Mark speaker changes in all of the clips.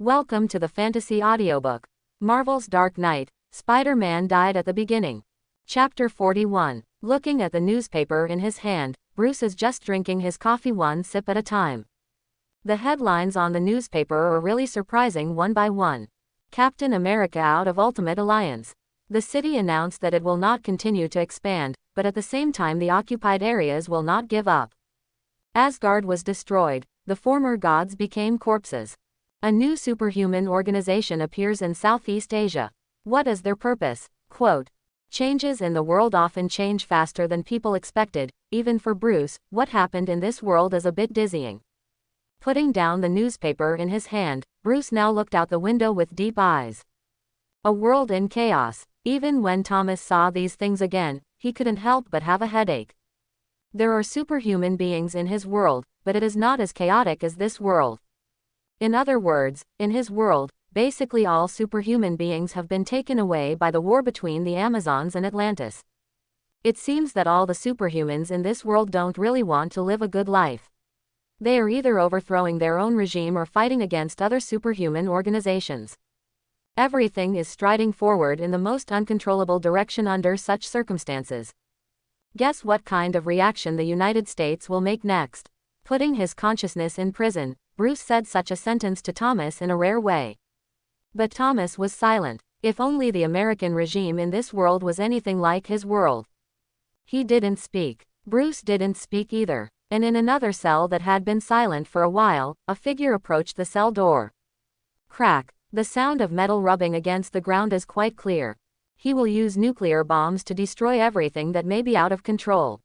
Speaker 1: Welcome to the Fantasy Audiobook. Marvel's Dark Knight, Spider-Man died at the beginning. Chapter 41. Looking at the newspaper in his hand, Bruce is just drinking his coffee one sip at a time. The headlines on the newspaper are really surprising one by one. Captain America out of Ultimate Alliance. The city announced that it will not continue to expand, but at the same time the occupied areas will not give up. Asgard was destroyed, the former gods became corpses. A new superhuman organization appears in Southeast Asia. What is their purpose? Quote, changes in the world often change faster than people expected. Even for Bruce, what happened in this world is a bit dizzying. Putting down the newspaper in his hand, Bruce now looked out the window with deep eyes. A world in chaos. Even when Thomas saw these things again, he couldn't help but have a headache. There are superhuman beings in his world, but it is not as chaotic as this world. In other words, in his world, basically all superhuman beings have been taken away by the war between the Amazons and Atlantis. It seems that all the superhumans in this world don't really want to live a good life. They are either overthrowing their own regime or fighting against other superhuman organizations. Everything is striding forward in the most uncontrollable direction under such circumstances. Guess what kind of reaction the United States will make next? Putting his consciousness in prison, Bruce said such a sentence to Thomas in a rare way. But Thomas was silent. If only the American regime in this world was anything like his world. He didn't speak. Bruce didn't speak either. And in another cell that had been silent for a while, a figure approached the cell door. Crack. The sound of metal rubbing against the ground is quite clear. He will use nuclear bombs to destroy everything that may be out of control.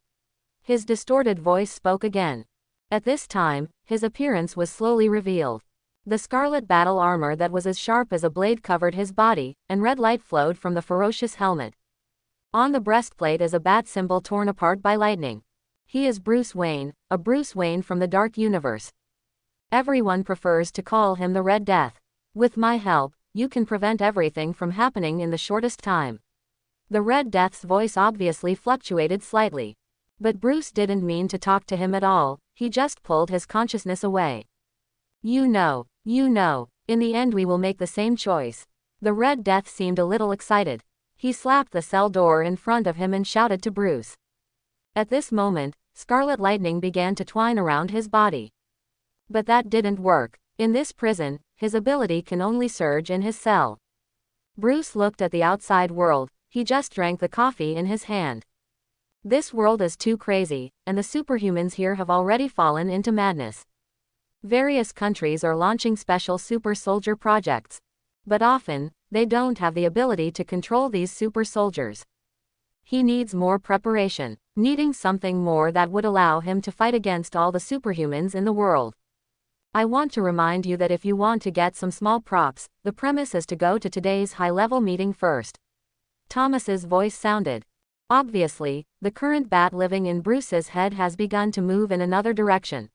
Speaker 1: His distorted voice spoke again. At this time, his appearance was slowly revealed. The scarlet battle armor that was as sharp as a blade covered his body, and red light flowed from the ferocious helmet. On the breastplate is a bat symbol torn apart by lightning. He is Bruce Wayne, a Bruce Wayne from the Dark Universe. Everyone prefers to call him the Red Death. With my help, you can prevent everything from happening in the shortest time. The Red Death's voice obviously fluctuated slightly. But Bruce didn't mean to talk to him at all, he just pulled his consciousness away. You know, in the end we will make the same choice. The Red Death seemed a little excited. He slapped the cell door in front of him and shouted to Bruce. At this moment, scarlet lightning began to twine around his body. But that didn't work. In this prison, his ability can only surge in his cell. Bruce looked at the outside world, he just drank the coffee in his hand. This world is too crazy, and the superhumans here have already fallen into madness. Various countries are launching special super soldier projects. But often, they don't have the ability to control these super soldiers. He needs more preparation, needing something more that would allow him to fight against all the superhumans in the world. I want to remind you that if you want to get some small props, the premise is to go to today's high-level meeting first. Thomas's voice sounded. Obviously, the current bat living in Bruce's head has begun to move in another direction.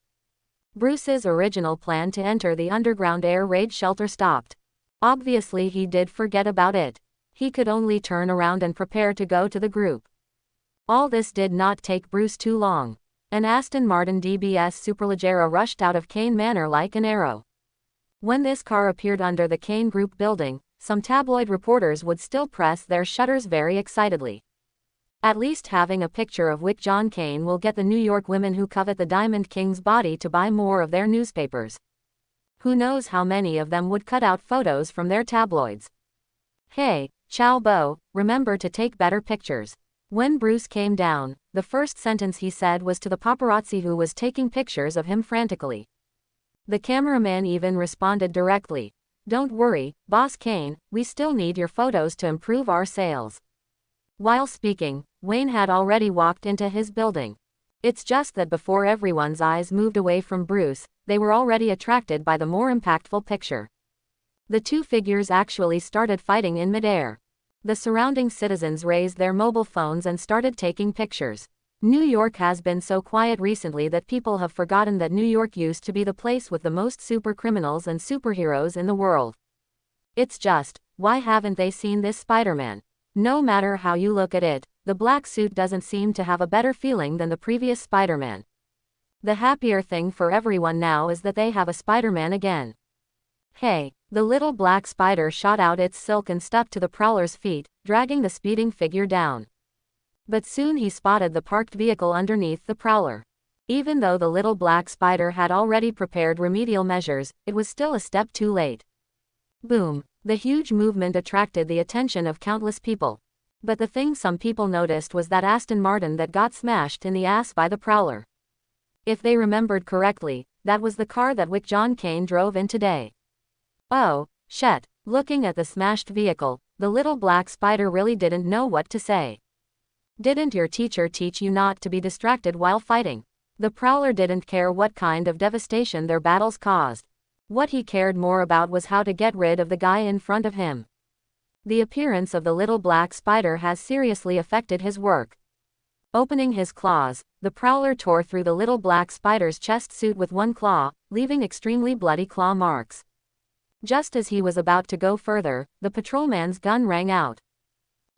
Speaker 1: Bruce's original plan to enter the underground air raid shelter stopped. Obviously he did forget about it. He could only turn around and prepare to go to the group. All this did not take Bruce too long. An Aston Martin DBS Superleggera rushed out of Kane Manor like an arrow. When this car appeared under the Kane Group building, some tabloid reporters would still press their shutters very excitedly. At least having a picture of Wick John Kane will get the New York women who covet the Diamond King's body to buy more of their newspapers. Who knows how many of them would cut out photos from their tabloids. Hey, Chow Bo, remember to take better pictures. When Bruce came down, the first sentence he said was to the paparazzi who was taking pictures of him frantically. The cameraman even responded directly. Don't worry, Boss Kane, we still need your photos to improve our sales. While speaking, Wayne had already walked into his building. It's just that before everyone's eyes moved away from Bruce, they were already attracted by the more impactful picture. The two figures actually started fighting in midair. The surrounding citizens raised their mobile phones and started taking pictures. New York has been so quiet recently that people have forgotten that New York used to be the place with the most super criminals and superheroes in the world. It's just, why haven't they seen this Spider-Man? No matter how you look at it, the black suit doesn't seem to have a better feeling than the previous Spider-Man. The happier thing for everyone now is that they have a Spider-Man again. Hey, The little black spider shot out its silk and stuck to the prowler's feet, dragging the speeding figure down. But soon he spotted the parked vehicle underneath the prowler. Even though the little black spider had already prepared remedial measures, it was still a step too late. Boom! The huge movement attracted the attention of countless people. But the thing some people noticed was that Aston Martin that got smashed in the ass by the prowler. If they remembered correctly, that was the car that John Kane drove in today. Oh, shit. Looking at the smashed vehicle, the little black spider really didn't know what to say. Didn't your teacher teach you not to be distracted while fighting? The prowler didn't care what kind of devastation their battles caused. What he cared more about was how to get rid of the guy in front of him. The appearance of the little black spider has seriously affected his work. Opening his claws, the prowler tore through the little black spider's chest suit with one claw, leaving extremely bloody claw marks. Just as he was about to go further, the patrolman's gun rang out.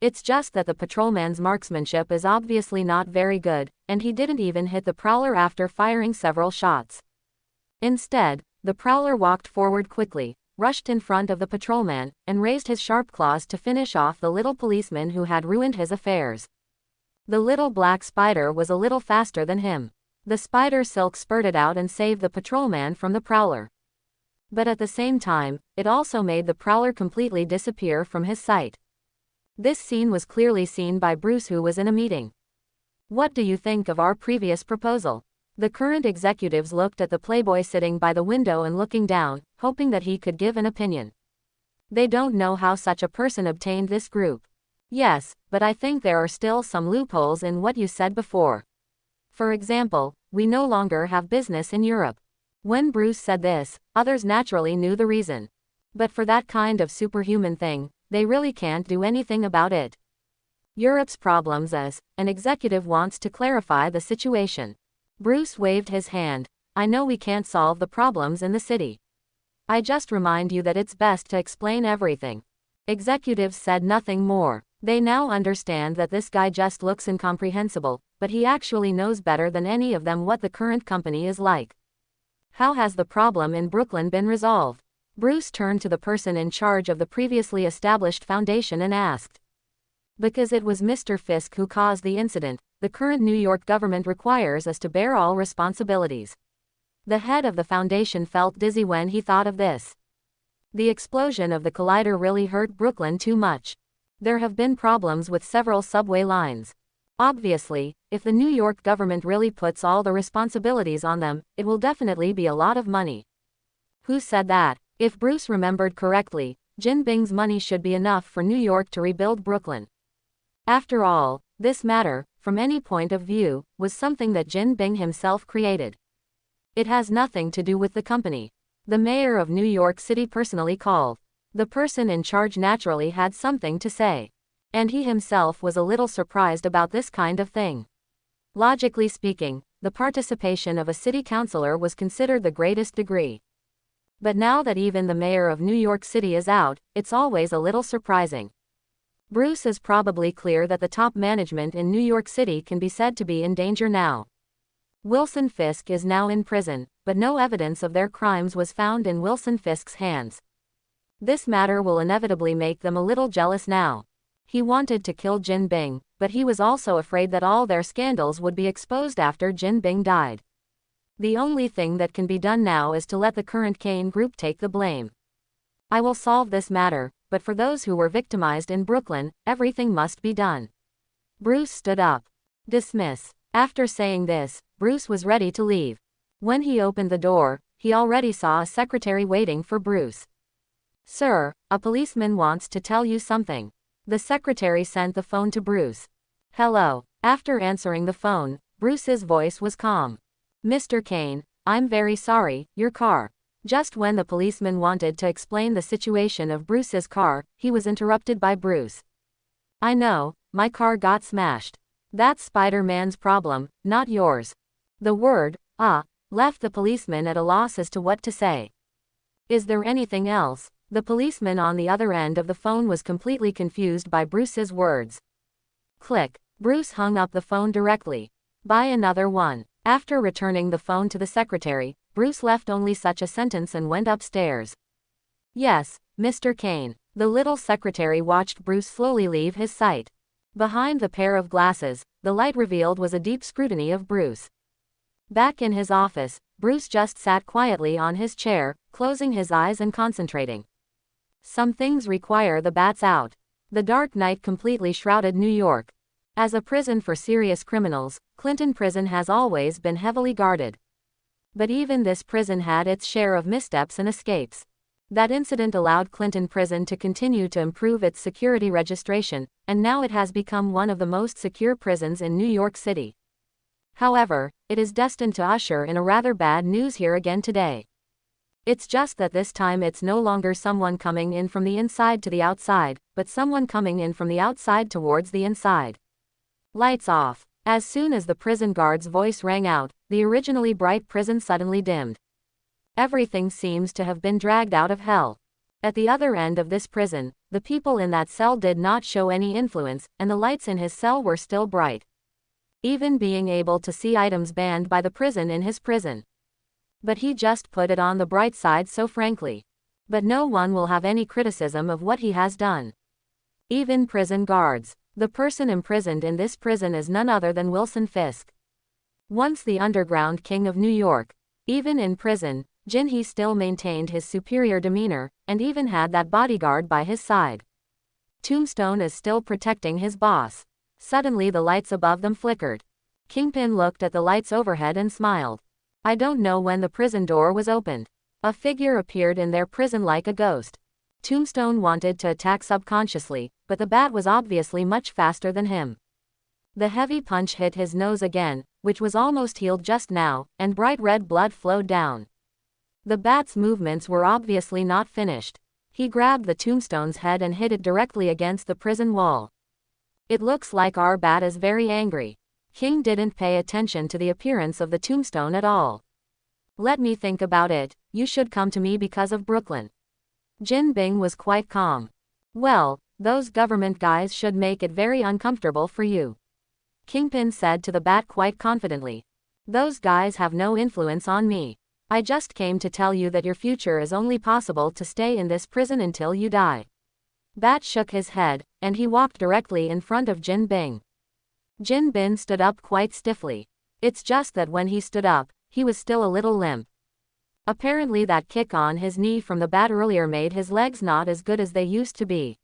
Speaker 1: It's just that the patrolman's marksmanship is obviously not very good, and he didn't even hit the prowler after firing several shots. Instead, the prowler walked forward quickly, rushed in front of the patrolman, and raised his sharp claws to finish off the little policeman who had ruined his affairs. The little black spider was a little faster than him. The spider silk spurted out and saved the patrolman from the prowler. But at the same time, it also made the prowler completely disappear from his sight. This scene was clearly seen by Bruce, who was in a meeting. What do you think of our previous proposal? The current executives looked at the playboy sitting by the window and looking down, hoping that he could give an opinion. They don't know how such a person obtained this group. Yes, but I think there are still some loopholes in what you said before. For example, we no longer have business in Europe. When Bruce said this, others naturally knew the reason. But for that kind of superhuman thing, they really can't do anything about it. Europe's problems is, an executive wants to clarify the situation. Bruce waved his hand. I know we can't solve the problems in the city. I just remind you that it's best to explain everything. Executives said nothing more. They now understand that this guy just looks incomprehensible, but he actually knows better than any of them what the current company is like. How has the problem in Brooklyn been resolved? Bruce turned to the person in charge of the previously established foundation and asked. Because it was Mr. Fisk who caused the incident, the current New York government requires us to bear all responsibilities. The head of the foundation felt dizzy when he thought of this. The explosion of the collider really hurt Brooklyn too much. There have been problems with several subway lines. Obviously, if the New York government really puts all the responsibilities on them, it will definitely be a lot of money. Who said that? If Bruce remembered correctly, Jin Bing's money should be enough for New York to rebuild Brooklyn. After all, this matter, from any point of view, was something that Jin Bing himself created. It has nothing to do with the company. The mayor of New York City personally called. The person in charge naturally had something to say. And he himself was a little surprised about this kind of thing. Logically speaking, the participation of a city councilor was considered the greatest degree. But now that even the mayor of New York City is out, it's always a little surprising. Bruce is probably clear that the top management in New York City can be said to be in danger now. Wilson Fisk is now in prison, but no evidence of their crimes was found in Wilson Fisk's hands. This matter will inevitably make them a little jealous now. He wanted to kill Jin Bing, but he was also afraid that all their scandals would be exposed after Jin Bing died. The only thing that can be done now is to let the current Kane group take the blame. I will solve this matter, but for those who were victimized in Brooklyn, everything must be done. Bruce stood up. Dismiss. After saying this, Bruce was ready to leave. When he opened the door, he already saw a secretary waiting for Bruce. Sir, a policeman wants to tell you something. The secretary sent the phone to Bruce. Hello. After answering the phone, Bruce's voice was calm. Mr. Kane, I'm very sorry, your car. Just when the policeman wanted to explain the situation of Bruce's car, he was interrupted by Bruce. I know, my car got smashed. That's Spider-Man's problem, not yours. The word, left the policeman at a loss as to what to say. Is there anything else? The policeman on the other end of the phone was completely confused by Bruce's words. Click. Bruce hung up the phone directly. Buy another one. After returning the phone to the secretary, Bruce left only such a sentence and went upstairs. Yes, Mr. Kane. The little secretary watched Bruce slowly leave his sight. Behind the pair of glasses, the light revealed was a deep scrutiny of Bruce. Back in his office, Bruce just sat quietly on his chair, closing his eyes and concentrating. Some things require the bats out. The dark night completely shrouded New York. As a prison for serious criminals, Clinton Prison has always been heavily guarded. But even this prison had its share of missteps and escapes. That incident allowed Clinton Prison to continue to improve its security registration, and now it has become one of the most secure prisons in New York City. However, it is destined to usher in a rather bad news here again today. It's just that this time it's no longer someone coming in from the inside to the outside, but someone coming in from the outside towards the inside. Lights off. As soon as the prison guard's voice rang out, the originally bright prison suddenly dimmed. Everything seems to have been dragged out of hell. At the other end of this prison, the people in that cell did not show any influence, and the lights in his cell were still bright. Even being able to see items banned by the prison in his prison. But he just put it on the bright side so frankly. But no one will have any criticism of what he has done. Even prison guards. The person imprisoned in this prison is none other than Wilson Fisk. Once the underground king of New York. Even in prison, he still maintained his superior demeanor, and even had that bodyguard by his side. Tombstone is still protecting his boss. Suddenly the lights above them flickered. Kingpin looked at the lights overhead and smiled. I don't know when the prison door was opened. A figure appeared in their prison like a ghost. Tombstone wanted to attack subconsciously, but the bat was obviously much faster than him. The heavy punch hit his nose again, which was almost healed just now, and bright red blood flowed down. The bat's movements were obviously not finished. He grabbed the tombstone's head and hit it directly against the prison wall. It looks like our bat is very angry. King didn't pay attention to the appearance of the tombstone at all. Let me think about it. You should come to me because of Brooklyn. Jin Bing was quite calm. Well, those government guys should make it very uncomfortable for you. Kingpin said to the bat quite confidently. Those guys have no influence on me. I just came to tell you that your future is only possible to stay in this prison until you die. Bat shook his head, and he walked directly in front of Jin Bing. Jin Bin stood up quite stiffly. It's just that when he stood up, he was still a little limp. Apparently that kick on his knee from the bat earlier made his legs not as good as they used to be.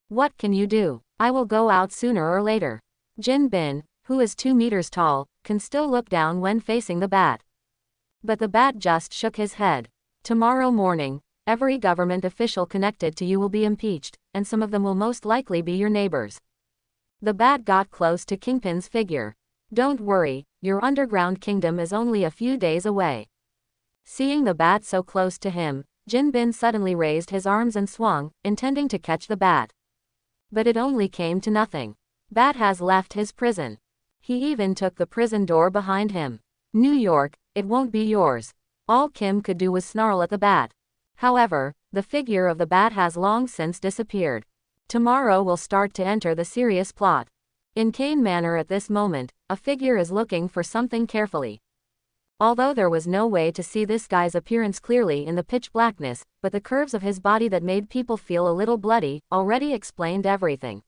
Speaker 1: What can you do? I will go out sooner or later. Jin Bin, who is 2 meters tall, can still look down when facing the bat. But the bat just shook his head. Tomorrow morning, every government official connected to you will be impeached, and some of them will most likely be your neighbors. The bat got close to Kingpin's figure. Don't worry, your underground kingdom is only a few days away. Seeing the bat so close to him, Jin Bin suddenly raised his arms and swung, intending to catch the bat. But it only came to nothing. Bat has left his prison. He even took the prison door behind him. New York, it won't be yours. All Kim could do was snarl at the bat. However, the figure of the bat has long since disappeared. Tomorrow we'll start to enter the serious plot. In Kane Manor at this moment, a figure is looking for something carefully. Although there was no way to see this guy's appearance clearly in the pitch blackness, but the curves of his body that made people feel a little bloody, already explained everything.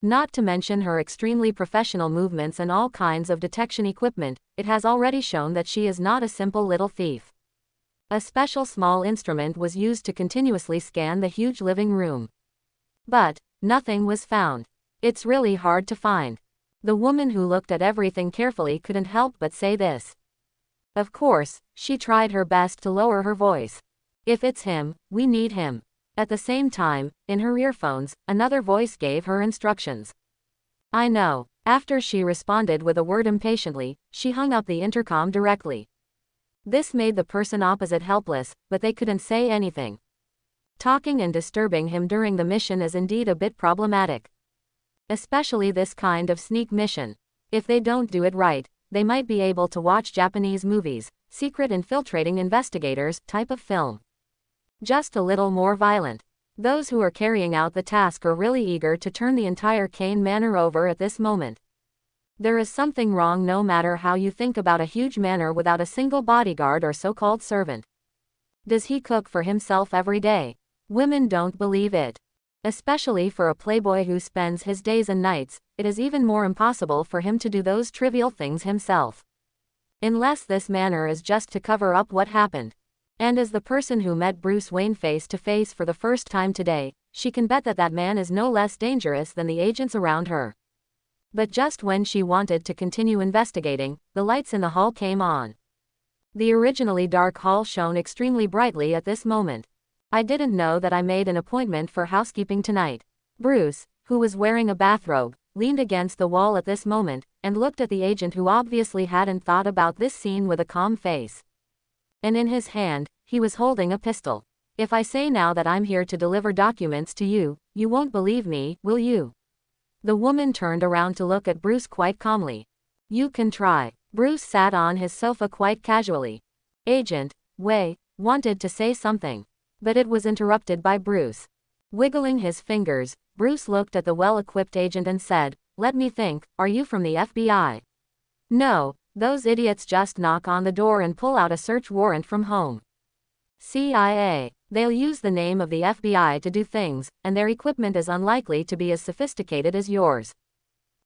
Speaker 1: Not to mention her extremely professional movements and all kinds of detection equipment, it has already shown that she is not a simple little thief. A special small instrument was used to continuously scan the huge living room. But nothing was found. It's really hard to find. The woman who looked at everything carefully couldn't help but say this. Of course, she tried her best to lower her voice. If it's him, we need him. At the same time, in her earphones, another voice gave her instructions. I know. After she responded with a word impatiently, she hung up the intercom directly. This made the person opposite helpless, but they couldn't say anything. Talking and disturbing him during the mission is indeed a bit problematic. Especially this kind of sneak mission. If they don't do it right, they might be able to watch Japanese movies, secret infiltrating investigators type of film. Just a little more violent. Those who are carrying out the task are really eager to turn the entire Kane Manor over at this moment. There is something wrong no matter how you think about a huge manor without a single bodyguard or so-called servant. Does he cook for himself every day? Women don't believe it. Especially for a playboy who spends his days and nights, it is even more impossible for him to do those trivial things himself. Unless this manner is just to cover up what happened. And as the person who met Bruce Wayne face to face for the first time today, she can bet that that man is no less dangerous than the agents around her. But just when she wanted to continue investigating, the lights in the hall came on. The originally dark hall shone extremely brightly at this moment. I didn't know that I made an appointment for housekeeping tonight. Bruce, who was wearing a bathrobe, leaned against the wall at this moment, and looked at the agent who obviously hadn't thought about this scene with a calm face. And in his hand, he was holding a pistol. If I say now that I'm here to deliver documents to you, you won't believe me, will you? The woman turned around to look at Bruce quite calmly. You can try. Bruce sat on his sofa quite casually. Agent Way wanted to say something, but it was interrupted by Bruce. Wiggling his fingers, Bruce looked at the well-equipped agent and said, "Let me think, are you from the FBI?" "No, those idiots just knock on the door and pull out a search warrant from home." CIA. They'll use the name of the FBI to do things, and their equipment is unlikely to be as sophisticated as yours.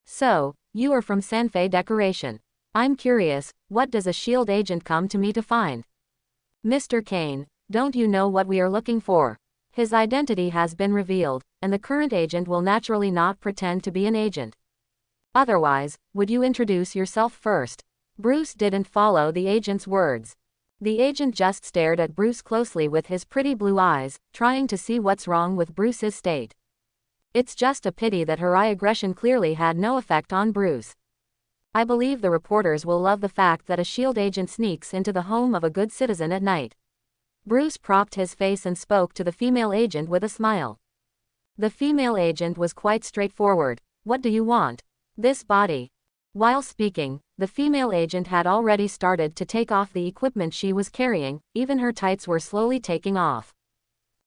Speaker 1: So, you are from Sanfei Decoration. I'm curious, what does a SHIELD agent come to me to find? Mr. Kane, don't you know what we are looking for? His identity has been revealed, and the current agent will naturally not pretend to be an agent. Otherwise, would you introduce yourself first? Bruce didn't follow the agent's words. The agent just stared at Bruce closely with his pretty blue eyes, trying to see what's wrong with Bruce's state. It's just a pity that her aggression clearly had no effect on Bruce. I believe the reporters will love the fact that a SHIELD agent sneaks into the home of a good citizen at night. Bruce propped his face and spoke to the female agent with a smile. The female agent was quite straightforward. What do you want? This body. While speaking, the female agent had already started to take off the equipment she was carrying, even her tights were slowly taking off.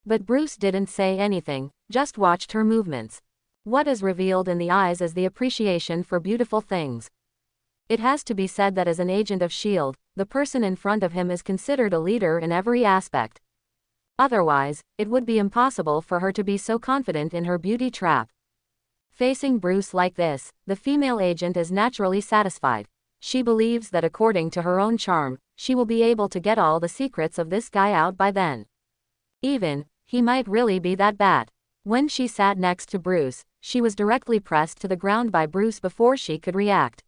Speaker 1: But Bruce didn't say anything, just watched her movements. What is revealed in the eyes is the appreciation for beautiful things. It has to be said that as an agent of SHIELD, the person in front of him is considered a leader in every aspect. Otherwise, it would be impossible for her to be so confident in her beauty trap. Facing Bruce like this, the female agent is naturally satisfied. She believes that according to her own charm, she will be able to get all the secrets of this guy out by then. Even, he might really be that bad. When she sat next to Bruce, she was directly pressed to the ground by Bruce before she could react.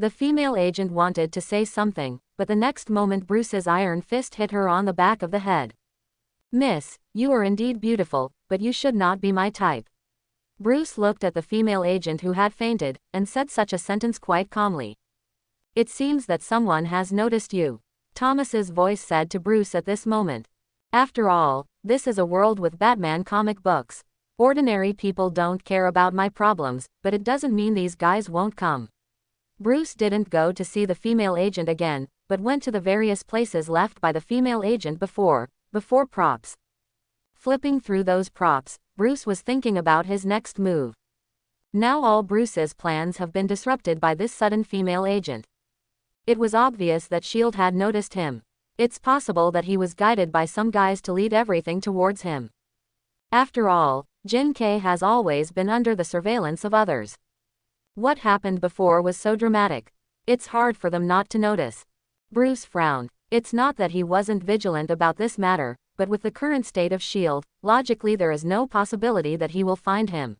Speaker 1: The female agent wanted to say something, but the next moment Bruce's iron fist hit her on the back of the head. Miss, you are indeed beautiful, but you should not be my type. Bruce looked at the female agent who had fainted, and said such a sentence quite calmly. It seems that someone has noticed you. Thomas's voice said to Bruce at this moment. After all, this is a world with Batman comic books. Ordinary people don't care about my problems, but it doesn't mean these guys won't come. Bruce didn't go to see the female agent again, but went to the various places left by the female agent before props. Flipping through those props, Bruce was thinking about his next move. Now all Bruce's plans have been disrupted by this sudden female agent. It was obvious that SHIELD had noticed him. It's possible that he was guided by some guys to lead everything towards him. After all, Jin K has always been under the surveillance of others. What happened before was so dramatic. It's hard for them not to notice. Bruce frowned. It's not that he wasn't vigilant about this matter, but with the current state of SHIELD, logically there is no possibility that he will find him.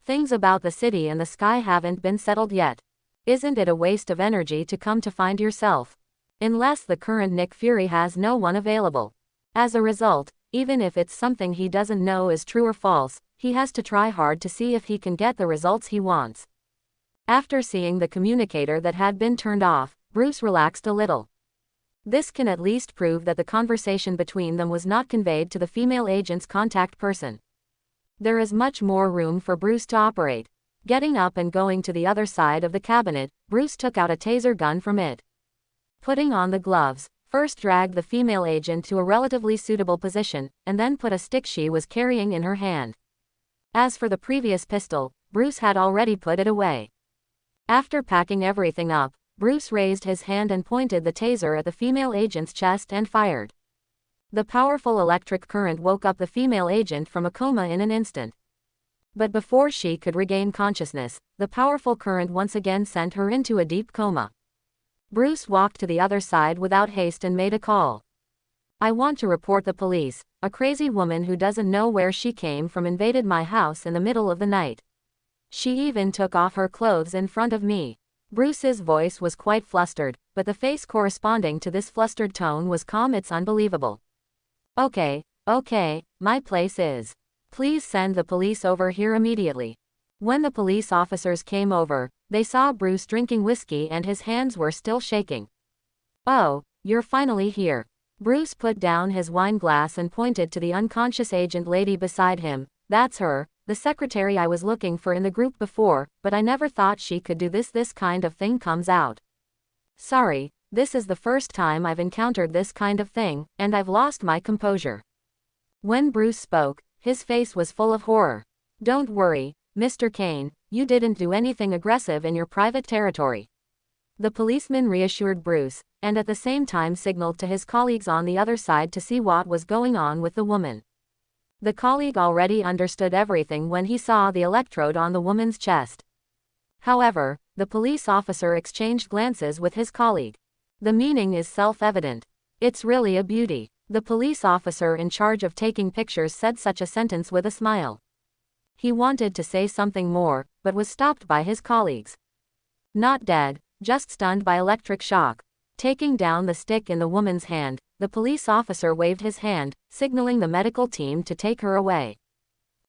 Speaker 1: Things about the city and the sky haven't been settled yet. Isn't it a waste of energy to come to find yourself? Unless the current Nick Fury has no one available. As a result, even if it's something he doesn't know is true or false, he has to try hard to see if he can get the results he wants. After seeing the communicator that had been turned off, Bruce relaxed a little. This can at least prove that the conversation between them was not conveyed to the female agent's contact person. There is much more room for Bruce to operate. Getting up and going to the other side of the cabinet, Bruce took out a taser gun from it. Putting on the gloves, first dragged the female agent to a relatively suitable position, and then put a stick she was carrying in her hand. As for the previous pistol, Bruce had already put it away. After packing everything up, Bruce raised his hand and pointed the taser at the female agent's chest and fired. The powerful electric current woke up the female agent from a coma in an instant. But before she could regain consciousness, the powerful current once again sent her into a deep coma. Bruce walked to the other side without haste and made a call. "I want to report the police. A crazy woman who doesn't know where she came from invaded my house in the middle of the night. She even took off her clothes in front of me." Bruce's voice was quite flustered, but the face corresponding to this flustered tone was calm. "It's unbelievable. Okay, my place is. Please send the police over here immediately." When the police officers came over, they saw Bruce drinking whiskey and his hands were still shaking. "Oh, you're finally here." Bruce put down his wine glass and pointed to the unconscious agent lady beside him. "That's her, the secretary I was looking for in the group before, but I never thought she could do this. This kind of thing comes out. Sorry, this is the first time I've encountered this kind of thing, and I've lost my composure." When Bruce spoke, his face was full of horror. "Don't worry, Mr. Kane, you didn't do anything aggressive in your private territory." The policeman reassured Bruce, and at the same time signaled to his colleagues on the other side to see what was going on with the woman. The colleague already understood everything when he saw the electrode on the woman's chest. However, the police officer exchanged glances with his colleague. "The meaning is self-evident. It's really a beauty." The police officer in charge of taking pictures said such a sentence with a smile. He wanted to say something more, but was stopped by his colleagues. "Not dead, just stunned by electric shock." Taking down the stick in the woman's hand, the police officer waved his hand, signaling the medical team to take her away.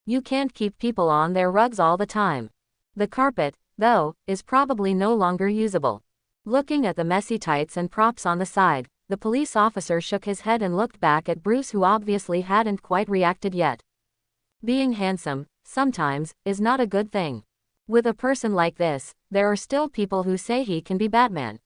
Speaker 1: "You can't keep people on their rugs all the time. The carpet, though, is probably no longer usable." Looking at the messy tights and props on the side, the police officer shook his head and looked back at Bruce, who obviously hadn't quite reacted yet. Being handsome, sometimes, is not a good thing. With a person like this, there are still people who say he can be Batman.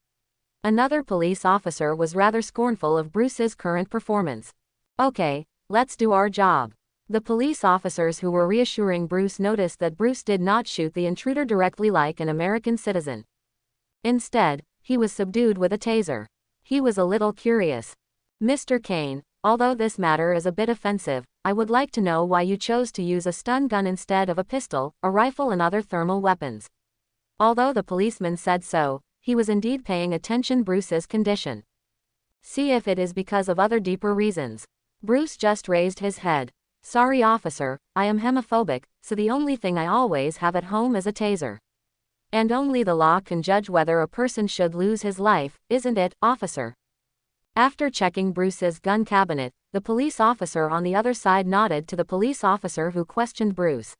Speaker 1: Another police officer was rather scornful of Bruce's current performance. "Okay, let's do our job." The police officers who were reassuring Bruce noticed that Bruce did not shoot the intruder directly like an American citizen. Instead, he was subdued with a taser. He was a little curious. "Mr. Kane, although this matter is a bit offensive, I would like to know why you chose to use a stun gun instead of a pistol, a rifle and other thermal weapons." Although the policeman said so, he was indeed paying attention to Bruce's condition. "See if it is because of other deeper reasons." Bruce just raised his head. "Sorry officer, I am homophobic, so the only thing I always have at home is a taser. And only the law can judge whether a person should lose his life, isn't it, officer?" After checking Bruce's gun cabinet, the police officer on the other side nodded to the police officer who questioned Bruce.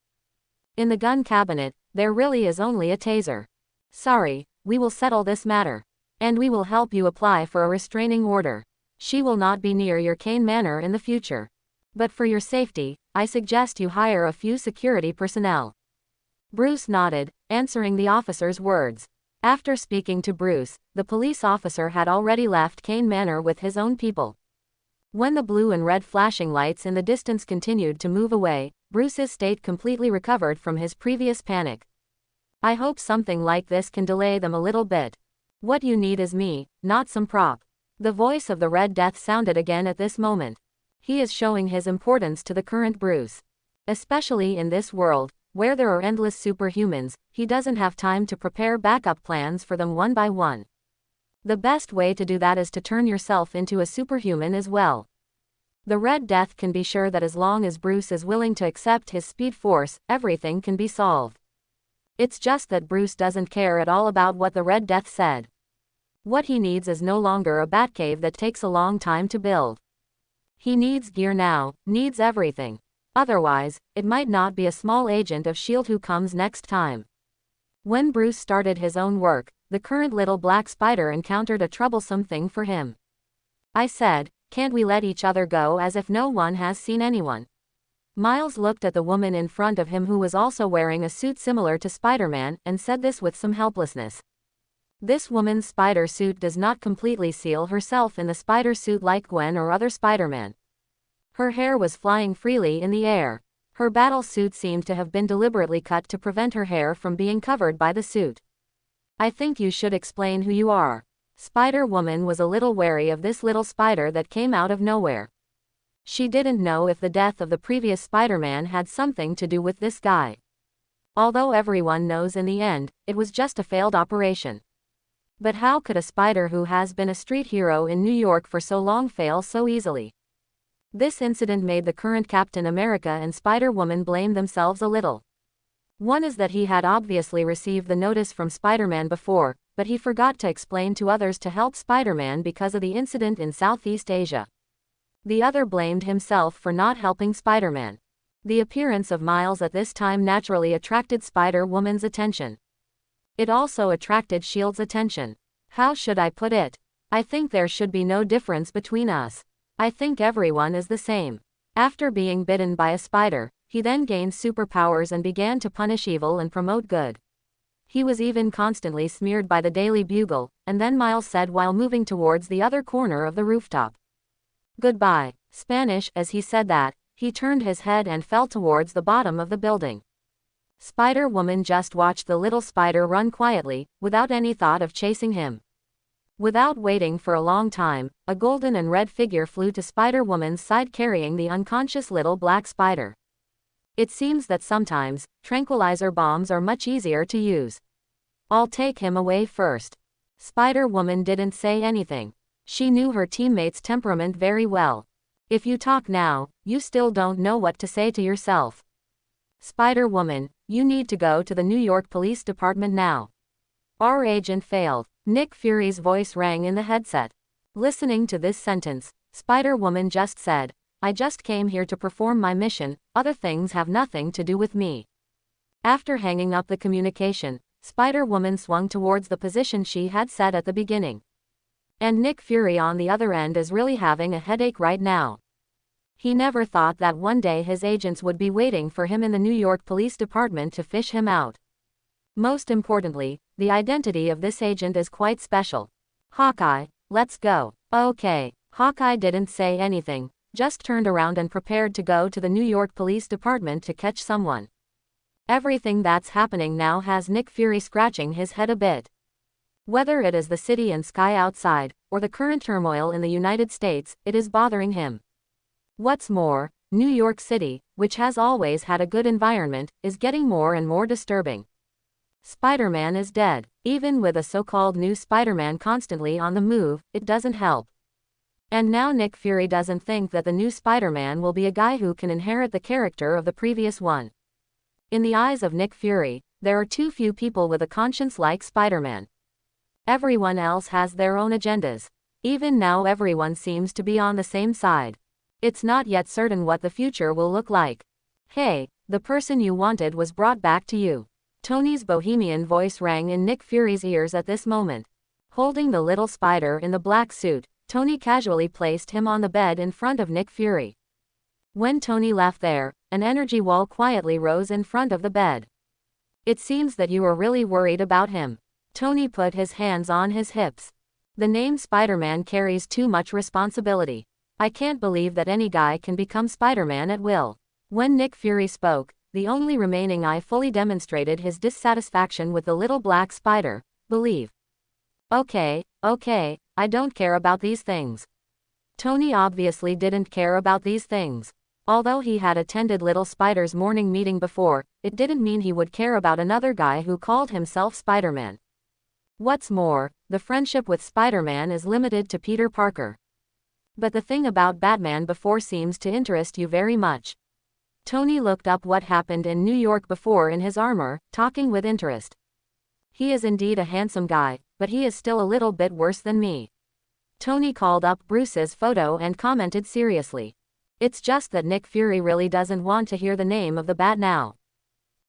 Speaker 1: "In the gun cabinet, there really is only a taser. Sorry, we will settle this matter. And we will help you apply for a restraining order. She will not be near your Kane Manor in the future. But for your safety, I suggest you hire a few security personnel." Bruce nodded, answering the officer's words. After speaking to Bruce, the police officer had already left Kane Manor with his own people. When the blue and red flashing lights in the distance continued to move away, Bruce's state completely recovered from his previous panic. "I hope something like this can delay them a little bit. What you need is me, not some prop." The voice of the Red Death sounded again at this moment. He is showing his importance to the current Bruce. Especially in this world, where there are endless superhumans, he doesn't have time to prepare backup plans for them one by one. The best way to do that is to turn yourself into a superhuman as well. The Red Death can be sure that as long as Bruce is willing to accept his speed force, everything can be solved. It's just that Bruce doesn't care at all about what the Red Death said. What he needs is no longer a Batcave that takes a long time to build. He needs gear now, needs everything. Otherwise, it might not be a small agent of S.H.I.E.L.D. who comes next time. When Bruce started his own work, the current little black spider encountered a troublesome thing for him. "I said, can't we let each other go as if no one has seen anyone?" Miles looked at the woman in front of him who was also wearing a suit similar to Spider-Man and said this with some helplessness. This woman's spider suit does not completely seal herself in the spider suit like Gwen or other Spider-Man. Her hair was flying freely in the air. Her battle suit seemed to have been deliberately cut to prevent her hair from being covered by the suit. "I think you should explain who you are." Spider-Woman was a little wary of this little spider that came out of nowhere. She didn't know if the death of the previous Spider-Man had something to do with this guy. Although everyone knows in the end, it was just a failed operation. But how could a spider who has been a street hero in New York for so long fail so easily? This incident made the current Captain America and Spider-Woman blame themselves a little. One is that he had obviously received the notice from Spider-Man before, but he forgot to explain to others to help Spider-Man because of the incident in Southeast Asia. The other blamed himself for not helping Spider-Man. The appearance of Miles at this time naturally attracted Spider-Woman's attention. It also attracted S.H.I.E.L.D.'s attention. How should I put it? I think there should be no difference between us. I think everyone is the same. After being bitten by a spider, he then gained superpowers and began to punish evil and promote good. He was even constantly smeared by the Daily Bugle, and then Miles said while moving towards the other corner of the rooftop. Goodbye, Spanish. As he said that, he turned his head and fell towards the bottom of the building. Spider-Woman just watched the little spider run quietly, without any thought of chasing him. Without waiting for a long time, a golden and red figure flew to Spider-Woman's side carrying the unconscious little black spider. It seems that sometimes, tranquilizer bombs are much easier to use. I'll take him away first. Spider-Woman didn't say anything. She knew her teammate's temperament very well. If you talk now, you still don't know what to say to yourself. Spider-Woman, you need to go to the New York Police Department now. Our agent failed. Nick Fury's voice rang in the headset. Listening to this sentence, Spider-Woman just said, I just came here to perform my mission, other things have nothing to do with me. After hanging up the communication, Spider-Woman swung towards the position she had set at the beginning. And Nick Fury on the other end is really having a headache right now. He never thought that one day his agents would be waiting for him in the New York Police Department to fish him out. Most importantly, the identity of this agent is quite special. Hawkeye, let's go. Okay. Hawkeye didn't say anything, just turned around and prepared to go to the New York Police Department to catch someone. Everything that's happening now has Nick Fury scratching his head a bit. Whether it is the city and sky outside, or the current turmoil in the United States, it is bothering him. What's more, New York City, which has always had a good environment, is getting more and more disturbing. Spider-Man is dead. Even with a so-called new Spider-Man constantly on the move, it doesn't help. And now Nick Fury doesn't think that the new Spider-Man will be a guy who can inherit the character of the previous one. In the eyes of Nick Fury, there are too few people with a conscience like Spider-Man. Everyone else has their own agendas. Even now everyone seems to be on the same side. It's not yet certain what the future will look like. Hey, the person you wanted was brought back to you. Tony's bohemian voice rang in Nick Fury's ears at this moment. Holding the little spider in the black suit, Tony casually placed him on the bed in front of Nick Fury. When Tony left there, an energy wall quietly rose in front of the bed. It seems that you are really worried about him. Tony put his hands on his hips. The name Spider-Man carries too much responsibility. I can't believe that any guy can become Spider-Man at will. When Nick Fury spoke, the only remaining eye fully demonstrated his dissatisfaction with the little black spider. Believe. Okay, I don't care about these things. Tony obviously didn't care about these things. Although he had attended Little Spider's morning meeting before, it didn't mean he would care about another guy who called himself Spider-Man. What's more, the friendship with Spider-Man is limited to Peter Parker. But the thing about Batman before seems to interest you very much. Tony looked up what happened in New York before in his armor, talking with interest. He is indeed a handsome guy, but he is still a little bit worse than me. Tony called up Bruce's photo and commented seriously. It's just that Nick Fury really doesn't want to hear the name of the Bat now.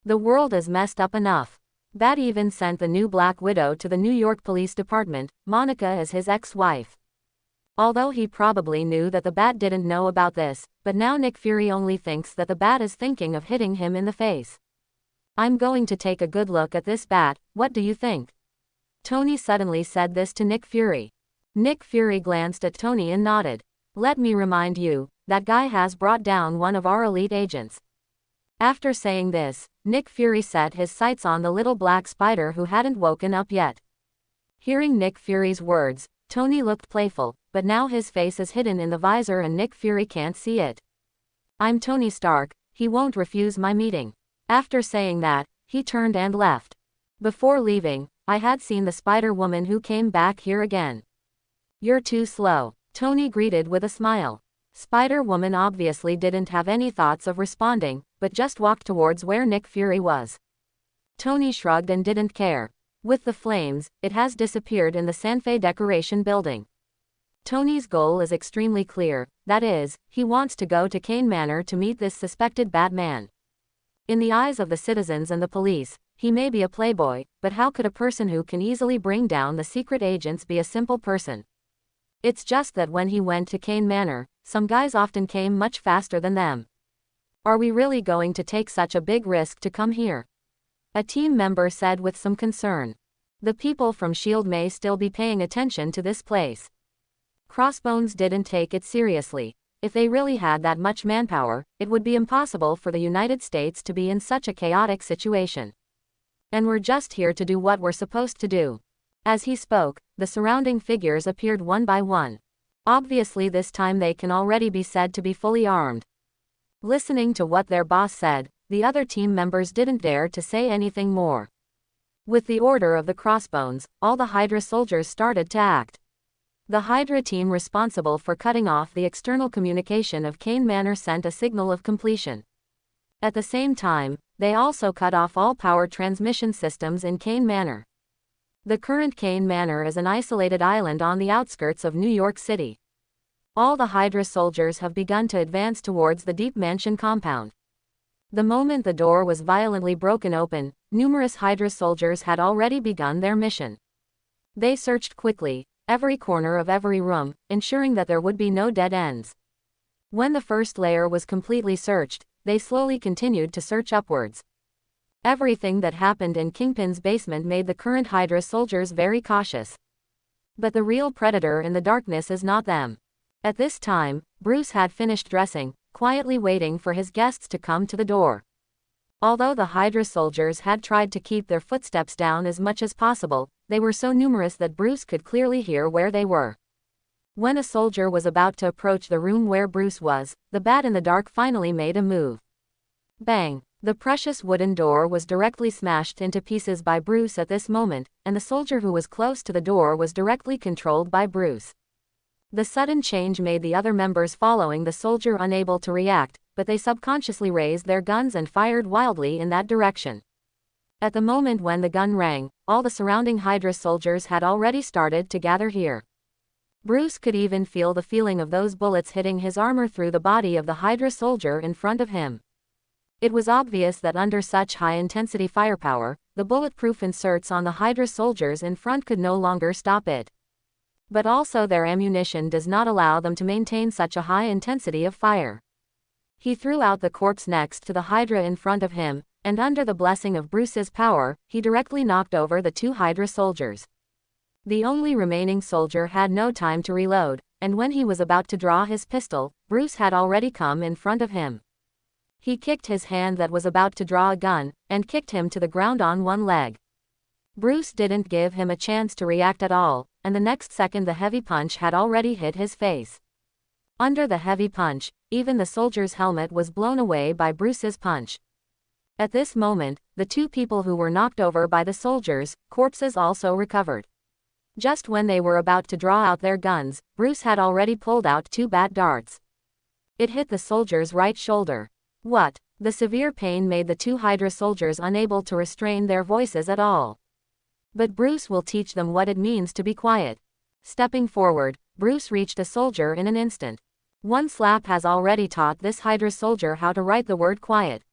Speaker 1: The world is messed up enough. Bat even sent the new Black Widow to the New York Police Department, Monica as his ex-wife. Although he probably knew that the Bat didn't know about this, but now Nick Fury only thinks that the Bat is thinking of hitting him in the face. I'm going to take a good look at this Bat, what do you think? Tony suddenly said this to Nick Fury. Nick Fury glanced at Tony and nodded. Let me remind you, that guy has brought down one of our elite agents. After saying this, Nick Fury set his sights on the little black spider who hadn't woken up yet. Hearing Nick Fury's words, Tony looked playful, but now his face is hidden in the visor and Nick Fury can't see it. I'm Tony Stark, he won't refuse my meeting. After saying that, he turned and left. Before leaving, I had seen the Spider-Woman who came back here again. You're too slow, Tony greeted with a smile. Spider-Woman obviously didn't have any thoughts of responding, but just walked towards where Nick Fury was. Tony shrugged and didn't care. With the flames, it has disappeared in the Sanfei decoration building. Tony's goal is extremely clear, that is, he wants to go to Kane Manor to meet this suspected Batman. In the eyes of the citizens and the police, he may be a playboy, but how could a person who can easily bring down the secret agents be a simple person? It's just that when he went to Kane Manor, some guys often came much faster than them. Are we really going to take such a big risk to come here? A team member said with some concern. The people from S.H.I.E.L.D. may still be paying attention to this place. Crossbones didn't take it seriously. If they really had that much manpower, it would be impossible for the United States to be in such a chaotic situation. And we're just here to do what we're supposed to do. As he spoke, the surrounding figures appeared one by one. Obviously this time they can already be said to be fully armed. Listening to what their boss said, the other team members didn't dare to say anything more. With the order of the Crossbones, all the Hydra soldiers started to act. The Hydra team responsible for cutting off the external communication of Kane Manor sent a signal of completion. At the same time, they also cut off all power transmission systems in Kane Manor. The current Kane Manor is an isolated island on the outskirts of New York City. All the Hydra soldiers have begun to advance towards the Deep Mansion compound. The moment the door was violently broken open, numerous Hydra soldiers had already begun their mission. They searched quickly, every corner of every room, ensuring that there would be no dead ends. When the first layer was completely searched, they slowly continued to search upwards. Everything that happened in Kingpin's basement made the current Hydra soldiers very cautious. But the real predator in the darkness is not them. At this time, Bruce had finished dressing, quietly waiting for his guests to come to the door. Although the Hydra soldiers had tried to keep their footsteps down as much as possible, they were so numerous that Bruce could clearly hear where they were. When a soldier was about to approach the room where Bruce was, the bat in the dark finally made a move. Bang! The precious wooden door was directly smashed into pieces by Bruce at this moment, and the soldier who was close to the door was directly controlled by Bruce. The sudden change made the other members following the soldier unable to react, but they subconsciously raised their guns and fired wildly in that direction. At the moment when the gun rang, all the surrounding Hydra soldiers had already started to gather here. Bruce could even feel the feeling of those bullets hitting his armor through the body of the Hydra soldier in front of him. It was obvious that under such high-intensity firepower, the bulletproof inserts on the Hydra soldiers in front could no longer stop it. But also their ammunition does not allow them to maintain such a high intensity of fire. He threw out the corpse next to the Hydra in front of him, and under the blessing of Bruce's power, he directly knocked over the two Hydra soldiers. The only remaining soldier had no time to reload, and when he was about to draw his pistol, Bruce had already come in front of him. He kicked his hand that was about to draw a gun, and kicked him to the ground on one leg. Bruce didn't give him a chance to react at all, and the next second the heavy punch had already hit his face. Under the heavy punch, even the soldier's helmet was blown away by Bruce's punch. At this moment, the two people who were knocked over by the soldiers' corpses also recovered. Just when they were about to draw out their guns, Bruce had already pulled out two bat darts. It hit the soldier's right shoulder. What? The severe pain made the two Hydra soldiers unable to restrain their voices at all. But Bruce will teach them what it means to be quiet. Stepping forward, Bruce reached a soldier in an instant. One slap has already taught this Hydra soldier how to write the word quiet.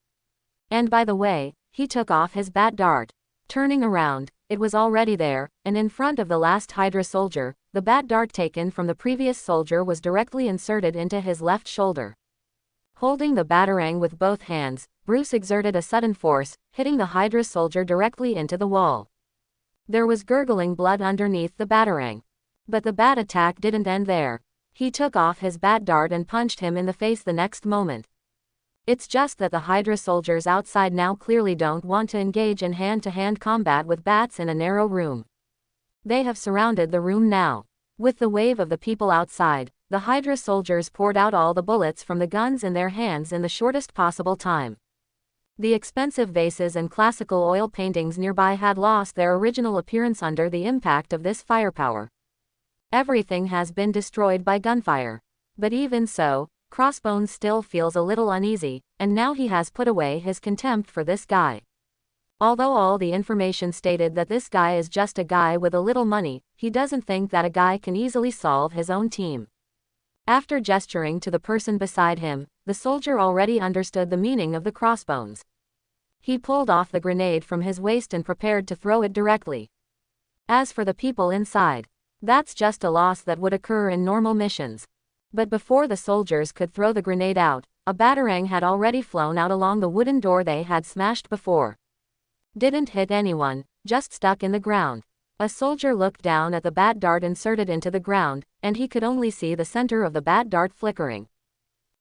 Speaker 1: And by the way, he took off his bat dart. Turning around, it was already there, and in front of the last Hydra soldier, the bat dart taken from the previous soldier was directly inserted into his left shoulder. Holding the batarang with both hands, Bruce exerted a sudden force, hitting the Hydra soldier directly into the wall. There was gurgling blood underneath the batarang. But the bat attack didn't end there. He took off his bat dart and punched him in the face the next moment. It's just that the Hydra soldiers outside now clearly don't want to engage in hand-to-hand combat with bats in a narrow room. They have surrounded the room now. With the wave of the people outside, the Hydra soldiers poured out all the bullets from the guns in their hands in the shortest possible time. The expensive vases and classical oil paintings nearby had lost their original appearance under the impact of this firepower. Everything has been destroyed by gunfire. But even so, Crossbones still feels a little uneasy, and now he has put away his contempt for this guy. Although all the information stated that this guy is just a guy with a little money, he doesn't think that a guy can easily solve his own team. After gesturing to the person beside him, the soldier already understood the meaning of the crossbones. He pulled off the grenade from his waist and prepared to throw it directly. As for the people inside, that's just a loss that would occur in normal missions. But before the soldiers could throw the grenade out, a batarang had already flown out along the wooden door they had smashed before. Didn't hit anyone, just stuck in the ground. A soldier looked down at the bat dart inserted into the ground, and he could only see the center of the bat dart flickering.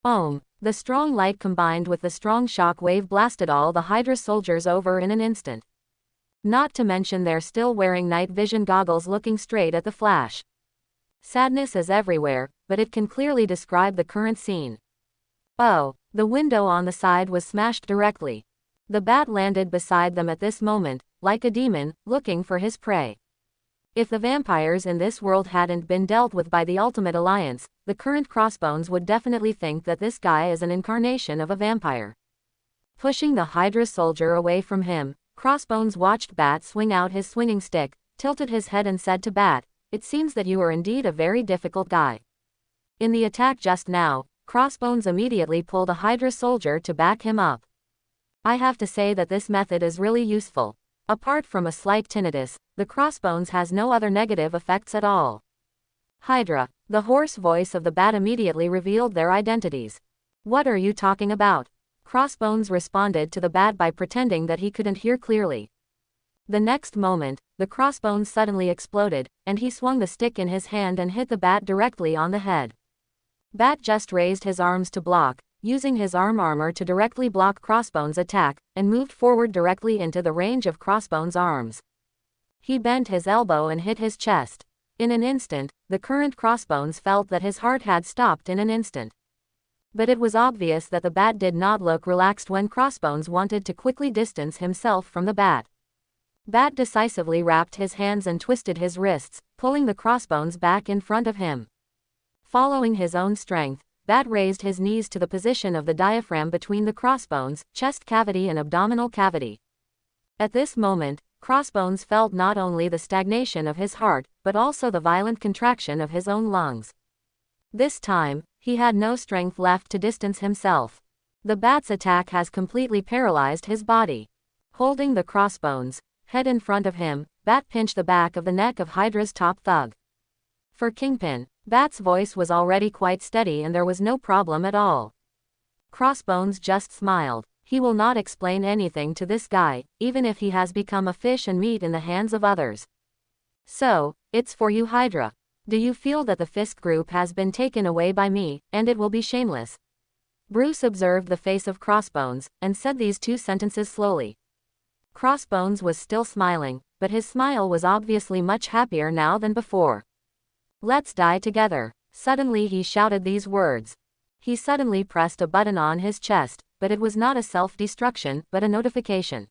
Speaker 1: The strong light combined with the strong shock wave blasted all the Hydra soldiers over in an instant. Not to mention they're still wearing night vision goggles looking straight at the flash. Sadness is everywhere, but it can clearly describe the current scene. The window on the side was smashed directly. The bat landed beside them at this moment, like a demon, looking for his prey. If the vampires in this world hadn't been dealt with by the Ultimate Alliance, the current Crossbones would definitely think that this guy is an incarnation of a vampire. Pushing the Hydra soldier away from him, Crossbones watched Bat swing out his swinging stick, tilted his head and said to Bat, "It seems that you are indeed a very difficult guy." In the attack just now, Crossbones immediately pulled a Hydra soldier to back him up. I have to say that this method is really useful. Apart from a slight tinnitus, the Crossbones has no other negative effects at all. Hydra. The hoarse voice of the bat immediately revealed their identities. What are you talking about? Crossbones responded to the bat by pretending that he couldn't hear clearly. The next moment, the Crossbones suddenly exploded, and he swung the stick in his hand and hit the bat directly on the head. Bat just raised his arms to block, using his arm armor to directly block Crossbones' attack, and moved forward directly into the range of Crossbones' arms. He bent his elbow and hit his chest. In an instant, the current Crossbones felt that his heart had stopped in an instant. But it was obvious that the bat did not look relaxed when Crossbones wanted to quickly distance himself from the bat. Bat decisively wrapped his hands and twisted his wrists, pulling the Crossbones back in front of him. Following his own strength, Bat raised his knees to the position of the diaphragm between the Crossbones' chest cavity and abdominal cavity. At this moment, Crossbones felt not only the stagnation of his heart, but also the violent contraction of his own lungs. This time, he had no strength left to distance himself. The bat's attack has completely paralyzed his body. Holding the Crossbones' head in front of him, Bat pinched the back of the neck of Hydra's top thug. For Kingpin, Bat's voice was already quite steady and there was no problem at all. Crossbones just smiled. He will not explain anything to this guy, even if he has become a fish and meat in the hands of others. So, it's for you, Hydra. Do you feel that the Fisk group has been taken away by me, and it will be shameless? Bruce observed the face of Crossbones, and said these two sentences slowly. Crossbones was still smiling, but his smile was obviously much happier now than before. Let's die together. Suddenly he shouted these words. He suddenly pressed a button on his chest, but it was not a self-destruction, but a notification.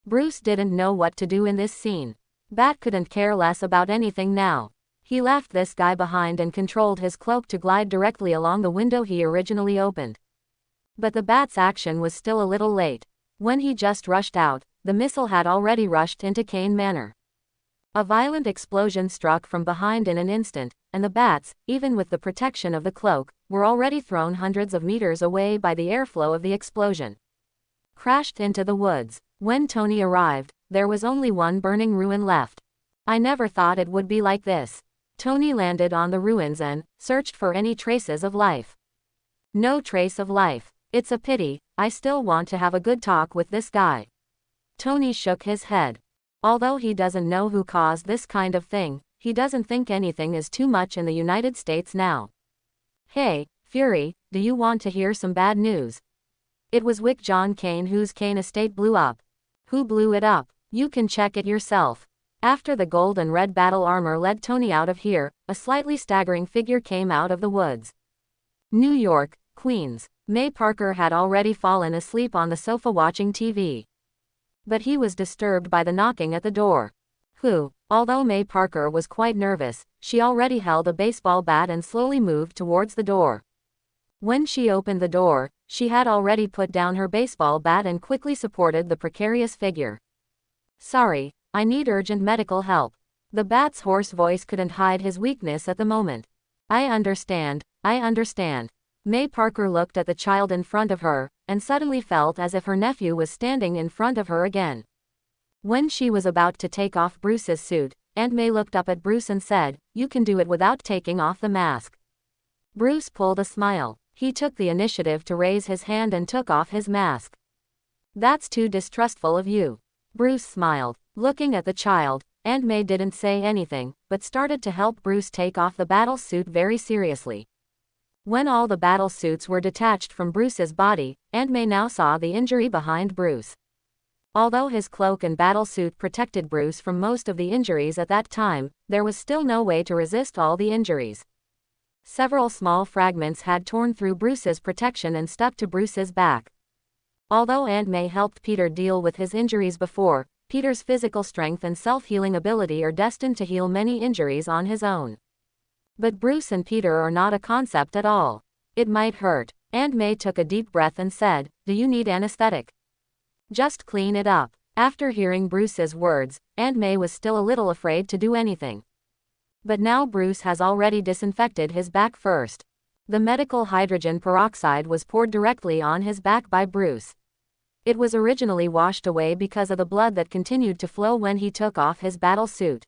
Speaker 1: Bruce didn't know what to do in this scene. Bat couldn't care less about anything now. He left this guy behind and controlled his cloak to glide directly along the window he originally opened. But the bat's action was still a little late. When he just rushed out, the missile had already rushed into Kane Manor. A violent explosion struck from behind in an instant, and the bats, even with the protection of the cloak, were already thrown hundreds of meters away by the airflow of the explosion. Crashed into the woods. When Tony arrived, there was only one burning ruin left. I never thought it would be like this. Tony landed on the ruins and searched for any traces of life. No trace of life. It's a pity. I still want to have a good talk with this guy. Tony shook his head. Although he doesn't know who caused this kind of thing, he doesn't think anything is too much in the United States now. Hey, Fury, do you want to hear some bad news? It was Wick John Kane whose Kane estate blew up. Who blew it up? You can check it yourself. After the gold and red battle armor led Tony out of here, a slightly staggering figure came out of the woods. New York, Queens. May Parker had already fallen asleep on the sofa watching TV. But he was disturbed by the knocking at the door. Although May Parker was quite nervous, she already held a baseball bat and slowly moved towards the door. When she opened the door, she had already put down her baseball bat and quickly supported the precarious figure. "Sorry, I need urgent medical help." The bat's hoarse voice couldn't hide his weakness at the moment. I understand. May Parker looked at the child in front of her, and suddenly felt as if her nephew was standing in front of her again. When she was about to take off Bruce's suit, Aunt May looked up at Bruce and said, "You can do it without taking off the mask." Bruce pulled a smile. He took the initiative to raise his hand and took off his mask. "That's too distrustful of you." Bruce smiled. Looking at the child, Aunt May didn't say anything, but started to help Bruce take off the battle suit very seriously. When all the battle suits were detached from Bruce's body, Aunt May now saw the injury behind Bruce. Although his cloak and battle suit protected Bruce from most of the injuries at that time, there was still no way to resist all the injuries. Several small fragments had torn through Bruce's protection and stuck to Bruce's back. Although Aunt May helped Peter deal with his injuries before, Peter's physical strength and self-healing ability are destined to heal many injuries on his own. But Bruce and Peter are not a concept at all. It might hurt. Aunt May took a deep breath and said, "Do you need anesthetic?" "Just clean it up." After hearing Bruce's words, Aunt May was still a little afraid to do anything. But now Bruce has already disinfected his back first. The medical hydrogen peroxide was poured directly on his back by Bruce. It was originally washed away because of the blood that continued to flow when he took off his battle suit.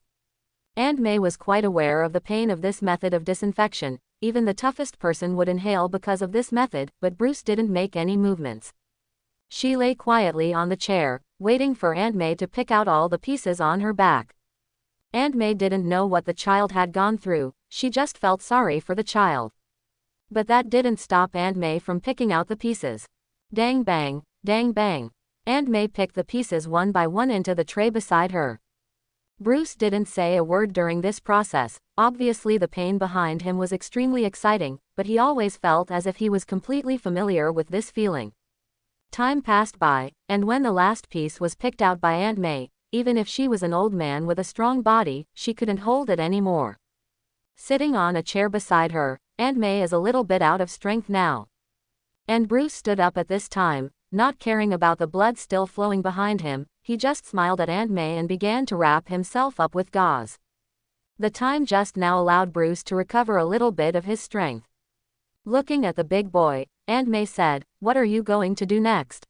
Speaker 1: Aunt May was quite aware of the pain of this method of disinfection. Even the toughest person would inhale because of this method, but Bruce didn't make any movements. She lay quietly on the chair, waiting for Aunt May to pick out all the pieces on her back. Aunt May didn't know what the child had gone through, she just felt sorry for the child. But that didn't stop Aunt May from picking out the pieces. Dang bang, dang bang. Aunt May picked the pieces one by one into the tray beside her. Bruce didn't say a word during this process. Obviously the pain behind him was extremely exciting, but he always felt as if he was completely familiar with this feeling. Time passed by, and when the last piece was picked out by Aunt May, even if she was an old man with a strong body, she couldn't hold it anymore. Sitting on a chair beside her, Aunt May is a little bit out of strength now. And Bruce stood up at this time, not caring about the blood still flowing behind him. He just smiled at Aunt May and began to wrap himself up with gauze. The time just now allowed Bruce to recover a little bit of his strength. Looking at the big boy, Aunt May said, "What are you going to do next?"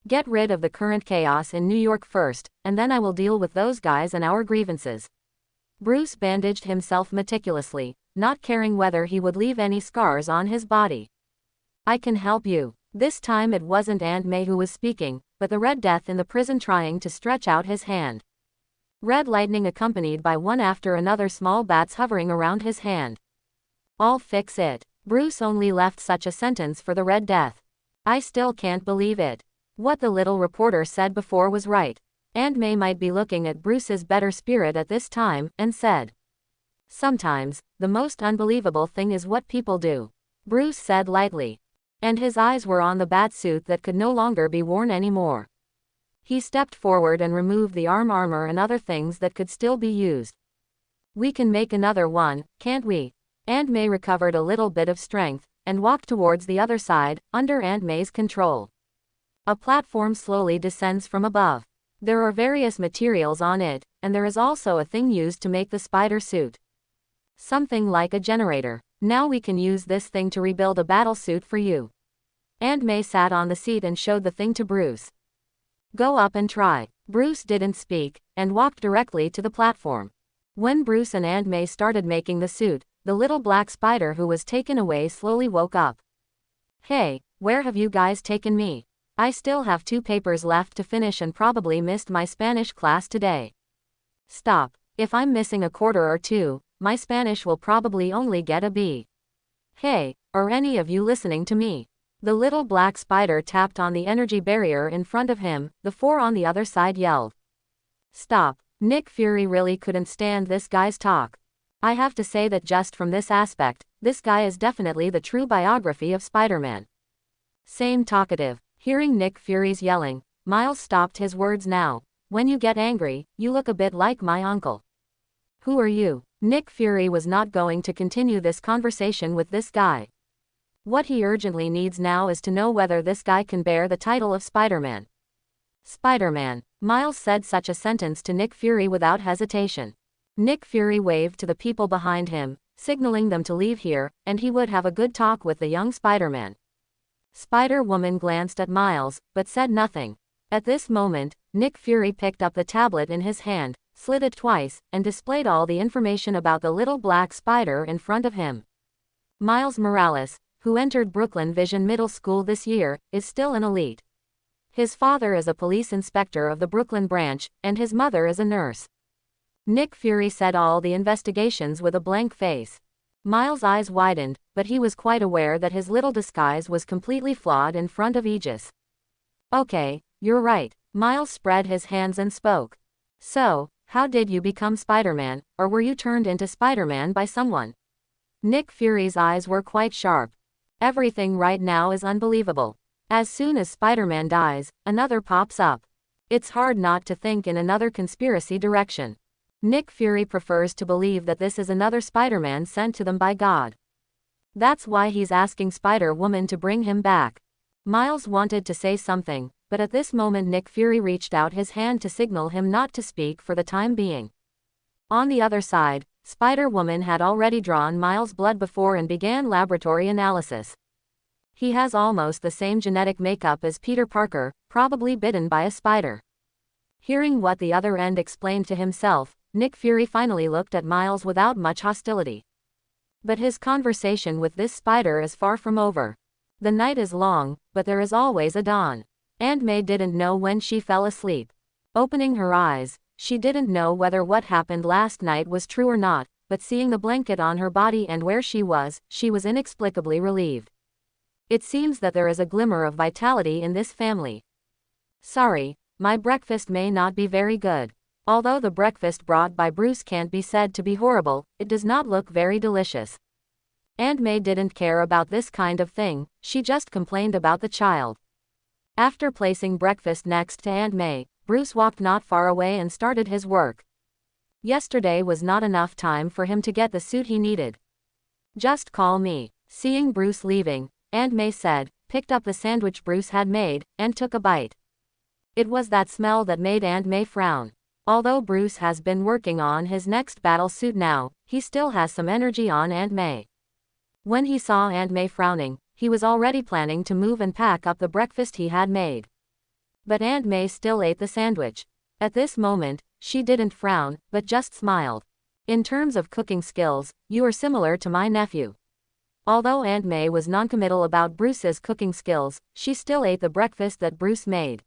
Speaker 1: "Get rid of the current chaos in New York first, and then I will deal with those guys and our grievances." Bruce bandaged himself meticulously, not caring whether he would leave any scars on his body. "I can help you." This time it wasn't Aunt May who was speaking, but the Red Death in the prison trying to stretch out his hand. Red lightning accompanied by one after another small bats hovering around his hand. "I'll fix it." Bruce only left such a sentence for the Red Death. "I still can't believe it." What the little reporter said before was right. Aunt May might be looking at Bruce's better spirit at this time, and said, "Sometimes, the most unbelievable thing is what people do." Bruce said lightly. And his eyes were on the bat suit that could no longer be worn anymore. He stepped forward and removed the arm armor and other things that could still be used. "We can make another one, can't we?" Aunt May recovered a little bit of strength, and walked towards the other side, under Aunt May's control. A platform slowly descends from above. There are various materials on it, and there is also a thing used to make the spider suit. Something like a generator. "Now we can use this thing to rebuild a battle suit for you." Aunt May sat on the seat and showed the thing to Bruce. "Go up and try." Bruce didn't speak, and walked directly to the platform. When Bruce and Aunt May started making the suit, the little black spider who was taken away slowly woke up. "Hey, where have you guys taken me? I still have 2 papers left to finish and probably missed my Spanish class today." "Stop. If I'm missing a quarter or 2, my Spanish will probably only get a B. Hey, are any of you listening to me?" The little black spider tapped on the energy barrier in front of him. The 4 on the other side yelled. "Stop. Nick Fury really couldn't stand this guy's talk. I have to say that just from this aspect, this guy is definitely the true biography of Spider-Man. Same talkative. Hearing Nick Fury's yelling, Miles stopped his words now. When you get angry, you look a bit like my uncle. Who are you? Nick Fury was not going to continue this conversation with this guy. What he urgently needs now is to know whether this guy can bear the title of Spider-Man. Spider-Man. Miles said such a sentence to Nick Fury without hesitation. Nick Fury waved to the people behind him, signaling them to leave here, and he would have a good talk with the young Spider-Man. Spider-Woman glanced at Miles, but said nothing. At this moment, Nick Fury picked up the tablet in his hand, slid it twice, and displayed all the information about the little black spider in front of him. Miles Morales, who entered Brooklyn Vision Middle School this year, is still an elite. His father is a police inspector of the Brooklyn branch, and his mother is a nurse. Nick Fury said all the investigations with a blank face. Miles' eyes widened, but he was quite aware that his little disguise was completely flawed in front of Aegis. Okay, you're right. Miles spread his hands and spoke. So, how did you become Spider-Man, or were you turned into Spider-Man by someone? Nick Fury's eyes were quite sharp. Everything right now is unbelievable. As soon as Spider-Man dies, another pops up. It's hard not to think in another conspiracy direction. Nick Fury prefers to believe that this is another Spider-Man sent to them by God. That's why he's asking Spider-Woman to bring him back. Miles wanted to say something, but at this moment Nick Fury reached out his hand to signal him not to speak for the time being. On the other side, Spider-Woman had already drawn Miles' blood before and began laboratory analysis. He has almost the same genetic makeup as Peter Parker, probably bitten by a spider. Hearing what the other end explained to himself, Nick Fury finally looked at Miles without much hostility. But his conversation with this spider is far from over. The night is long, but there is always a dawn. Aunt May didn't know when she fell asleep. Opening her eyes, she didn't know whether what happened last night was true or not, but seeing the blanket on her body and where she was inexplicably relieved. It seems that there is a glimmer of vitality in this family. Sorry, my breakfast may not be very good. Although the breakfast brought by Bruce can't be said to be horrible, it does not look very delicious. Aunt May didn't care about this kind of thing, she just complained about the child. After placing breakfast next to Aunt May, Bruce walked not far away and started his work. Yesterday was not enough time for him to get the suit he needed. Just call me. Seeing Bruce leaving, Aunt May said, picked up the sandwich Bruce had made, and took a bite. It was that smell that made Aunt May frown. Although Bruce has been working on his next battle suit now, he still has some energy on Aunt May. When he saw Aunt May frowning, he was already planning to move and pack up the breakfast he had made. But Aunt May still ate the sandwich. At this moment, she didn't frown, but just smiled. In terms of cooking skills, you are similar to my nephew. Although Aunt May was noncommittal about Bruce's cooking skills, she still ate the breakfast that Bruce made.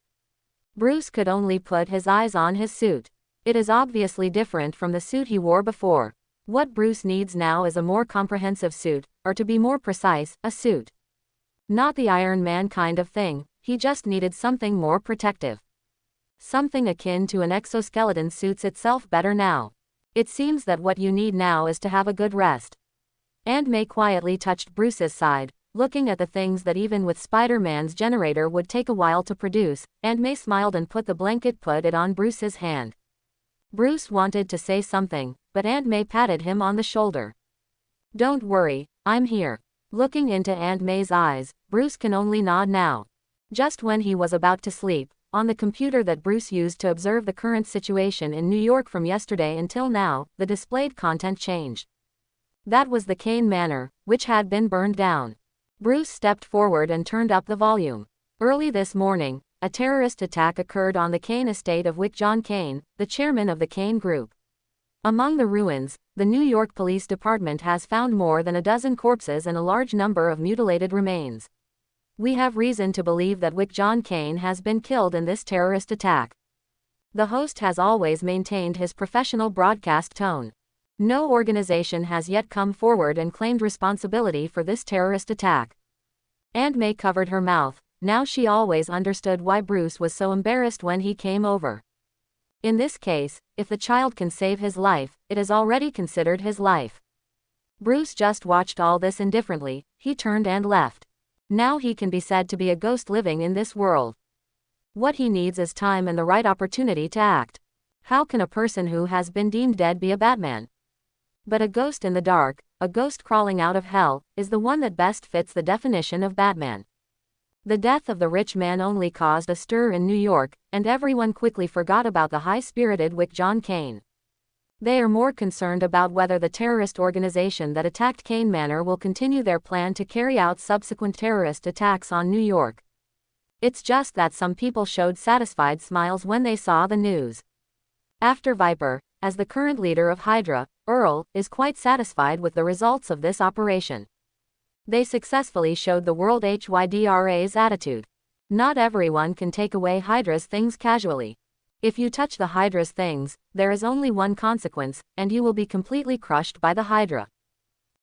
Speaker 1: Bruce could only put his eyes on his suit. It is obviously different from the suit he wore before. What Bruce needs now is a more comprehensive suit, or to be more precise, a suit. Not the Iron Man kind of thing, he just needed something more protective. Something akin to an exoskeleton suits itself better now. It seems that what you need now is to have a good rest. Aunt May quietly touched Bruce's side, looking at the things that even with Spider-Man's generator would take a while to produce. Aunt May smiled and put it on Bruce's hand. Bruce wanted to say something, but Aunt May patted him on the shoulder. Don't worry, I'm here. Looking into Aunt May's eyes, Bruce can only nod now. Just when he was about to sleep, on the computer that Bruce used to observe the current situation in New York from yesterday until now, the displayed content changed. That was the Kane Manor, which had been burned down. Bruce stepped forward and turned up the volume. Early this morning, a terrorist attack occurred on the Kane estate of John Kane, the chairman of the Kane Group. Among the ruins, the New York Police Department has found more than a dozen corpses and a large number of mutilated remains. We have reason to believe that John Kane has been killed in this terrorist attack. The host has always maintained his professional broadcast tone. No organization has yet come forward and claimed responsibility for this terrorist attack. Aunt May covered her mouth. Now she always understood why Bruce was so embarrassed when he came over. In this case, if the child can save his life, it is already considered his life. Bruce just watched all this indifferently. He turned and left. Now he can be said to be a ghost living in this world. What he needs is time and the right opportunity to act. How can a person who has been deemed dead be a Batman? But a ghost in the dark, a ghost crawling out of hell, is the one that best fits the definition of Batman. The death of the rich man only caused a stir in New York, and everyone quickly forgot about the high-spirited Wick John Kane. They are more concerned about whether the terrorist organization that attacked Kane Manor will continue their plan to carry out subsequent terrorist attacks on New York. It's just that some people showed satisfied smiles when they saw the news. After Viper, as the current leader of Hydra, Earl is quite satisfied with the results of this operation. They successfully showed the world Hydra's attitude. Not everyone can take away Hydra's things casually. If you touch the Hydra's things, there is only one consequence, and you will be completely crushed by the Hydra.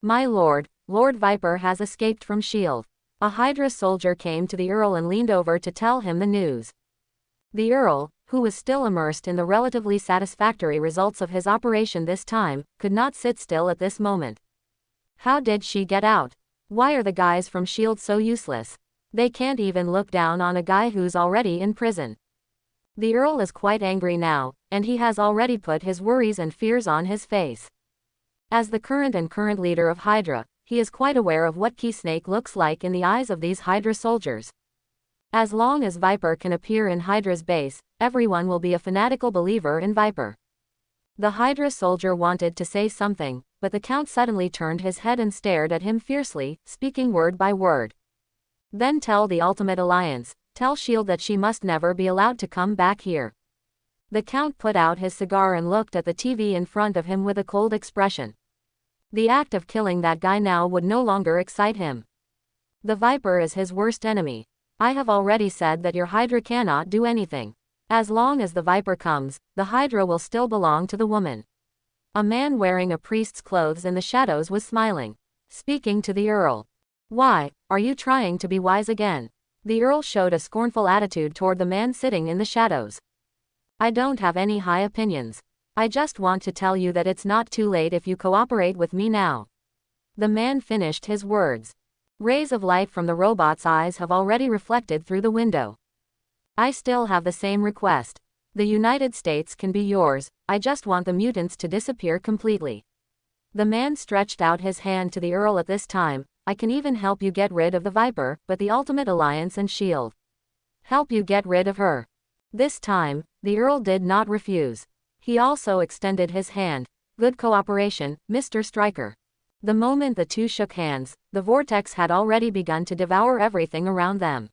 Speaker 1: My lord, Lord Viper has escaped from S.H.I.E.L.D. A Hydra soldier came to the Earl and leaned over to tell him the news. The Earl, who was still immersed in the relatively satisfactory results of his operation this time, could not sit still at this moment. How did she get out? Why are the guys from S.H.I.E.L.D. so useless? They can't even look down on a guy who's already in prison. The Earl is quite angry now, and he has already put his worries and fears on his face. As the current leader of Hydra, he is quite aware of what Key Snake looks like in the eyes of these Hydra soldiers. As long as Viper can appear in Hydra's base, everyone will be a fanatical believer in Viper. The Hydra soldier wanted to say something, but the Count suddenly turned his head and stared at him fiercely, speaking word by word. Then tell the Ultimate Alliance, tell S.H.I.E.L.D. that she must never be allowed to come back here. The Count put out his cigar and looked at the TV in front of him with a cold expression. The act of killing that guy now would no longer excite him. The Viper is his worst enemy. I have already said that your Hydra cannot do anything. As long as the Viper comes, the Hydra will still belong to the woman. A man wearing a priest's clothes in the shadows was smiling, speaking to the Earl. Why, are you trying to be wise again? The Earl showed a scornful attitude toward the man sitting in the shadows. I don't have any high opinions. I just want to tell you that it's not too late if you cooperate with me now. The man finished his words. Rays of light from the robot's eyes have already reflected through the window. I still have the same request. The United States can be yours, I just want the mutants to disappear completely. The man stretched out his hand to the Earl at this time. I can even help you get rid of the Viper, but the Ultimate Alliance and S.H.I.E.L.D. help you get rid of her. This time, the Earl did not refuse. He also extended his hand. Good cooperation, Mr. Stryker. The moment the two shook hands, the vortex had already begun to devour everything around them.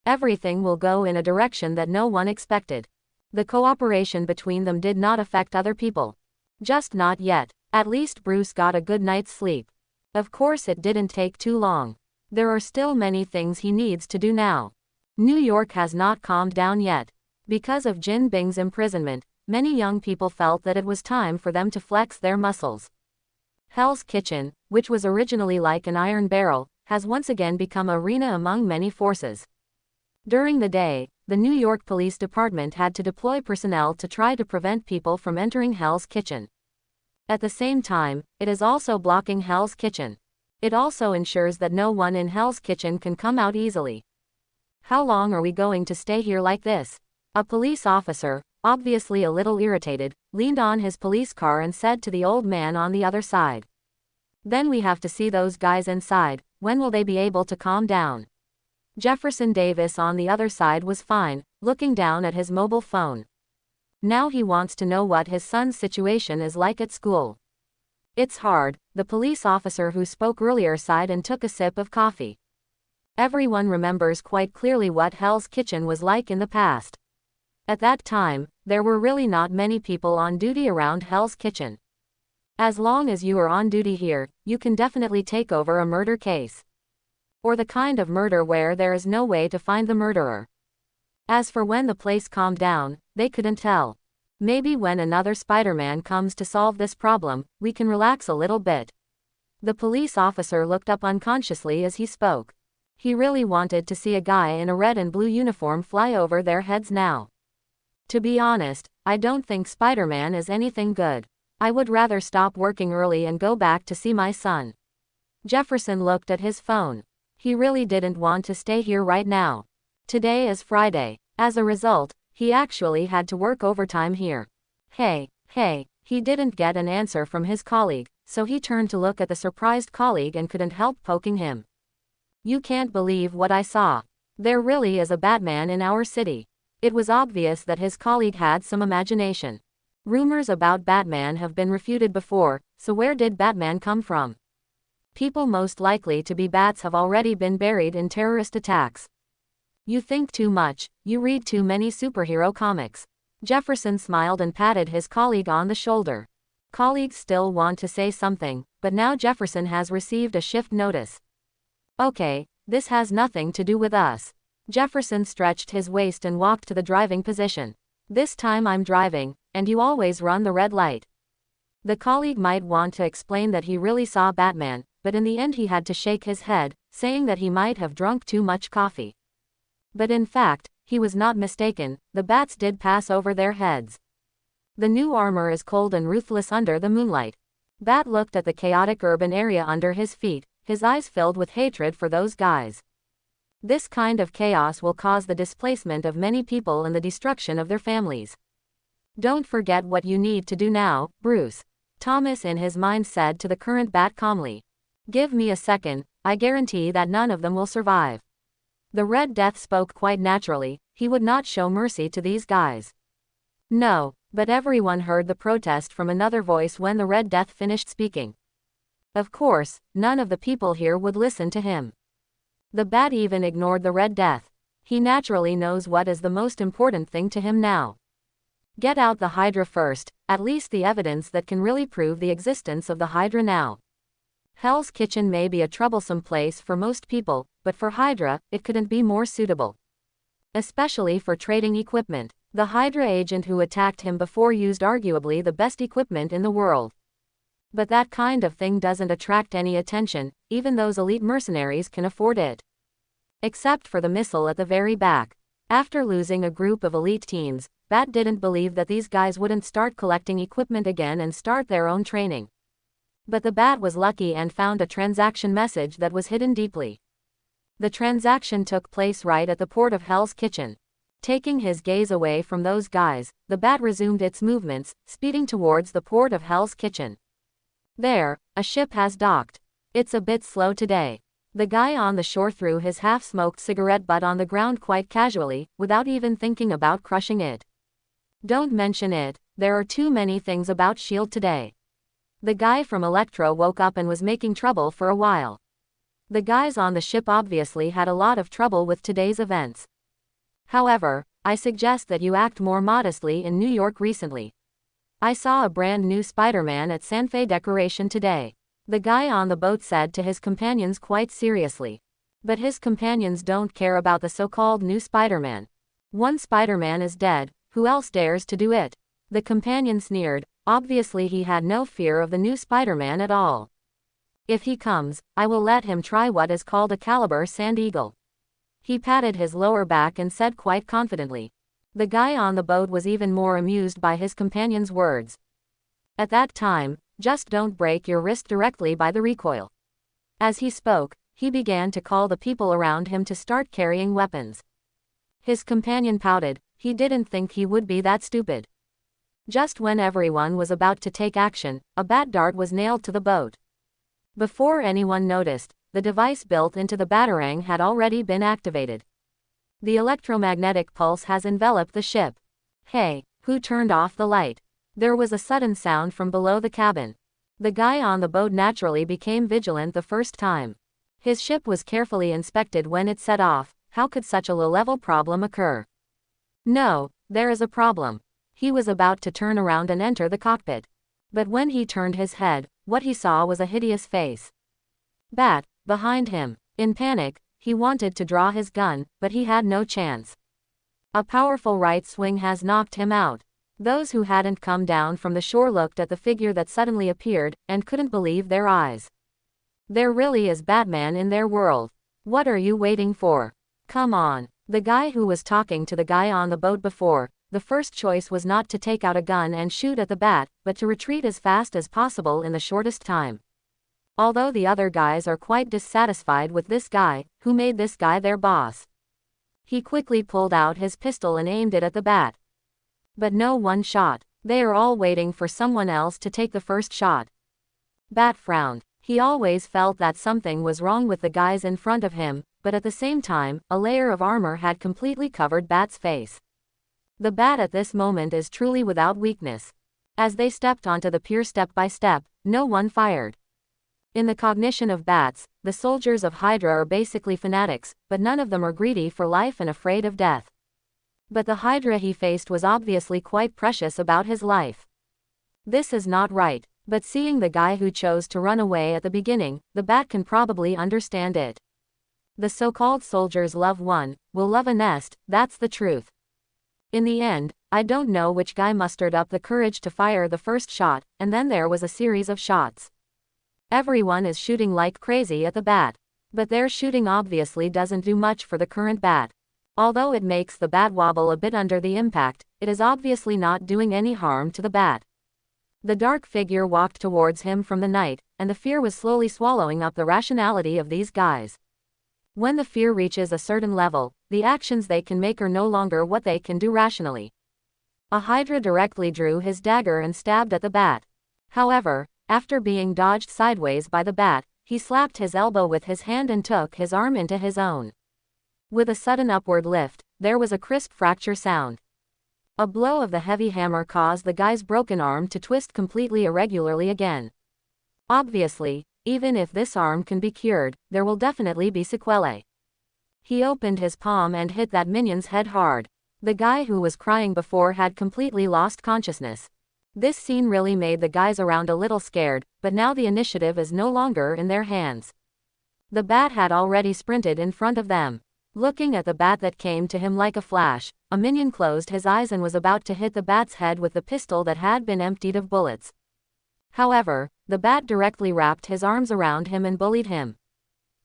Speaker 1: Everything will go in a direction that no one expected. The cooperation between them did not affect other people. Just not yet. At least Bruce got a good night's sleep. Of course it didn't take too long. There are still many things he needs to do now. New York has not calmed down yet. Because of Jin Bing's imprisonment, many young people felt that it was time for them to flex their muscles. Hell's Kitchen, which was originally like an iron barrel, has once again become an arena among many forces. During the day, the New York Police Department had to deploy personnel to try to prevent people from entering Hell's Kitchen. At the same time, it is also blocking Hell's Kitchen. It also ensures that no one in Hell's Kitchen can come out easily. How long are we going to stay here like this? A police officer, obviously a little irritated, leaned on his police car and said to the old man on the other side. Then we have to see those guys inside, when will they be able to calm down? Jefferson Davis on the other side was fine, looking down at his mobile phone. Now he wants to know what his son's situation is like at school. It's hard, the police officer who spoke earlier sighed and took a sip of coffee. Everyone remembers quite clearly what Hell's Kitchen was like in the past. At that time, there were really not many people on duty around Hell's Kitchen. As long as you are on duty here, you can definitely take over a murder case. Or the kind of murder where there is no way to find the murderer. As for when the place calmed down, they couldn't tell. Maybe when another Spider-Man comes to solve this problem, we can relax a little bit. The police officer looked up unconsciously as he spoke. He really wanted to see a guy in a red and blue uniform fly over their heads now. To be honest, I don't think Spider-Man is anything good. I would rather stop working early and go back to see my son. Jefferson looked at his phone. He really didn't want to stay here right now. Today is Friday. As a result, he actually had to work overtime here. Hey, he didn't get an answer from his colleague, so he turned to look at the surprised colleague and couldn't help poking him. You can't believe what I saw. There really is a Batman in our city. It was obvious that his colleague had some imagination. Rumors about Batman have been refuted before, so where did Batman come from? People most likely to be bats have already been buried in terrorist attacks. You think too much, you read too many superhero comics. Jefferson smiled and patted his colleague on the shoulder. Colleagues still want to say something, but now Jefferson has received a shift notice. Okay, this has nothing to do with us. Jefferson stretched his waist and walked to the driving position. This time I'm driving, and you always run the red light. The colleague might want to explain that he really saw Batman, but in the end he had to shake his head, saying that he might have drunk too much coffee. But in fact, he was not mistaken, the bats did pass over their heads. The new armor is cold and ruthless under the moonlight. Bat looked at the chaotic urban area under his feet, his eyes filled with hatred for those guys. This kind of chaos will cause the displacement of many people and the destruction of their families. Don't forget what you need to do now, Bruce. Thomas in his mind said to the current Bat calmly. Give me a second, I guarantee that none of them will survive. The Red Death spoke quite naturally, he would not show mercy to these guys. No, but everyone heard the protest from another voice when the Red Death finished speaking. Of course, none of the people here would listen to him. The Bat even ignored the Red Death. He naturally knows what is the most important thing to him now. Get out the Hydra first, at least the evidence that can really prove the existence of the Hydra now. Hell's Kitchen may be a troublesome place for most people, but for Hydra, it couldn't be more suitable. Especially for trading equipment. The Hydra agent who attacked him before used arguably the best equipment in the world. But that kind of thing doesn't attract any attention, even those elite mercenaries can afford it. Except for the missile at the very back. After losing a group of elite teams, Bat didn't believe that these guys wouldn't start collecting equipment again and start their own training. But the Bat was lucky and found a transaction message that was hidden deeply. The transaction took place right at the port of Hell's Kitchen. Taking his gaze away from those guys, the Bat resumed its movements, speeding towards the port of Hell's Kitchen. There, a ship has docked. It's a bit slow today. The guy on the shore threw his half-smoked cigarette butt on the ground quite casually, without even thinking about crushing it. Don't mention it, there are too many things about S.H.I.E.L.D. today. The guy from Electro woke up and was making trouble for a while. The guys on the ship obviously had a lot of trouble with today's events. However, I suggest that you act more modestly in New York recently. I saw a brand new Spider-Man at San Fe Decoration today. The guy on the boat said to his companions quite seriously. But his companions don't care about the so-called new Spider-Man. One Spider-Man is dead, who else dares to do it? The companion sneered, obviously he had no fear of the new Spider-Man at all. If he comes, I will let him try what is called a caliber sand eagle. He patted his lower back and said quite confidently. The guy on the boat was even more amused by his companion's words. At that time, just don't break your wrist directly by the recoil. As he spoke, he began to call the people around him to start carrying weapons. His companion pouted, he didn't think he would be that stupid. Just when everyone was about to take action, a bat dart was nailed to the boat. Before anyone noticed, the device built into the batarang had already been activated. The electromagnetic pulse has enveloped the ship. Hey, who turned off the light? There was a sudden sound from below the cabin. The guy on the boat naturally became vigilant the first time. His ship was carefully inspected when it set off. How could such a low-level problem occur? No, there is a problem. He was about to turn around and enter the cockpit. But when he turned his head, what he saw was a hideous face. Bat, behind him. In panic, he wanted to draw his gun, but he had no chance. A powerful right swing has knocked him out. Those who hadn't come down from the shore looked at the figure that suddenly appeared, and couldn't believe their eyes. There really is Batman in their world. What are you waiting for? Come on. The guy who was talking to the guy on the boat before, the first choice was not to take out a gun and shoot at the bat, but to retreat as fast as possible in the shortest time. Although the other guys are quite dissatisfied with this guy, who made this guy their boss. He quickly pulled out his pistol and aimed it at the bat. But no one shot. They are all waiting for someone else to take the first shot. Bat frowned. He always felt that something was wrong with the guys in front of him, but at the same time, a layer of armor had completely covered Bat's face. The Bat at this moment is truly without weakness. As they stepped onto the pier step by step, no one fired. In the cognition of Bats, the soldiers of Hydra are basically fanatics, but none of them are greedy for life and afraid of death. But the Hydra he faced was obviously quite precious about his life. This is not right, but seeing the guy who chose to run away at the beginning, the Bat can probably understand it. The so-called soldiers love one, will love a nest, that's the truth. In the end, I don't know which guy mustered up the courage to fire the first shot, and then there was a series of shots. Everyone is shooting like crazy at the Bat. But their shooting obviously doesn't do much for the current Bat. Although it makes the Bat wobble a bit under the impact, it is obviously not doing any harm to the Bat. The dark figure walked towards him from the night, and the fear was slowly swallowing up the rationality of these guys. When the fear reaches a certain level, the actions they can make are no longer what they can do rationally. A Hydra directly drew his dagger and stabbed at the Bat. However, after being dodged sideways by the Bat, he slapped his elbow with his hand and took his arm into his own. With a sudden upward lift, there was a crisp fracture sound. A blow of the heavy hammer caused the guy's broken arm to twist completely irregularly again. Obviously, even if this arm can be cured, there will definitely be sequelae. He opened his palm and hit that minion's head hard. The guy who was crying before had completely lost consciousness. This scene really made the guys around a little scared, but now the initiative is no longer in their hands. The Bat had already sprinted in front of them. Looking at the Bat that came to him like a flash, a minion closed his eyes and was about to hit the Bat's head with the pistol that had been emptied of bullets. However, the Bat directly wrapped his arms around him and bullied him.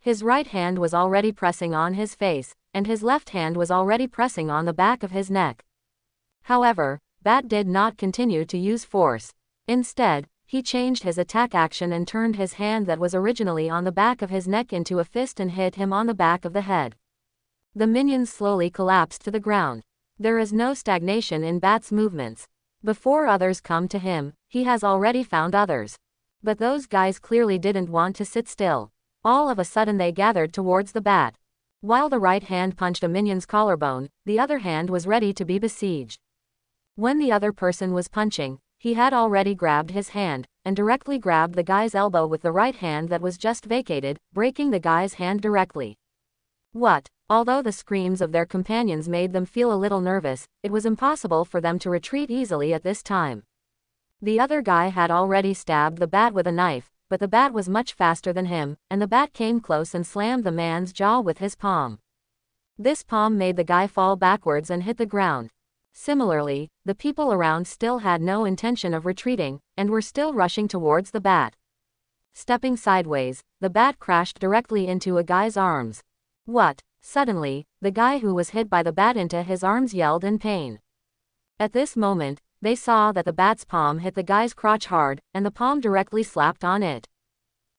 Speaker 1: His right hand was already pressing on his face, and his left hand was already pressing on the back of his neck. However, Bat did not continue to use force. Instead, he changed his attack action and turned his hand that was originally on the back of his neck into a fist and hit him on the back of the head. The minions slowly collapsed to the ground. There is no stagnation in Bat's movements. Before others come to him, he has already found others. But those guys clearly didn't want to sit still. All of a sudden they gathered towards the Bat. While the right hand punched a minion's collarbone, the other hand was ready to be besieged. When the other person was punching, he had already grabbed his hand, and directly grabbed the guy's elbow with the right hand that was just vacated, breaking the guy's hand directly. What? Although the screams of their companions made them feel a little nervous, it was impossible for them to retreat easily at this time. The other guy had already stabbed the Bat with a knife, but the Bat was much faster than him, and the Bat came close and slammed the man's jaw with his palm. This palm made the guy fall backwards and hit the ground. Similarly, the people around still had no intention of retreating, and were still rushing towards the Bat. Stepping sideways, the Bat crashed directly into a guy's arms. What? Suddenly, the guy who was hit by the Bat into his arms yelled in pain. At this moment, they saw that the Bat's palm hit the guy's crotch hard, and the palm directly slapped on it.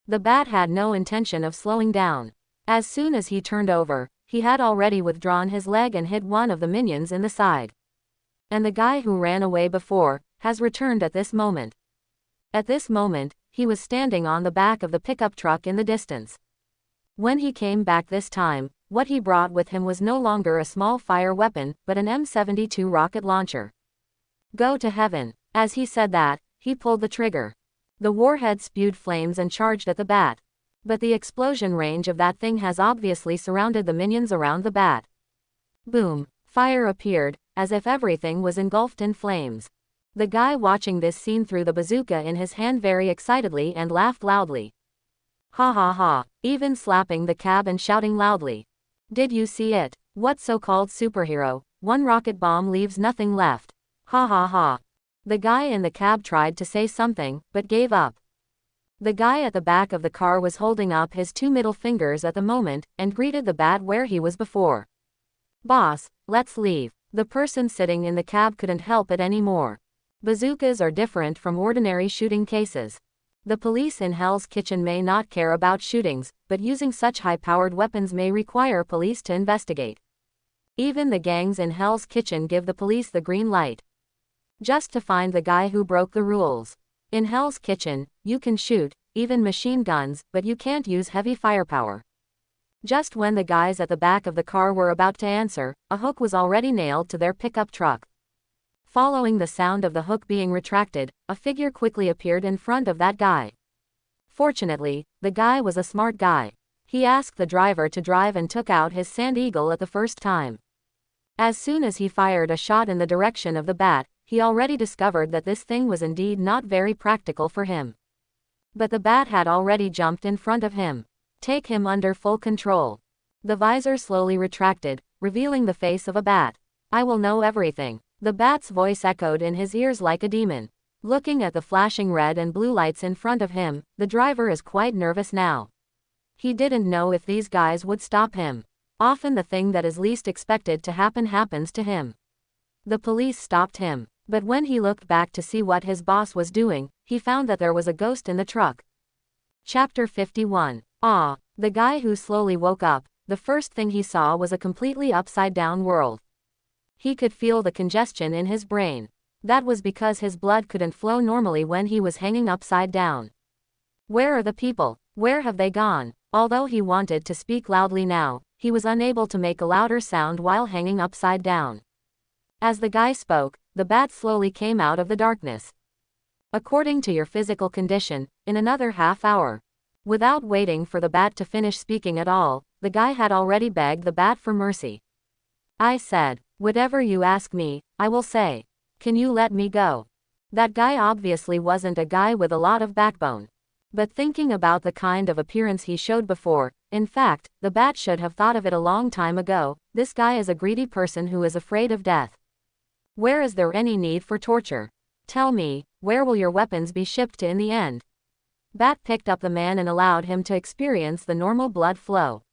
Speaker 1: The Bat had no intention of slowing down. As soon as he turned over, he had already withdrawn his leg and hit one of the minions in the side. And the guy who ran away before, has returned at this moment. At this moment, he was standing on the back of the pickup truck in the distance. When he came back this time, what he brought with him was no longer a small fire weapon, but an M72 rocket launcher. Go to heaven. As he said that, he pulled the trigger. The warhead spewed flames and charged at the Bat. But the explosion range of that thing has obviously surrounded the minions around the Bat. Boom. Fire appeared, as if everything was engulfed in flames. The guy watching this scene threw the bazooka in his hand very excitedly and laughed loudly. Ha ha ha, even slapping the cab and shouting loudly. Did you see it? What so-called superhero? One rocket bomb leaves nothing left. Ha ha ha. The guy in the cab tried to say something, but gave up. The guy at the back of the car was holding up his two middle fingers at the moment, and greeted the Bat where he was before. Boss, let's leave. The person sitting in the cab couldn't help it anymore. Bazookas are different from ordinary shooting cases. The police in Hell's Kitchen may not care about shootings, but using such high-powered weapons may require police to investigate. Even the gangs in Hell's Kitchen give the police the green light. Just to find the guy who broke the rules. In Hell's Kitchen, you can shoot, even machine guns, but you can't use heavy firepower. Just when the guys at the back of the car were about to answer, a hook was already nailed to their pickup truck. Following the sound of the hook being retracted, a figure quickly appeared in front of that guy. Fortunately, the guy was a smart guy. He asked the driver to drive and took out his Sand Eagle at the first time. As soon as he fired a shot in the direction of the bat, he already discovered that this thing was indeed not very practical for him. But the bat had already jumped in front of him. Take him under full control. The visor slowly retracted, revealing the face of a bat. I will know everything. The bat's voice echoed in his ears like a demon. Looking at the flashing red and blue lights in front of him, the driver is quite nervous now. He didn't know if these guys would stop him. Often the thing that is least expected to happen happens to him. The police stopped him, but when he looked back to see what his boss was doing, he found that there was a ghost in the truck. Chapter 51. The guy who slowly woke up, the first thing he saw was a completely upside-down world. He could feel the congestion in his brain. That was because his blood couldn't flow normally when he was hanging upside down. Where are the people? Where have they gone? Although he wanted to speak loudly now, he was unable to make a louder sound while hanging upside down. As the guy spoke, the bat slowly came out of the darkness. According to your physical condition, in another half hour. Without waiting for the bat to finish speaking at all, the guy had already begged the bat for mercy. I said, whatever you ask me, I will say. Can you let me go? That guy obviously wasn't a guy with a lot of backbone. But thinking about the kind of appearance he showed before, in fact, the bat should have thought of it a long time ago, this guy is a greedy person who is afraid of death. Where is there any need for torture? Tell me, where will your weapons be shipped to in the end? Bat picked up the man and allowed him to experience the normal blood flow.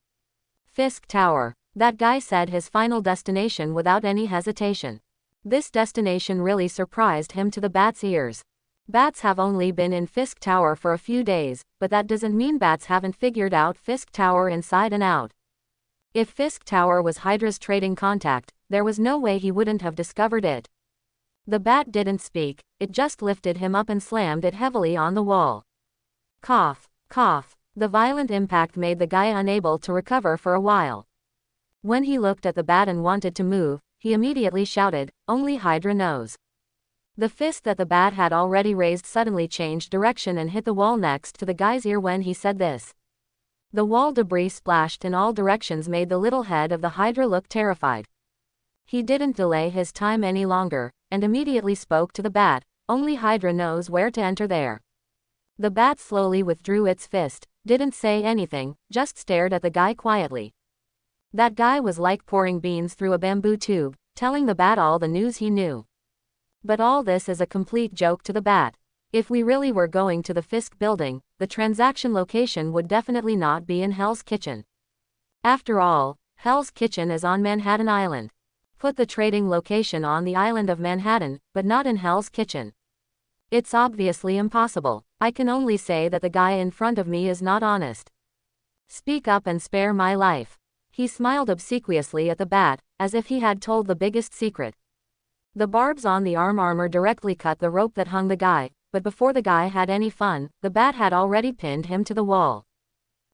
Speaker 1: Fisk Tower. That guy said his final destination without any hesitation. This destination really surprised him to the bat's ears. Bats have only been in Fisk Tower for a few days, but that doesn't mean bats haven't figured out Fisk Tower inside and out. If Fisk Tower was Hydra's trading contact, there was no way he wouldn't have discovered it. The bat didn't speak, it just lifted him up and slammed it heavily on the wall. Cough, cough. The violent impact made the guy unable to recover for a while. When he looked at the bat and wanted to move, he immediately shouted, only Hydra knows. The fist that the bat had already raised suddenly changed direction and hit the wall next to the guy's ear when he said this. The wall debris splashed in all directions made the little head of the Hydra look terrified. He didn't delay his time any longer, and immediately spoke to the bat, only Hydra knows where to enter there. The bat slowly withdrew its fist, didn't say anything, just stared at the guy quietly. That guy was like pouring beans through a bamboo tube, telling the bat all the news he knew. But all this is a complete joke to the bat. If we really were going to the Fisk building, the transaction location would definitely not be in Hell's Kitchen. After all, Hell's Kitchen is on Manhattan Island. Put the trading location on the island of Manhattan, but not in Hell's Kitchen. It's obviously impossible. I can only say that the guy in front of me is not honest. Speak up and spare my life. He smiled obsequiously at the bat, as if he had told the biggest secret. The barbs on the arm armor directly cut the rope that hung the guy, but before the guy had any fun, the bat had already pinned him to the wall.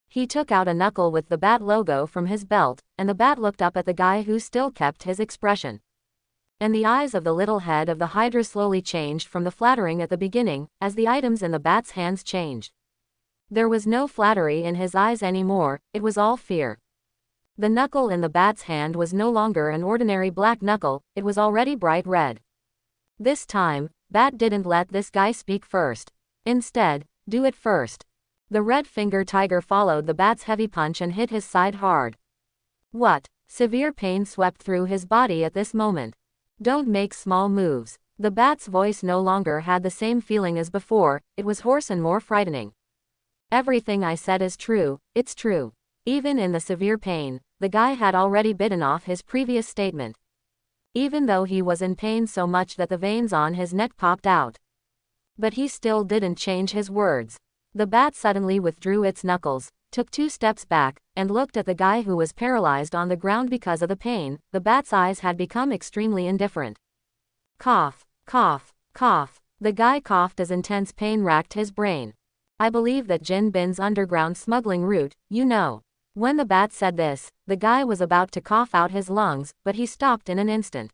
Speaker 1: He took out a knuckle with the bat logo from his belt, and the bat looked up at the guy who still kept his expression. And the eyes of the little head of the Hydra slowly changed from the flattering at the beginning, as the items in the bat's hands changed. There was no flattery in his eyes anymore, it was all fear. The knuckle in the bat's hand was no longer an ordinary black knuckle, it was already bright red. This time, Bat didn't let this guy speak first. Instead, do it first. The red finger tiger followed the bat's heavy punch and hit his side hard. What? Severe pain swept through his body at this moment. Don't make small moves. The bat's voice no longer had the same feeling as before, it was hoarse and more frightening. Everything I said is true, it's true. Even in the severe pain, the guy had already bitten off his previous statement. even though he was in pain so much that the veins on his neck popped out. But he still didn't change his words. The bat suddenly withdrew its knuckles, took 2 steps back, and looked at the guy who was paralyzed on the ground because of the pain. The bat's eyes had become extremely indifferent. Cough, cough, cough. The guy coughed as intense pain racked his brain. I believe that Jin Bin's underground smuggling route, you know. When the bat said this, the guy was about to cough out his lungs, but he stopped in an instant.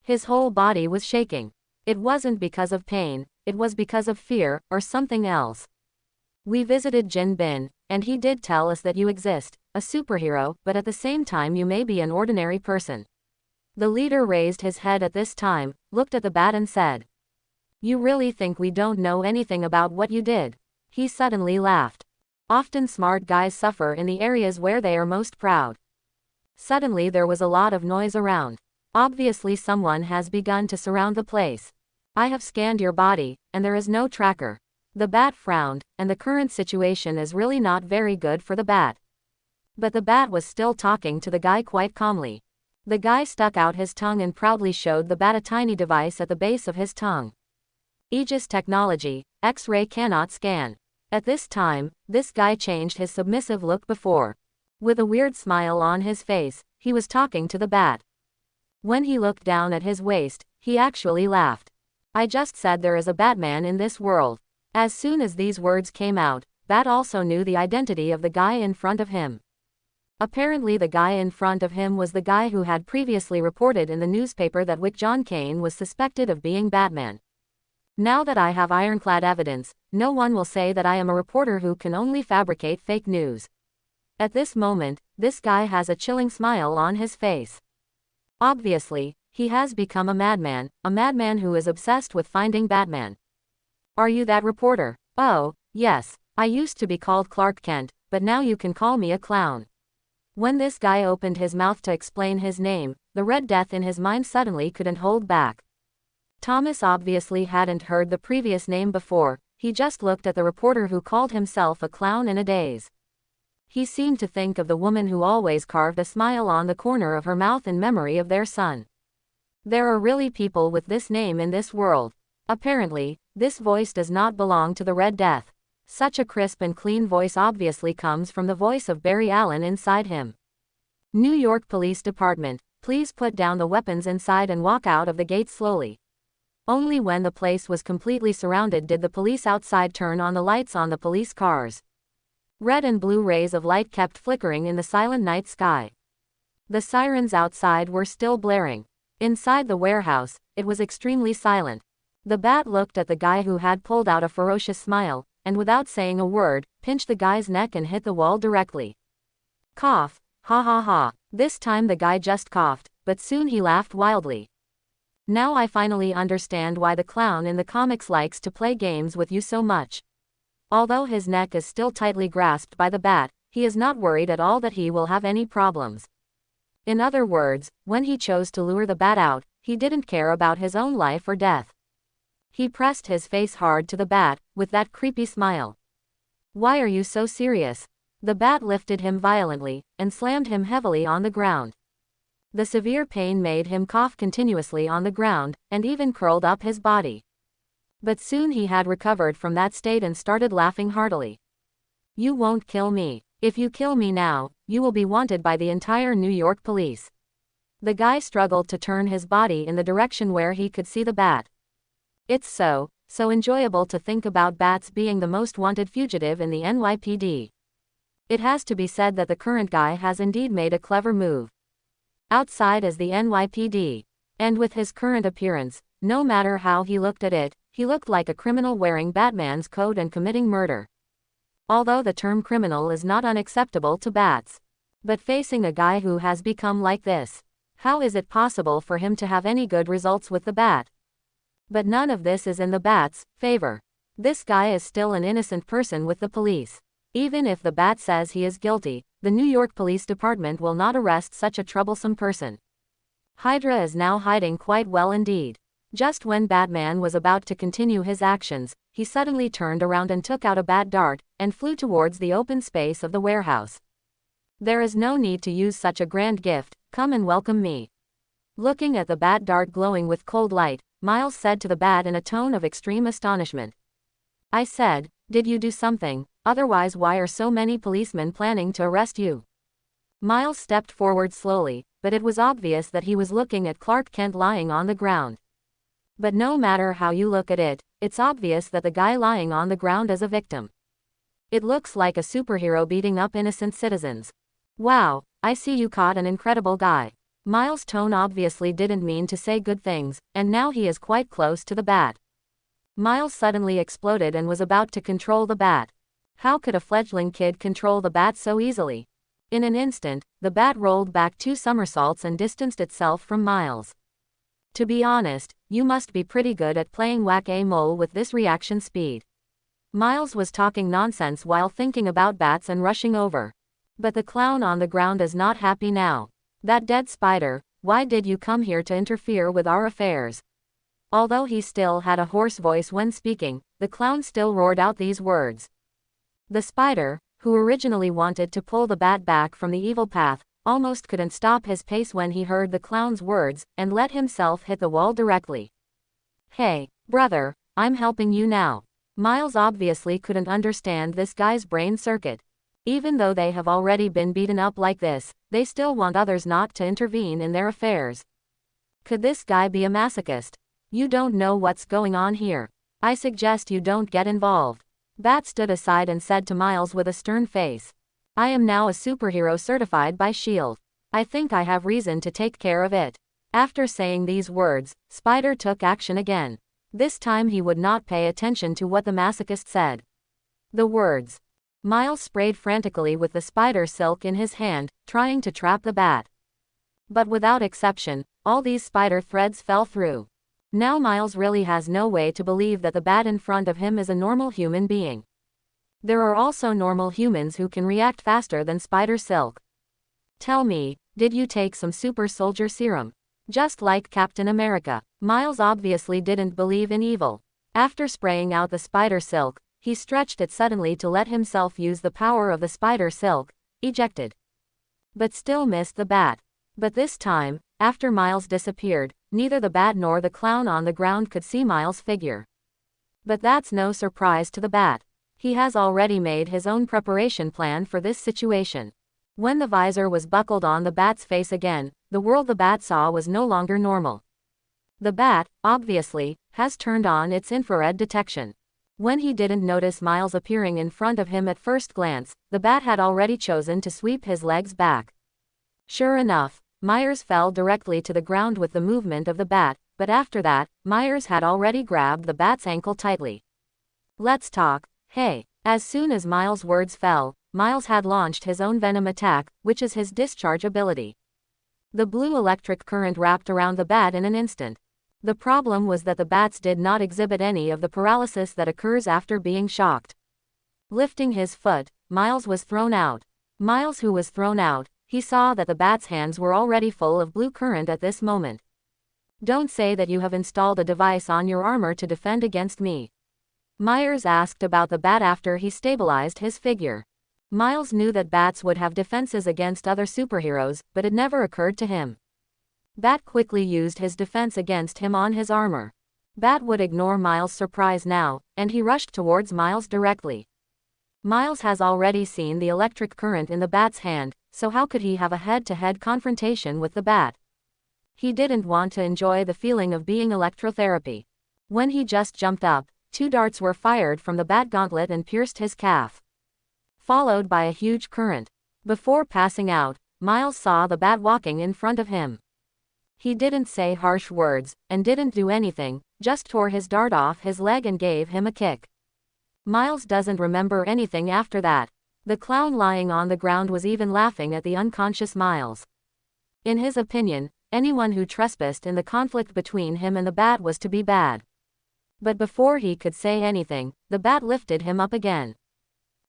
Speaker 1: His whole body was shaking. It wasn't because of pain, it was because of fear, or something else. We visited Jin Bin, and he did tell us that you exist, a superhero, but at the same time you may be an ordinary person. The leader raised his head at this time, looked at the bat and said, "You really think we don't know anything about what you did?" He suddenly laughed. Often smart guys suffer in the areas where they are most proud. Suddenly there was a lot of noise around. Obviously someone has begun to surround the place. I have scanned your body, and there is no tracker. The bat frowned, and the current situation is really not very good for the bat. But the bat was still talking to the guy quite calmly. The guy stuck out his tongue and proudly showed the bat a tiny device at the base of his tongue. Aegis technology, X-ray cannot scan. At this time, this guy changed his submissive look before. With a weird smile on his face, he was talking to the bat. When he looked down at his waist, he actually laughed. I just said there is a Batman in this world. As soon as these words came out, Bat also knew the identity of the guy in front of him. Apparently the guy in front of him was the guy who had previously reported in the newspaper that Wick John Kane was suspected of being Batman. Now that I have ironclad evidence, no one will say that I am a reporter who can only fabricate fake news. At this moment, this guy has a chilling smile on his face. Obviously, he has become a madman who is obsessed with finding Batman. Are you that reporter? Oh, yes, I used to be called Clark Kent, but now you can call me a clown. When this guy opened his mouth to explain his name, the Red Death in his mind suddenly couldn't hold back. Thomas obviously hadn't heard the previous name before, he just looked at the reporter who called himself a clown in a daze. He seemed to think of the woman who always carved a smile on the corner of her mouth in memory of their son. There are really people with this name in this world. Apparently, this voice does not belong to the Red Death. Such a crisp and clean voice obviously comes from the voice of Barry Allen inside him. New York Police Department, please put down the weapons inside and walk out of the gate slowly. Only when the place was completely surrounded did the police outside turn on the lights on the police cars. Red and blue rays of light kept flickering in the silent night sky. The sirens outside were still blaring. Inside the warehouse, it was extremely silent. The bat looked at the guy who had pulled out a ferocious smile, and without saying a word, pinched the guy's neck and hit the wall directly. Cough, ha ha ha. This time the guy just coughed, but soon he laughed wildly. Now I finally understand why the clown in the comics likes to play games with you so much. Although his neck is still tightly grasped by the bat, he is not worried at all that he will have any problems. In other words, when he chose to lure the bat out, he didn't care about his own life or death. He pressed his face hard to the bat, with that creepy smile. Why are you so serious? The bat lifted him violently, and slammed him heavily on the ground. The severe pain made him cough continuously on the ground, and even curled up his body. But soon he had recovered from that state and started laughing heartily. You won't kill me. If you kill me now, you will be wanted by the entire New York police. The guy struggled to turn his body in the direction where he could see the bat. It's so enjoyable to think about bats being the most wanted fugitive in the NYPD. It has to be said that the current guy has indeed made a clever move. Outside as the NYPD. And with his current appearance, no matter how he looked at it, he looked like a criminal wearing Batman's coat and committing murder. Although the term criminal is not unacceptable to bats. But facing a guy who has become like this, how is it possible for him to have any good results with the bat? But none of this is in the bat's favor. This guy is still an innocent person with the police. Even if the bat says he is guilty, the New York Police Department will not arrest such a troublesome person. Hydra is now hiding quite well indeed. Just when Batman was about to continue his actions, he suddenly turned around and took out a bat dart, and flew towards the open space of the warehouse. There is no need to use such a grand gift, come and welcome me. Looking at the bat dart glowing with cold light, Miles said to the bat in a tone of extreme astonishment. I said, did you do something? Otherwise, why are so many policemen planning to arrest you? Miles stepped forward slowly, but it was obvious that he was looking at Clark Kent lying on the ground. But no matter how you look at it, it's obvious that the guy lying on the ground is a victim. It looks like a superhero beating up innocent citizens. Wow, I see you caught an incredible guy. Miles' tone obviously didn't mean to say good things, and now he is quite close to the bat. Miles suddenly exploded and was about to control the bat. How could a fledgling kid control the bat so easily? In an instant, the bat rolled back 2 somersaults and distanced itself from Miles. To be honest, you must be pretty good at playing whack-a-mole with this reaction speed. Miles was talking nonsense while thinking about bats and rushing over. But the clown on the ground is not happy now. That dead spider, why did you come here to interfere with our affairs? Although he still had a hoarse voice when speaking, the clown still roared out these words. The spider, who originally wanted to pull the bat back from the evil path, almost couldn't stop his pace when he heard the clown's words, and let himself hit the wall directly. Hey, brother, I'm helping you now. Miles obviously couldn't understand this guy's brain circuit. Even though they have already been beaten up like this, they still want others not to intervene in their affairs. Could this guy be a masochist? You don't know what's going on here. I suggest you don't get involved. Bat stood aside and said to Miles with a stern face. I am now a superhero certified by S.H.I.E.L.D. I think I have reason to take care of it. After saying these words, Spider took action again. This time he would not pay attention to what the masochist said. The words. Miles sprayed frantically with the spider silk in his hand, trying to trap the bat. But without exception, all these spider threads fell through. Now Miles really has no way to believe that the bat in front of him is a normal human being. There are also normal humans who can react faster than spider silk. Tell me, did you take some super soldier serum? Just like Captain America. Miles obviously didn't believe in evil. After spraying out the spider silk, he stretched it suddenly to let himself use the power of the spider silk, ejected. But still missed the bat. But this time, after Miles disappeared, neither the bat nor the clown on the ground could see Miles' figure. But that's no surprise to the bat. He has already made his own preparation plan for this situation. When the visor was buckled on the bat's face again, the world the bat saw was no longer normal. The bat, obviously, has turned on its infrared detection. When he didn't notice Miles appearing in front of him at first glance, the bat had already chosen to sweep his legs back. Sure enough, Myers fell directly to the ground with the movement of the bat, but after that, Myers had already grabbed the bat's ankle tightly. Let's talk, hey. As soon as Miles' words fell, Miles had launched his own venom attack, which is his discharge ability. The blue electric current wrapped around the bat in an instant. The problem was that the bats did not exhibit any of the paralysis that occurs after being shocked. Lifting his foot, Miles was thrown out. Miles who was thrown out, he saw that the bat's hands were already full of blue current at this moment. Don't say that you have installed a device on your armor to defend against me. Myers asked about the bat after he stabilized his figure. Miles knew that bats would have defenses against other superheroes, but it never occurred to him. Bat quickly used his defense against him on his armor. Bat would ignore Miles' surprise now, and he rushed towards Miles directly. Miles has already seen the electric current in the bat's hand, so how could he have a head-to-head confrontation with the bat? He didn't want to enjoy the feeling of being electrotherapy. When he just jumped up, 2 darts were fired from the bat gauntlet and pierced his calf, followed by a huge current. Before passing out, Miles saw the bat walking in front of him. He didn't say harsh words, and didn't do anything, just tore his dart off his leg and gave him a kick. Miles doesn't remember anything after that. The clown lying on the ground was even laughing at the unconscious Miles. In his opinion, anyone who trespassed in the conflict between him and the bat was to be bad. But before he could say anything, the bat lifted him up again.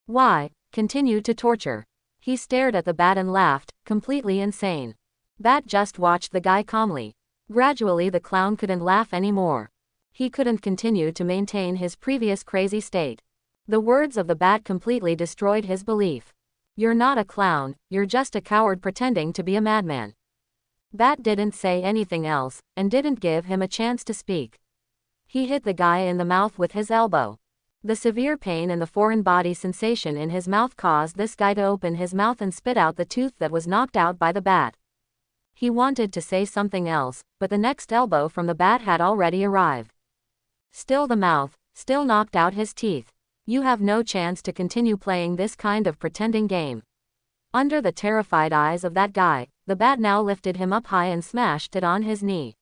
Speaker 1: Why? Continued to torture. He stared at the bat and laughed, completely insane. Bat just watched the guy calmly. Gradually the clown couldn't laugh anymore. He couldn't continue to maintain his previous crazy state. The words of the bat completely destroyed his belief. You're not a clown, you're just a coward pretending to be a madman. Bat didn't say anything else, and didn't give him a chance to speak. He hit the guy in the mouth with his elbow. The severe pain and the foreign body sensation in his mouth caused this guy to open his mouth and spit out the tooth that was knocked out by the bat. He wanted to say something else, but the next elbow from the bat had already arrived. Still the mouth, still knocked out his teeth. You have no chance to continue playing this kind of pretending game. Under the terrified eyes of that guy, the bat now lifted him up high and smashed it on his knee.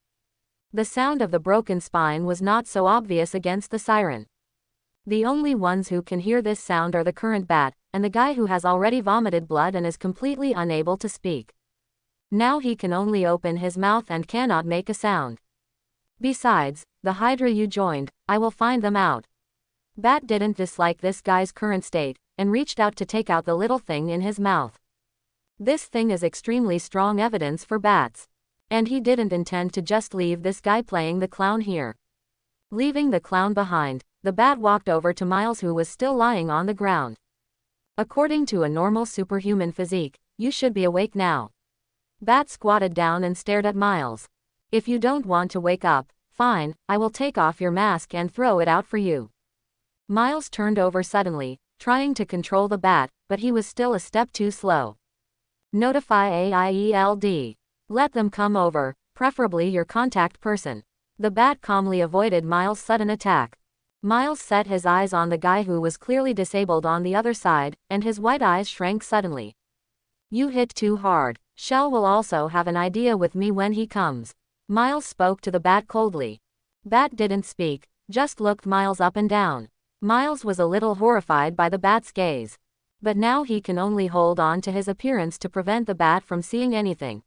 Speaker 1: The sound of the broken spine was not so obvious against the siren. The only ones who can hear this sound are the current bat, and the guy who has already vomited blood and is completely unable to speak. Now he can only open his mouth and cannot make a sound. Besides, the Hydra you joined, I will find them out. Bat didn't dislike this guy's current state, and reached out to take out the little thing in his mouth. This thing is extremely strong evidence for bats. And he didn't intend to just leave this guy playing the clown here. Leaving the clown behind, the bat walked over to Miles, who was still lying on the ground. According to a normal superhuman physique, you should be awake now. Bat squatted down and stared at Miles. If you don't want to wake up, fine, I will take off your mask and throw it out for you. Miles turned over suddenly, trying to control the bat, but he was still a step too slow. Notify AIELD. Let them come over, preferably your contact person. The bat calmly avoided Miles' sudden attack. Miles set his eyes on the guy who was clearly disabled on the other side, and his white eyes shrank suddenly. You hit too hard. Shell will also have an idea with me when he comes. Miles spoke to the bat coldly. Bat didn't speak, just looked Miles up and down. Miles was a little horrified by the bat's gaze. But now he can only hold on to his appearance to prevent the bat from seeing anything.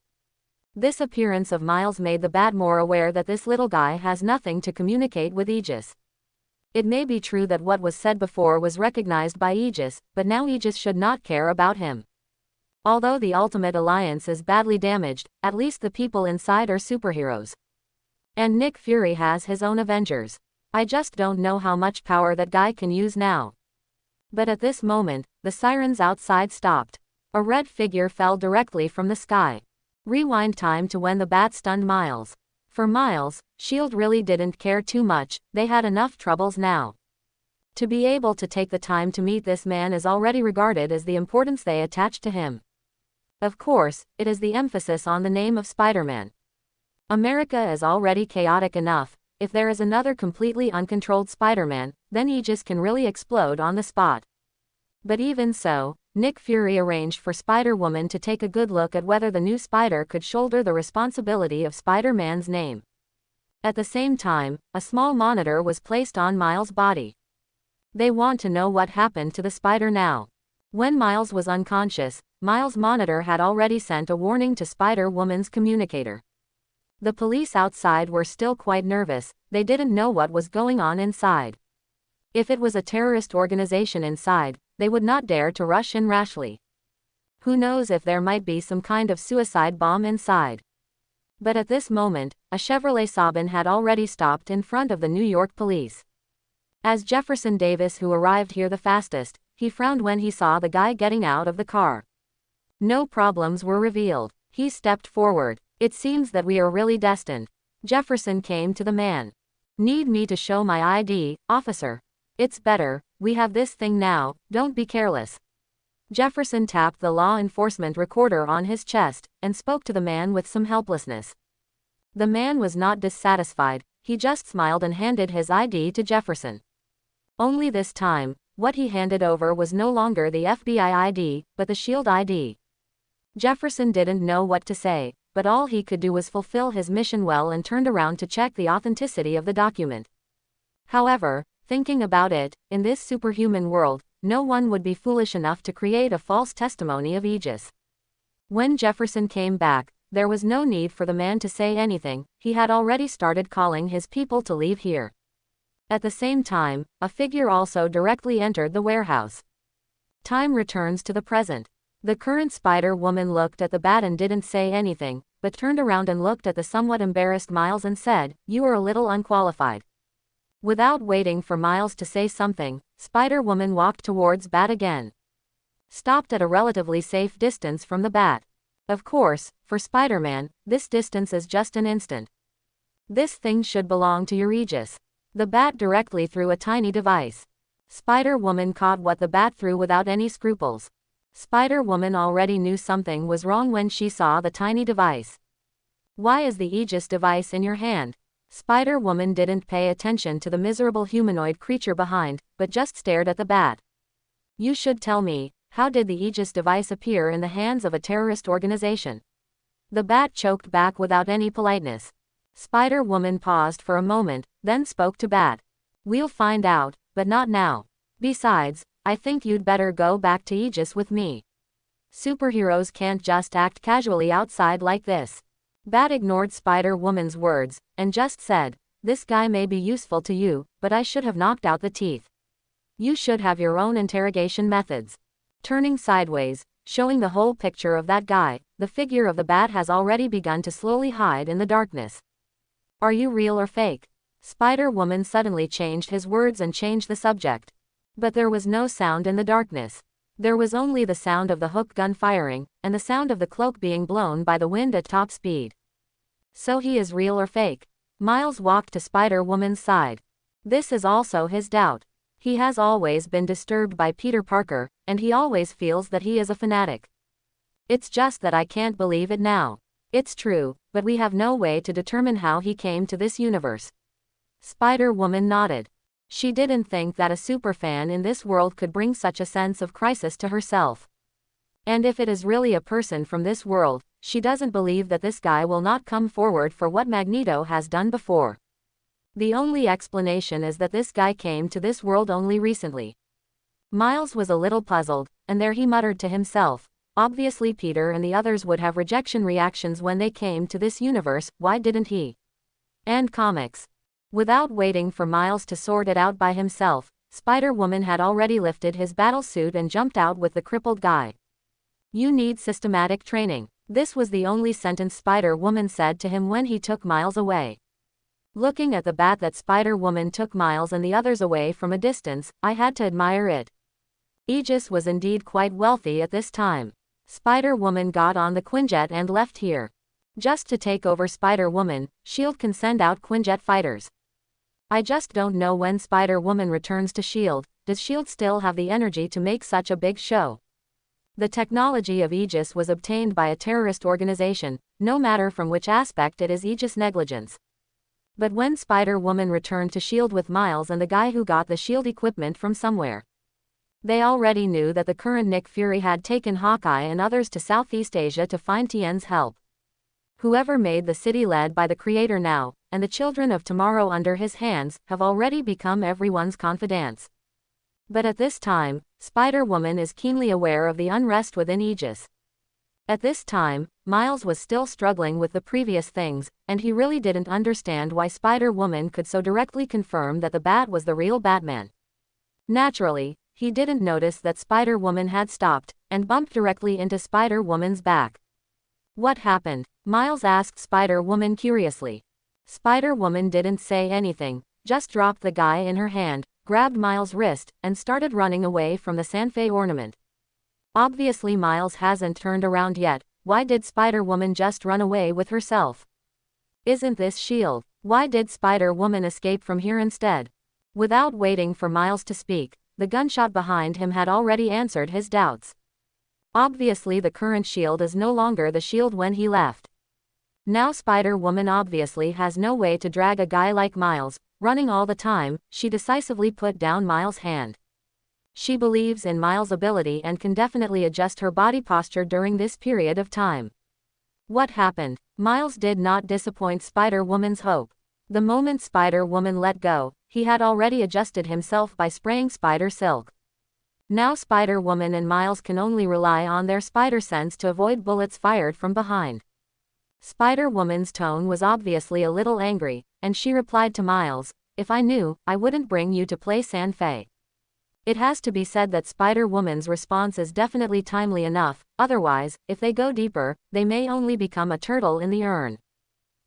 Speaker 1: This appearance of Miles made the bat more aware that this little guy has nothing to communicate with Aegis. It may be true that what was said before was recognized by Aegis, but now Aegis should not care about him. Although the Ultimate Alliance is badly damaged, at least the people inside are superheroes. And Nick Fury has his own Avengers. I just don't know how much power that guy can use now. But at this moment, the sirens outside stopped. A red figure fell directly from the sky. Rewind time to when the bat stunned Miles. For Miles, S.H.I.E.L.D. really didn't care too much, they had enough troubles now. To be able to take the time to meet this man is already regarded as the importance they attach to him. Of course, it is the emphasis on the name of Spider-Man. America is already chaotic enough. If there is another completely uncontrolled Spider-Man, then Aegis can really explode on the spot. But even so, Nick Fury arranged for Spider-Woman to take a good look at whether the new Spider could shoulder the responsibility of Spider-Man's name. At the same time, a small monitor was placed on Miles' body. They want to know what happened to the Spider now. When Miles was unconscious, Miles' monitor had already sent a warning to Spider-Woman's communicator. The police outside were still quite nervous, they didn't know what was going on inside. If it was a terrorist organization inside, they would not dare to rush in rashly. Who knows if there might be some kind of suicide bomb inside. But at this moment, a Chevrolet Saban had already stopped in front of the New York police. As Jefferson Davis, who arrived here the fastest, he frowned when he saw the guy getting out of the car. No problems were revealed. He stepped forward. It seems that we are really destined. Jefferson came to the man. Need me to show my ID, officer? It's better, we have this thing now, don't be careless. Jefferson tapped the law enforcement recorder on his chest, and spoke to the man with some helplessness. The man was not dissatisfied, he just smiled and handed his ID to Jefferson. Only this time, what he handed over was no longer the FBI ID, but the S.H.I.E.L.D. ID. Jefferson didn't know what to say, but all he could do was fulfill his mission well and turned around to check the authenticity of the document. However, thinking about it, in this superhuman world, no one would be foolish enough to create a false testimony of Aegis. When Jefferson came back, there was no need for the man to say anything, he had already started calling his people to leave here. At the same time, a figure also directly entered the warehouse. Time returns to the present. The current Spider-Woman looked at the bat and didn't say anything, but turned around and looked at the somewhat embarrassed Miles and said, "You are a little unqualified." Without waiting for Miles to say something, Spider-Woman walked towards Bat again. Stopped at a relatively safe distance from the bat. Of course, for Spider-Man, this distance is just an instant. This thing should belong to your Aegis. The bat directly threw a tiny device. Spider-Woman caught what the bat threw without any scruples. Spider-Woman already knew something was wrong when she saw the tiny device. Why is the Aegis device in your hand? Spider-Woman didn't pay attention to the miserable humanoid creature behind, but just stared at the bat. You should tell me, how did the Aegis device appear in the hands of a terrorist organization? The bat choked back without any politeness. Spider-Woman paused for a moment, then spoke to Bat. We'll find out, but not now. Besides, I think you'd better go back to Aegis with me. Superheroes can't just act casually outside like this. Bat ignored Spider-Woman's words, and just said, this guy may be useful to you, but I should have knocked out the teeth. You should have your own interrogation methods. Turning sideways, showing the whole picture of that guy, the figure of the bat has already begun to slowly hide in the darkness. Are you real or fake? Spider-Woman suddenly changed his words and changed the subject. But there was no sound in the darkness. There was only the sound of the hook gun firing, and the sound of the cloak being blown by the wind at top speed. So he is real or fake? Miles walked to Spider-Woman's side. This is also his doubt. He has always been disturbed by Peter Parker, and he always feels that he is a fanatic. It's just that I can't believe it now. It's true, but we have no way to determine how he came to this universe. Spider-Woman nodded. She didn't think that a superfan in this world could bring such a sense of crisis to herself. And if it is really a person from this world, she doesn't believe that this guy will not come forward for what Magneto has done before. The only explanation is that this guy came to this world only recently. Miles was a little puzzled, and there he muttered to himself, obviously Peter and the others would have rejection reactions when they came to this universe, why didn't he? And comics. Without waiting for Miles to sort it out by himself, Spider-Woman had already lifted his battle suit and jumped out with the crippled guy. You need systematic training. This was the only sentence Spider-Woman said to him when he took Miles away. Looking at the bat that Spider-Woman took Miles and the others away from a distance, I had to admire it. Aegis was indeed quite wealthy at this time. Spider-Woman got on the Quinjet and left here. Just to take over Spider-Woman, S.H.I.E.L.D. can send out Quinjet fighters. I just don't know when Spider-Woman returns to S.H.I.E.L.D., does S.H.I.E.L.D. still have the energy to make such a big show? The technology of Aegis was obtained by a terrorist organization, no matter from which aspect it is Aegis negligence. But when Spider-Woman returned to S.H.I.E.L.D. with Miles and the guy who got the S.H.I.E.L.D. equipment from somewhere, they already knew that the current Nick Fury had taken Hawkeye and others to Southeast Asia to find Tien's help. Whoever made the city led by the Creator now, and the children of tomorrow under his hands, have already become everyone's confidants. But at this time, Spider-Woman is keenly aware of the unrest within Aegis. At this time, Miles was still struggling with the previous things, and he really didn't understand why Spider-Woman could so directly confirm that the Bat was the real Batman. Naturally, he didn't notice that Spider-Woman had stopped, and bumped directly into Spider-Woman's back. What happened? Miles asked Spider-Woman curiously. Spider-Woman didn't say anything, just dropped the guy in her hand, grabbed Miles' wrist, and started running away from the Sanfei ornament. Obviously Miles hasn't turned around yet. Why did Spider-Woman just run away with herself? Isn't this S.H.I.E.L.D.? Why did Spider-Woman escape from here instead? Without waiting for Miles to speak, the gunshot behind him had already answered his doubts. Obviously the current S.H.I.E.L.D. is no longer the S.H.I.E.L.D. when he left. Now Spider-Woman obviously has no way to drag a guy like Miles, running all the time. She decisively put down Miles' hand. She believes in Miles' ability and can definitely adjust her body posture during this period of time. What happened? Miles did not disappoint Spider-Woman's hope. The moment Spider-Woman let go, he had already adjusted himself by spraying spider silk. Now Spider-Woman and Miles can only rely on their spider sense to avoid bullets fired from behind. Spider-Woman's tone was obviously a little angry, and she replied to Miles, "If I knew, I wouldn't bring you to play Sanfei." It has to be said that Spider-Woman's response is definitely timely enough, otherwise, if they go deeper, they may only become a turtle in the urn.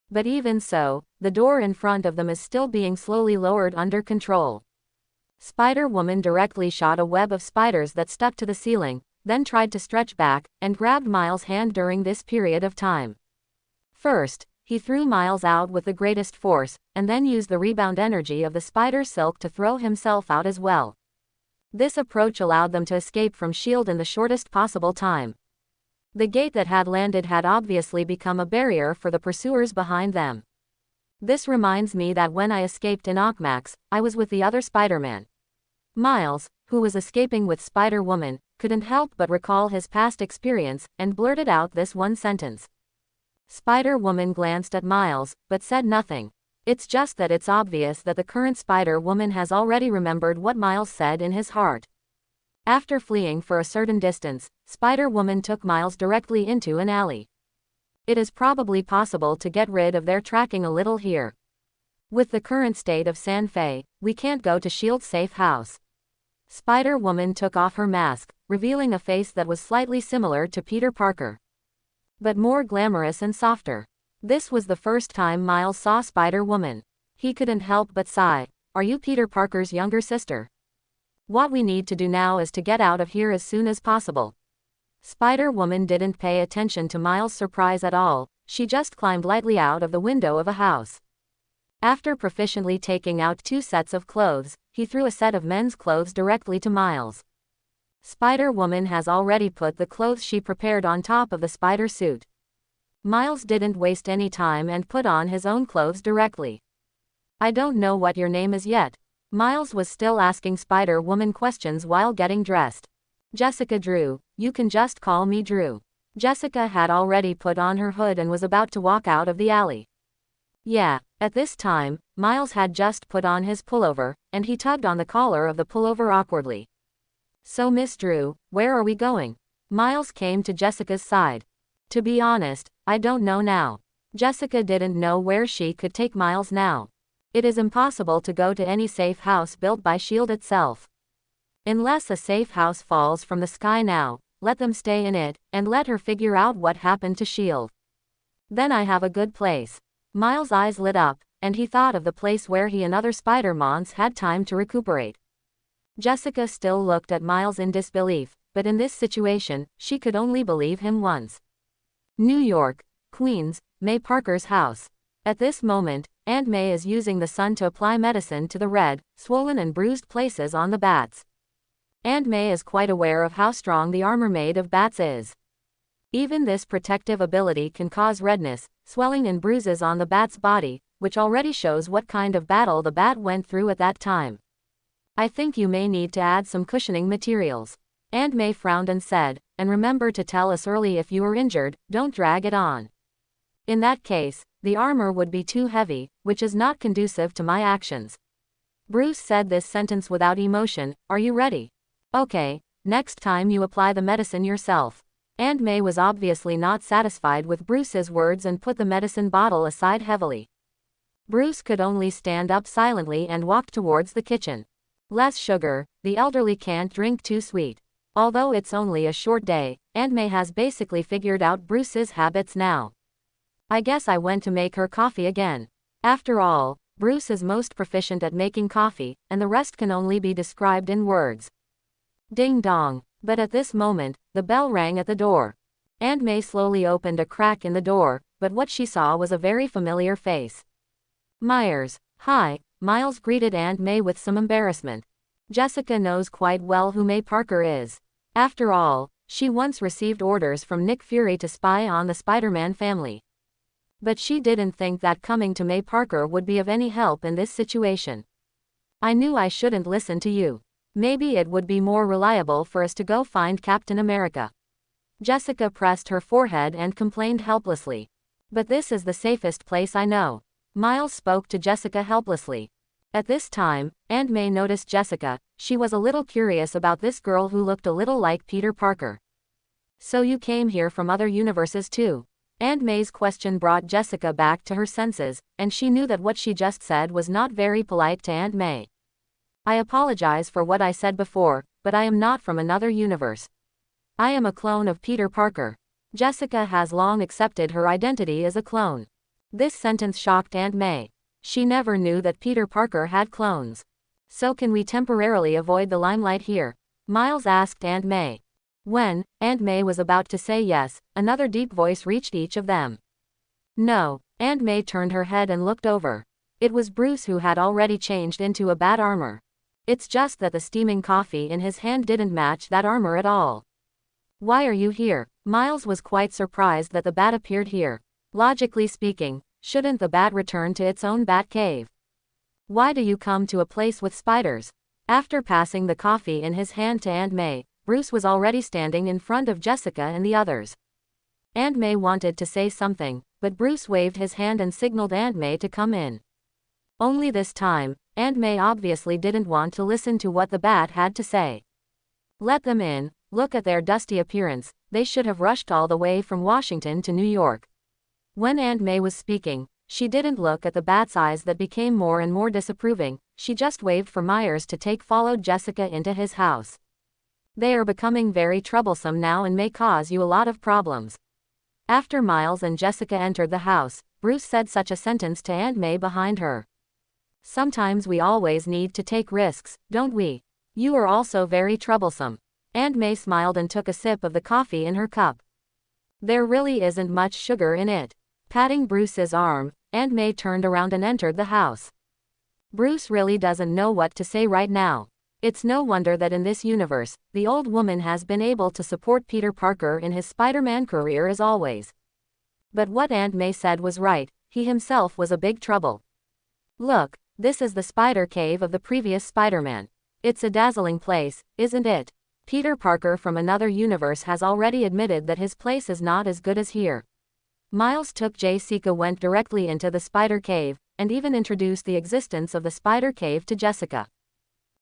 Speaker 1: But even so, the door in front of them is still being slowly lowered under control. Spider-Woman directly shot a web of spiders that stuck to the ceiling, then tried to stretch back, and grabbed Miles' hand during this period of time. First, he threw Miles out with the greatest force, and then used the rebound energy of the spider silk to throw himself out as well. This approach allowed them to escape from S.H.I.E.L.D. in the shortest possible time. The gate that had landed had obviously become a barrier for the pursuers behind them. This reminds me that when I escaped in Okmax, I was with the other Spider-Man. Miles, who was escaping with Spider-Woman, couldn't help but recall his past experience, and blurted out this one sentence. Spider-Woman glanced at Miles, but said nothing. It's just that it's obvious that the current Spider-Woman has already remembered what Miles said in his heart. After fleeing for a certain distance, Spider-Woman took Miles directly into an alley. It is probably possible to get rid of their tracking a little here. With the current state of San Fe, we can't go to S.H.I.E.L.D.'s safe house. Spider-Woman took off her mask, revealing a face that was slightly similar to Peter Parker, but more glamorous and softer. This was the first time Miles saw Spider-Woman. He couldn't help but sigh. Are you Peter Parker's younger sister? What we need to do now is to get out of here as soon as possible. Spider-Woman didn't pay attention to Miles' surprise at all. She just climbed lightly out of the window of a house. After proficiently taking out 2 sets of clothes, he threw a set of men's clothes directly to Miles. Spider-Woman has already put the clothes she prepared on top of the spider suit. Miles didn't waste any time and put on his own clothes directly. I don't know what your name is yet. Miles was still asking Spider-Woman questions while getting dressed. Jessica Drew, you can just call me Drew. Jessica had already put on her hood and was about to walk out of the alley. Yeah, at this time, Miles had just put on his pullover, and he tugged on the collar of the pullover awkwardly. So Miss Drew, where are we going? Miles came to Jessica's side. To be honest, I don't know now. Jessica didn't know where she could take Miles now. It is impossible to go to any safe house built by S.H.I.E.L.D. itself. Unless a safe house falls from the sky now, let them stay in it, and let her figure out what happened to S.H.I.E.L.D. Then I have a good place. Miles' eyes lit up, and he thought of the place where he and other Spider-Mons had time to recuperate. Jessica still looked at Miles in disbelief, but in this situation, she could only believe him once. New York, Queens, May Parker's house. At this moment, Aunt May is using the sun to apply medicine to the red, swollen and bruised places on the bats. Aunt May is quite aware of how strong the armor made of bats is. Even this protective ability can cause redness, swelling and bruises on the bat's body, which already shows what kind of battle the bat went through at that time. I think you may need to add some cushioning materials. Aunt May frowned and said, and remember to tell us early if you are injured, don't drag it on. In that case, the armor would be too heavy, which is not conducive to my actions. Bruce said this sentence without emotion. Are you ready? Okay, next time you apply the medicine yourself. Aunt May was obviously not satisfied with Bruce's words and put the medicine bottle aside heavily. Bruce could only stand up silently and walk towards the kitchen. Less sugar, the elderly can't drink too sweet. Although it's only a short day, Aunt May has basically figured out Bruce's habits now. I guess I went to make her coffee again. After all, Bruce is most proficient at making coffee, and the rest can only be described in words. Ding dong. But at this moment, the bell rang at the door. Aunt May slowly opened a crack in the door, but what she saw was a very familiar face. Myers. Hi, Miles greeted Aunt May with some embarrassment. Jessica knows quite well who May Parker is. After all, she once received orders from Nick Fury to spy on the Spider-Man family. But she didn't think that coming to May Parker would be of any help in this situation. I knew I shouldn't listen to you. Maybe it would be more reliable for us to go find Captain America. Jessica pressed her forehead and complained helplessly. But this is the safest place I know. Miles spoke to Jessica helplessly. At this time, Aunt May noticed Jessica. She was a little curious about this girl who looked a little like Peter Parker. So you came here from other universes too? Aunt May's question brought Jessica back to her senses, and she knew that what she just said was not very polite to Aunt May. I apologize for what I said before, but I am not from another universe. I am a clone of Peter Parker. Jessica has long accepted her identity as a clone. This sentence shocked Aunt May. She never knew that Peter Parker had clones. So can we temporarily avoid the limelight here? Miles asked Aunt May. When Aunt May was about to say yes, another deep voice reached each of them. No. Aunt May turned her head and looked over. It was Bruce, who had already changed into a bat armor. It's just that the steaming coffee in his hand didn't match that armor at all. Why are you here? Miles was quite surprised that the bat appeared here. Logically speaking, shouldn't the bat return to its own bat cave? Why do you come to a place with spiders? After passing the coffee in his hand to Aunt May, Bruce was already standing in front of Jessica and the others. Aunt May wanted to say something, but Bruce waved his hand and signaled Aunt May to come in. Only this time, Aunt May obviously didn't want to listen to what the bat had to say. Let them in. Look at their dusty appearance, they should have rushed all the way from Washington to New York. When Aunt May was speaking, she didn't look at the bat's eyes that became more and more disapproving, she just waved for Myers to followed Jessica into his house. They are becoming very troublesome now and may cause you a lot of problems. After Miles and Jessica entered the house, Bruce said such a sentence to Aunt May behind her. Sometimes we always need to take risks, don't we? You are also very troublesome. Aunt May smiled and took a sip of the coffee in her cup. There really isn't much sugar in it. Patting Bruce's arm, Aunt May turned around and entered the house. Bruce really doesn't know what to say right now. It's no wonder that in this universe, the old woman has been able to support Peter Parker in his Spider-Man career as always. But what Aunt May said was right, he himself was a big trouble. Look, this is the spider cave of the previous Spider-Man. It's a dazzling place, isn't it? Peter Parker from another universe has already admitted that his place is not as good as here. Miles took Jessica went directly into the spider cave, and even introduced the existence of the spider cave to Jessica.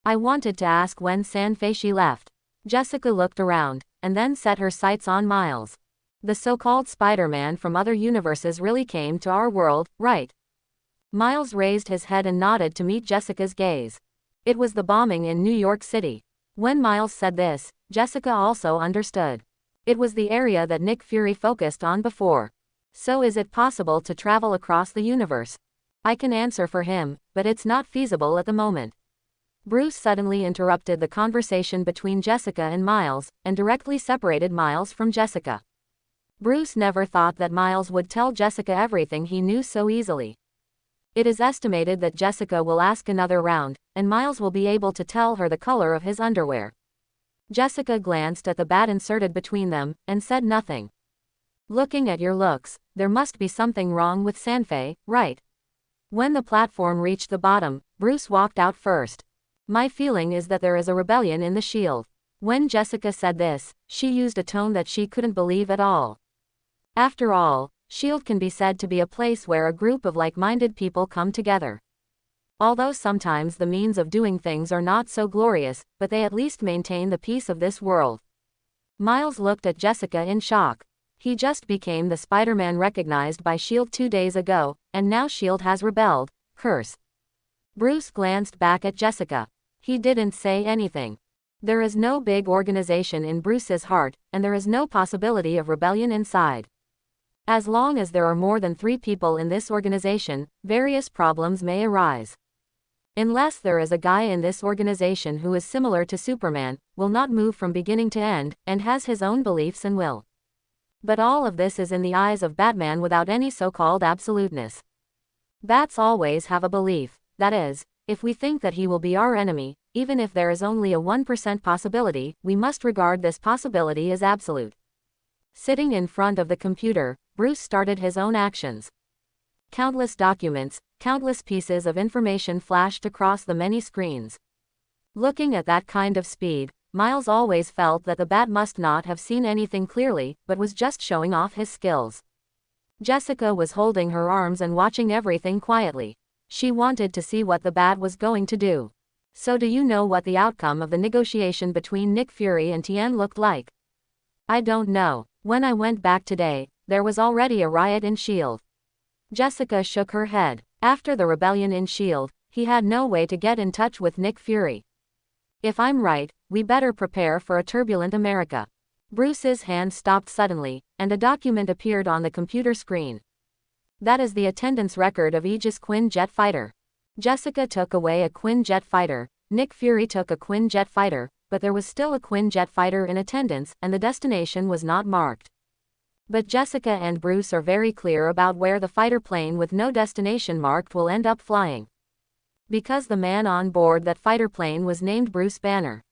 Speaker 1: I wanted to ask when Sanfei left. Jessica looked around, and then set her sights on Miles. The so-called Spider-Man from other universes really came to our world, right? Miles raised his head and nodded to meet Jessica's gaze. It was the bombing in New York City. When Miles said this, Jessica also understood. It was the area that Nick Fury focused on before. So is it possible to travel across the universe? I can answer for him, but it's not feasible at the moment. Bruce suddenly interrupted the conversation between Jessica and Miles, and directly separated Miles from Jessica. Bruce never thought that Miles would tell Jessica everything he knew so easily. It is estimated that Jessica will ask another round, and Miles will be able to tell her the color of his underwear. Jessica glanced at the bat inserted between them, and said nothing. Looking at your looks, there must be something wrong with Sanfei, right? When the platform reached the bottom, Bruce walked out first. My feeling is that there is a rebellion in the Shield. When Jessica said this, she used a tone that she couldn't believe at all. After all, Shield can be said to be a place where a group of like-minded people come together. Although sometimes the means of doing things are not so glorious, but they at least maintain the peace of this world. Miles looked at Jessica in shock. He just became the Spider-Man recognized by Shield 2 days ago, and now Shield has rebelled. Curse. Bruce glanced back at Jessica. He didn't say anything. There is no big organization in Bruce's heart, and there is no possibility of rebellion inside. As long as there are more than 3 people in this organization, various problems may arise. Unless there is a guy in this organization who is similar to Superman, will not move from beginning to end, and has his own beliefs and will. But all of this is in the eyes of Batman without any so-called absoluteness. Bats always have a belief, that is, if we think that he will be our enemy, even if there is only a 1% possibility, we must regard this possibility as absolute. Sitting in front of the computer, Bruce started his own actions. Countless documents, countless pieces of information flashed across the many screens. Looking at that kind of speed, Miles always felt that the bat must not have seen anything clearly, but was just showing off his skills. Jessica was holding her arms and watching everything quietly. She wanted to see what the bat was going to do. So do you know what the outcome of the negotiation between Nick Fury and Tien looked like? I don't know. When I went back today, there was already a riot in S.H.I.E.L.D. Jessica shook her head. After the rebellion in S.H.I.E.L.D., he had no way to get in touch with Nick Fury. If I'm right, we better prepare for a turbulent America. Bruce's hand stopped suddenly, and a document appeared on the computer screen. That is the attendance record of Aegis Quinn jet fighter. Jessica took away a Quinn jet fighter, Nick Fury took a Quinn jet fighter, but there was still a Quinjet fighter in attendance and the destination was not marked. But Jessica and Bruce are very clear about where the fighter plane with no destination marked will end up flying. Because the man on board that fighter plane was named Bruce Banner.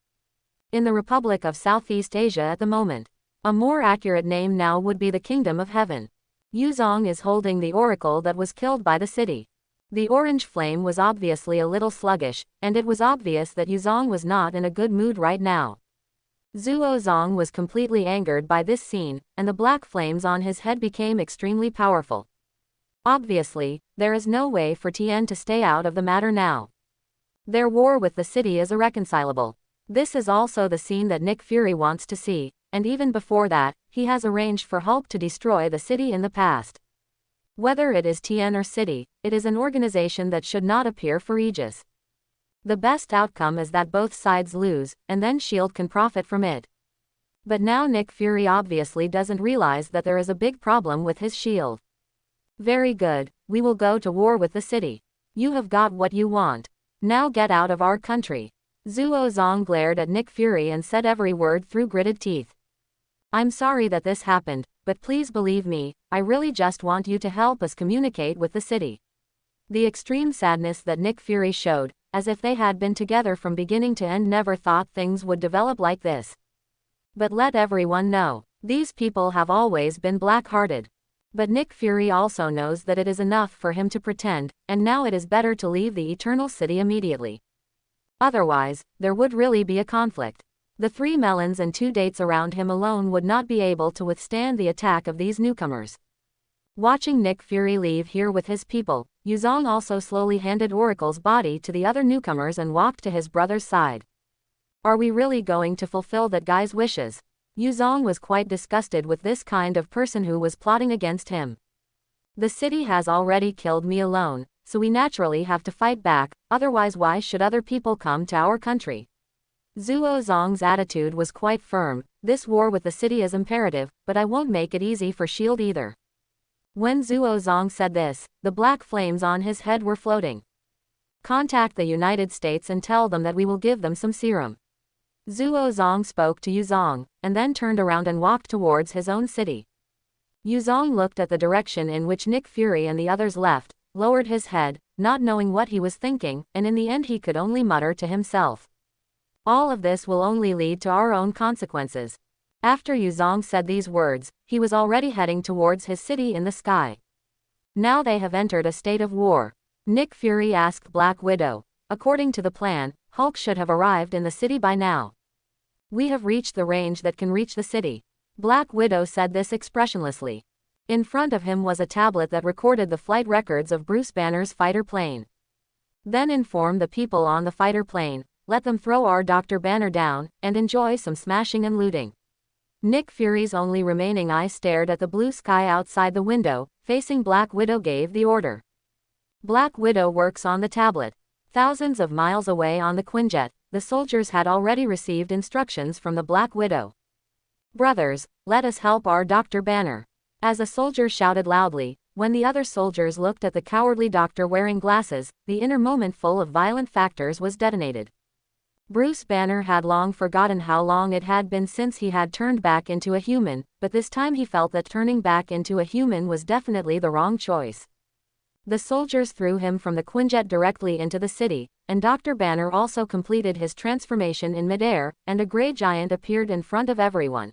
Speaker 1: In the Republic of Southeast Asia at the moment. A more accurate name now would be the Kingdom of Heaven. Yuzong is holding the oracle that was killed by the city. The orange flame was obviously a little sluggish, and it was obvious that Yuzong was not in a good mood right now. Zhuozong was completely angered by this scene, and the black flames on his head became extremely powerful. Obviously, there is no way for Tien to stay out of the matter now. Their war with the city is irreconcilable. This is also the scene that Nick Fury wants to see, and even before that, he has arranged for Hulk to destroy the city in the past. Whether it is Tien or City, it is an organization that should not appear for Aegis. The best outcome is that both sides lose, and then S.H.I.E.L.D. can profit from it. But now Nick Fury obviously doesn't realize that there is a big problem with his shield. Very good, we will go to war with the city. You have got what you want. Now get out of our country. Zhuozong glared at Nick Fury and said every word through gritted teeth. I'm sorry that this happened, but please believe me, I really just want you to help us communicate with the city. The extreme sadness that Nick Fury showed, as if they had been together from beginning to end, never thought things would develop like this. But let everyone know, these people have always been black-hearted. But Nick Fury also knows that it is enough for him to pretend, and now it is better to leave the Eternal City immediately. Otherwise, there would really be a conflict. The 3 melons and 2 dates around him alone would not be able to withstand the attack of these newcomers. Watching Nick Fury leave here with his people, Yuzong also slowly handed Oracle's body to the other newcomers and walked to his brother's side. Are we really going to fulfill that guy's wishes? Yuzong was quite disgusted with this kind of person who was plotting against him. The city has already killed me alone, so we naturally have to fight back, otherwise why should other people come to our country? Zhuozong's attitude was quite firm. This war with the city is imperative, but I won't make it easy for S.H.I.E.L.D. either. When Zhuozong said this, the black flames on his head were floating. Contact the United States and tell them that we will give them some serum. Zhuozong spoke to Yuzong, and then turned around and walked towards his own city. Yuzong looked at the direction in which Nick Fury and the others left, lowered his head, not knowing what he was thinking, and in the end he could only mutter to himself. All of this will only lead to our own consequences. After Yuzong said these words, he was already heading towards his city in the sky. Now they have entered a state of war. Nick Fury asked Black Widow. According to the plan, Hulk should have arrived in the city by now. We have reached the range that can reach the city. Black Widow said this expressionlessly. In front of him was a tablet that recorded the flight records of Bruce Banner's fighter plane. Then inform the people on the fighter plane, let them throw our Dr. Banner down, and enjoy some smashing and looting. Nick Fury's only remaining eye stared at the blue sky outside the window, facing Black Widow gave the order. Black Widow works on the tablet. Thousands of miles away on the Quinjet, the soldiers had already received instructions from the Black Widow. Brothers, let us help our Dr. Banner. As a soldier shouted loudly, when the other soldiers looked at the cowardly doctor wearing glasses, the inner moment full of violent factors was detonated. Bruce Banner had long forgotten how long it had been since he had turned back into a human, but this time he felt that turning back into a human was definitely the wrong choice. The soldiers threw him from the Quinjet directly into the city, and Dr. Banner also completed his transformation in midair, and a gray giant appeared in front of everyone.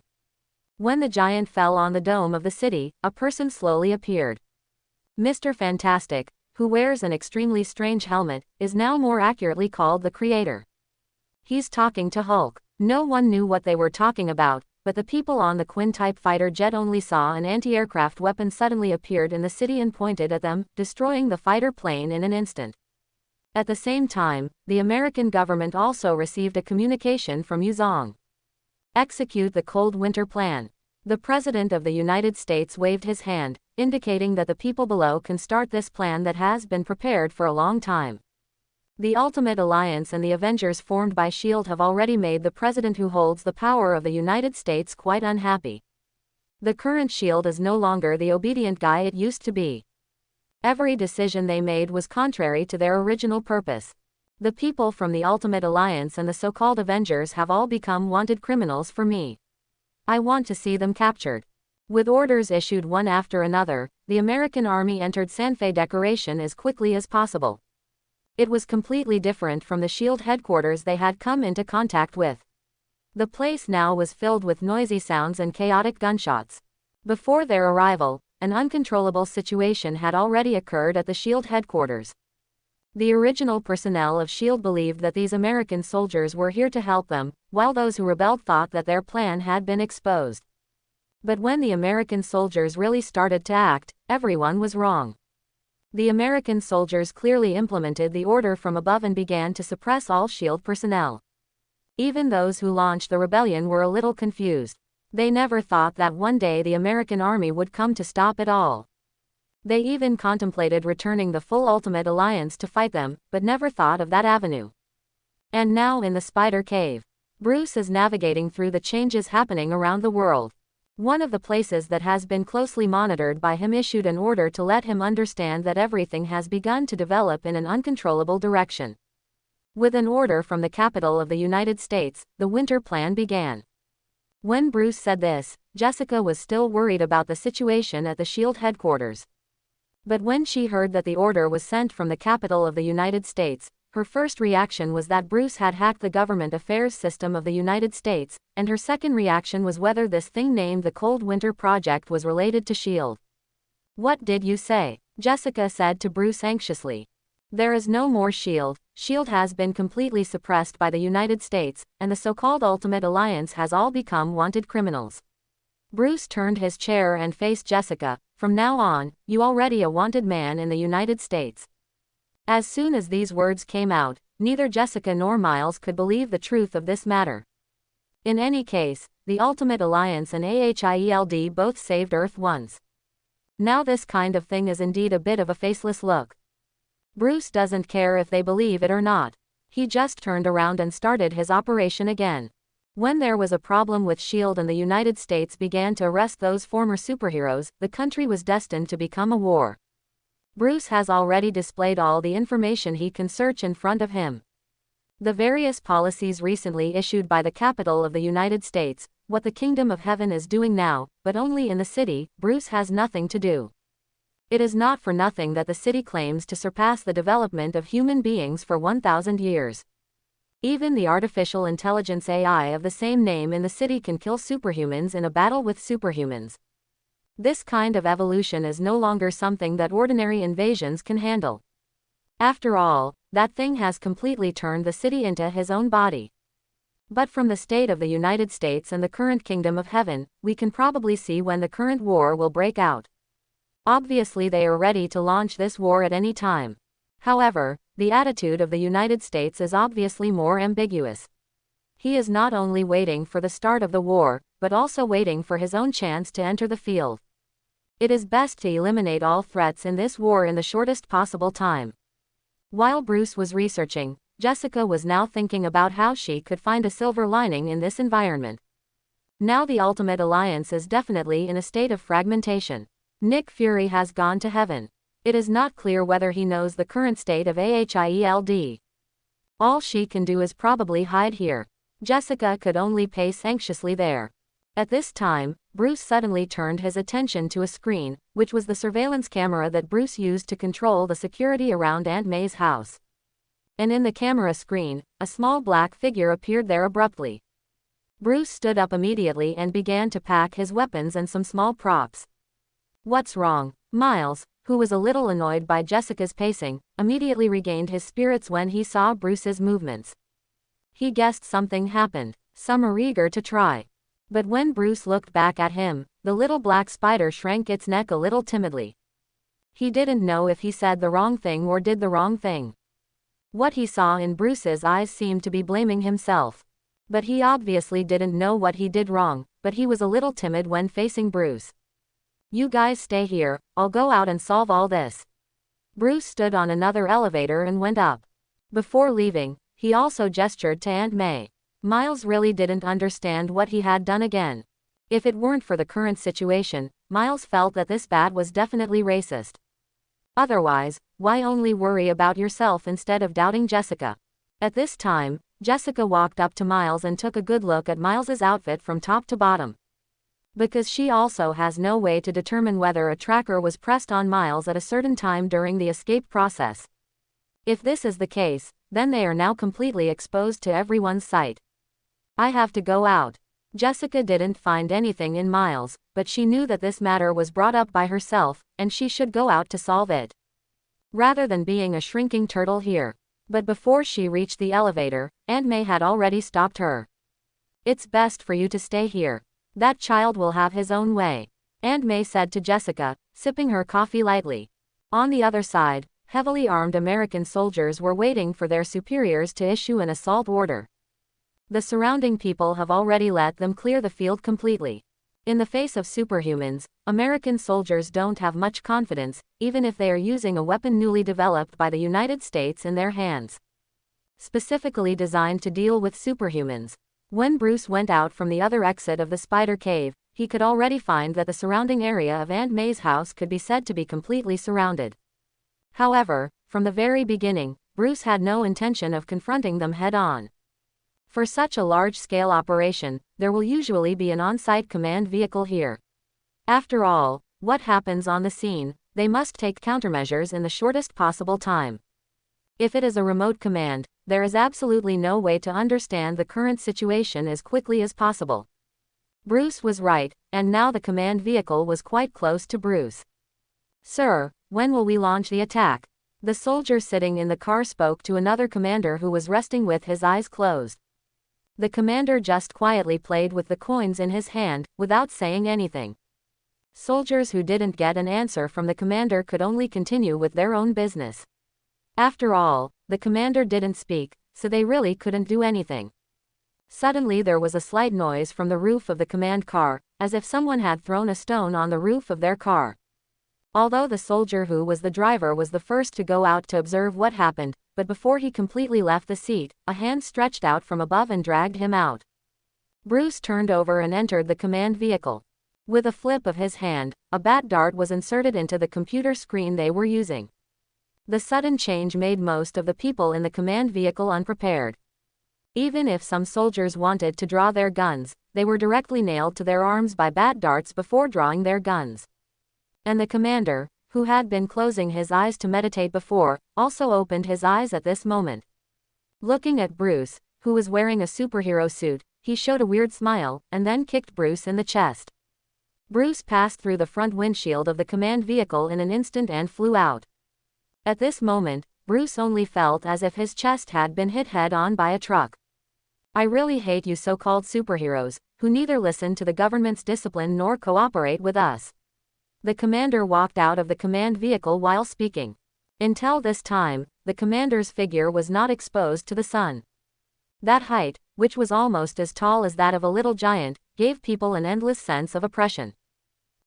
Speaker 1: When the giant fell on the dome of the city, a person slowly appeared. Mr. Fantastic, who wears an extremely strange helmet, is now more accurately called the Creator. He's talking to Hulk. No one knew what they were talking about, but the people on the Quin-type fighter jet only saw an anti-aircraft weapon suddenly appeared in the city and pointed at them, destroying the fighter plane in an instant. At the same time, the American government also received a communication from Yuzong. Execute the Cold Winter Plan. The President of the United States waved his hand, indicating that the people below can start this plan that has been prepared for a long time. The Ultimate Alliance and the Avengers formed by S.H.I.E.L.D. have already made the president who holds the power of the United States quite unhappy. The current S.H.I.E.L.D. is no longer the obedient guy it used to be. Every decision they made was contrary to their original purpose. The people from the Ultimate Alliance and the so-called Avengers have all become wanted criminals for me. I want to see them captured. With orders issued one after another, the American army entered San Fe Decoration as quickly as possible. It was completely different from the SHIELD headquarters they had come into contact with. The place now was filled with noisy sounds and chaotic gunshots. Before their arrival, an uncontrollable situation had already occurred at the SHIELD headquarters. The original personnel of SHIELD believed that these American soldiers were here to help them, while those who rebelled thought that their plan had been exposed. But when the American soldiers really started to act, everyone was wrong. The American soldiers clearly implemented the order from above and began to suppress all SHIELD personnel. Even those who launched the rebellion were a little confused. They never thought that one day the American army would come to stop it all. They even contemplated returning the full Ultimate Alliance to fight them, but never thought of that avenue. And now in the Spider Cave, Bruce is navigating through the changes happening around the world. One of the places that has been closely monitored by him issued an order to let him understand that everything has begun to develop in an uncontrollable direction. With an order from the capital of the United States, the winter plan began. When Bruce said this, Jessica was still worried about the situation at the SHIELD headquarters. But when she heard that the order was sent from the capital of the United States, her first reaction was that Bruce had hacked the government affairs system of the United States, and her second reaction was whether this thing named the Cold Winter Project was related to SHIELD. "What did you say?" Jessica said to Bruce anxiously. "There is no more SHIELD. SHIELD has been completely suppressed by the United States, and the so-called Ultimate Alliance has all become wanted criminals." Bruce turned his chair and faced Jessica. "From now on, you already a wanted man in the United States." As soon as these words came out, neither Jessica nor Miles could believe the truth of this matter. In any case, the Ultimate Alliance and AHIELD both saved Earth once. Now this kind of thing is indeed a bit of a faceless look. Bruce doesn't care if they believe it or not. He just turned around and started his operation again. When there was a problem with SHIELD and the United States began to arrest those former superheroes, the country was destined to become a war. Bruce has already displayed all the information he can search in front of him. The various policies recently issued by the capital of the United States, what the Kingdom of Heaven is doing now, but only in the city, Bruce has nothing to do. It is not for nothing that the city claims to surpass the development of human beings for 1,000 years. Even the artificial intelligence AI of the same name in the city can kill superhumans in a battle with superhumans. This kind of evolution is no longer something that ordinary invasions can handle. After all, that thing has completely turned the city into his own body. But from the state of the United States and the current Kingdom of Heaven, we can probably see when the current war will break out. Obviously they are ready to launch this war at any time. However, the attitude of the United States is obviously more ambiguous. He is not only waiting for the start of the war, but also waiting for his own chance to enter the field. It is best to eliminate all threats in this war in the shortest possible time. While Bruce was researching, Jessica was now thinking about how she could find a silver lining in this environment. Now the Ultimate Alliance is definitely in a state of fragmentation. Nick Fury has gone to heaven. It is not clear whether he knows the current state of AHIELD. All she can do is probably hide here. Jessica could only pace anxiously there. At this time, Bruce suddenly turned his attention to a screen, which was the surveillance camera that Bruce used to control the security around Aunt May's house. And in the camera screen, a small black figure appeared there abruptly. Bruce stood up immediately and began to pack his weapons and some small props. "What's wrong?" Miles, who was a little annoyed by Jessica's pacing, immediately regained his spirits when he saw Bruce's movements. He guessed something happened. Some are eager to try. But when Bruce looked back at him, the little black spider shrank its neck a little timidly. He didn't know if he said the wrong thing or did the wrong thing. What he saw in Bruce's eyes seemed to be blaming himself. But he obviously didn't know what he did wrong, but he was a little timid when facing Bruce. "You guys stay here, I'll go out and solve all this." Bruce stood on another elevator and went up. Before leaving, he also gestured to Aunt May. Miles really didn't understand what he had done again. If it weren't for the current situation, Miles felt that this bat was definitely racist. Otherwise, why only worry about yourself instead of doubting Jessica? At this time, Jessica walked up to Miles and took a good look at Miles's outfit from top to bottom. Because she also has no way to determine whether a tracker was pressed on Miles at a certain time during the escape process. If this is the case, then they are now completely exposed to everyone's sight. I have to go out. Jessica didn't find anything in Miles, but she knew that this matter was brought up by herself, and she should go out to solve it, rather than being a shrinking turtle here. But before she reached the elevator, Aunt May had already stopped her. It's best for you to stay here. That child will have his own way, Aunt May said to Jessica, sipping her coffee lightly. On the other side, heavily armed American soldiers were waiting for their superiors to issue an assault order. The surrounding people have already let them clear the field completely. In the face of superhumans, American soldiers don't have much confidence, even if they are using a weapon newly developed by the United States in their hands, specifically designed to deal with superhumans. When Bruce went out from the other exit of the spider cave, he could already find that the surrounding area of Aunt May's house could be said to be completely surrounded. However, from the very beginning, Bruce had no intention of confronting them head-on. For such a large-scale operation, there will usually be an on-site command vehicle here. After all, what happens on the scene, they must take countermeasures in the shortest possible time. If it is a remote command, there is absolutely no way to understand the current situation as quickly as possible. Bruce was right, and now the command vehicle was quite close to Bruce. "Sir, when will we launch the attack?" The soldier sitting in the car spoke to another commander who was resting with his eyes closed. The commander just quietly played with the coins in his hand, without saying anything. Soldiers who didn't get an answer from the commander could only continue with their own business. After all, the commander didn't speak, so they really couldn't do anything. Suddenly there was a slight noise from the roof of the command car, as if someone had thrown a stone on the roof of their car. Although the soldier who was the driver was the first to go out to observe what happened, but before he completely left the seat, a hand stretched out from above and dragged him out. Bruce turned over and entered the command vehicle. With a flip of his hand, a bat dart was inserted into the computer screen they were using. The sudden change made most of the people in the command vehicle unprepared. Even if some soldiers wanted to draw their guns, they were directly nailed to their arms by bat darts before drawing their guns. And the commander, who had been closing his eyes to meditate before, also opened his eyes at this moment. Looking at Bruce, who was wearing a superhero suit, he showed a weird smile, and then kicked Bruce in the chest. Bruce passed through the front windshield of the command vehicle in an instant and flew out. At this moment, Bruce only felt as if his chest had been hit head-on by a truck. "I really hate you so-called superheroes, who neither listen to the government's discipline nor cooperate with us." The commander walked out of the command vehicle while speaking. Until this time, the commander's figure was not exposed to the sun. That height, which was almost as tall as that of a little giant, gave people an endless sense of oppression.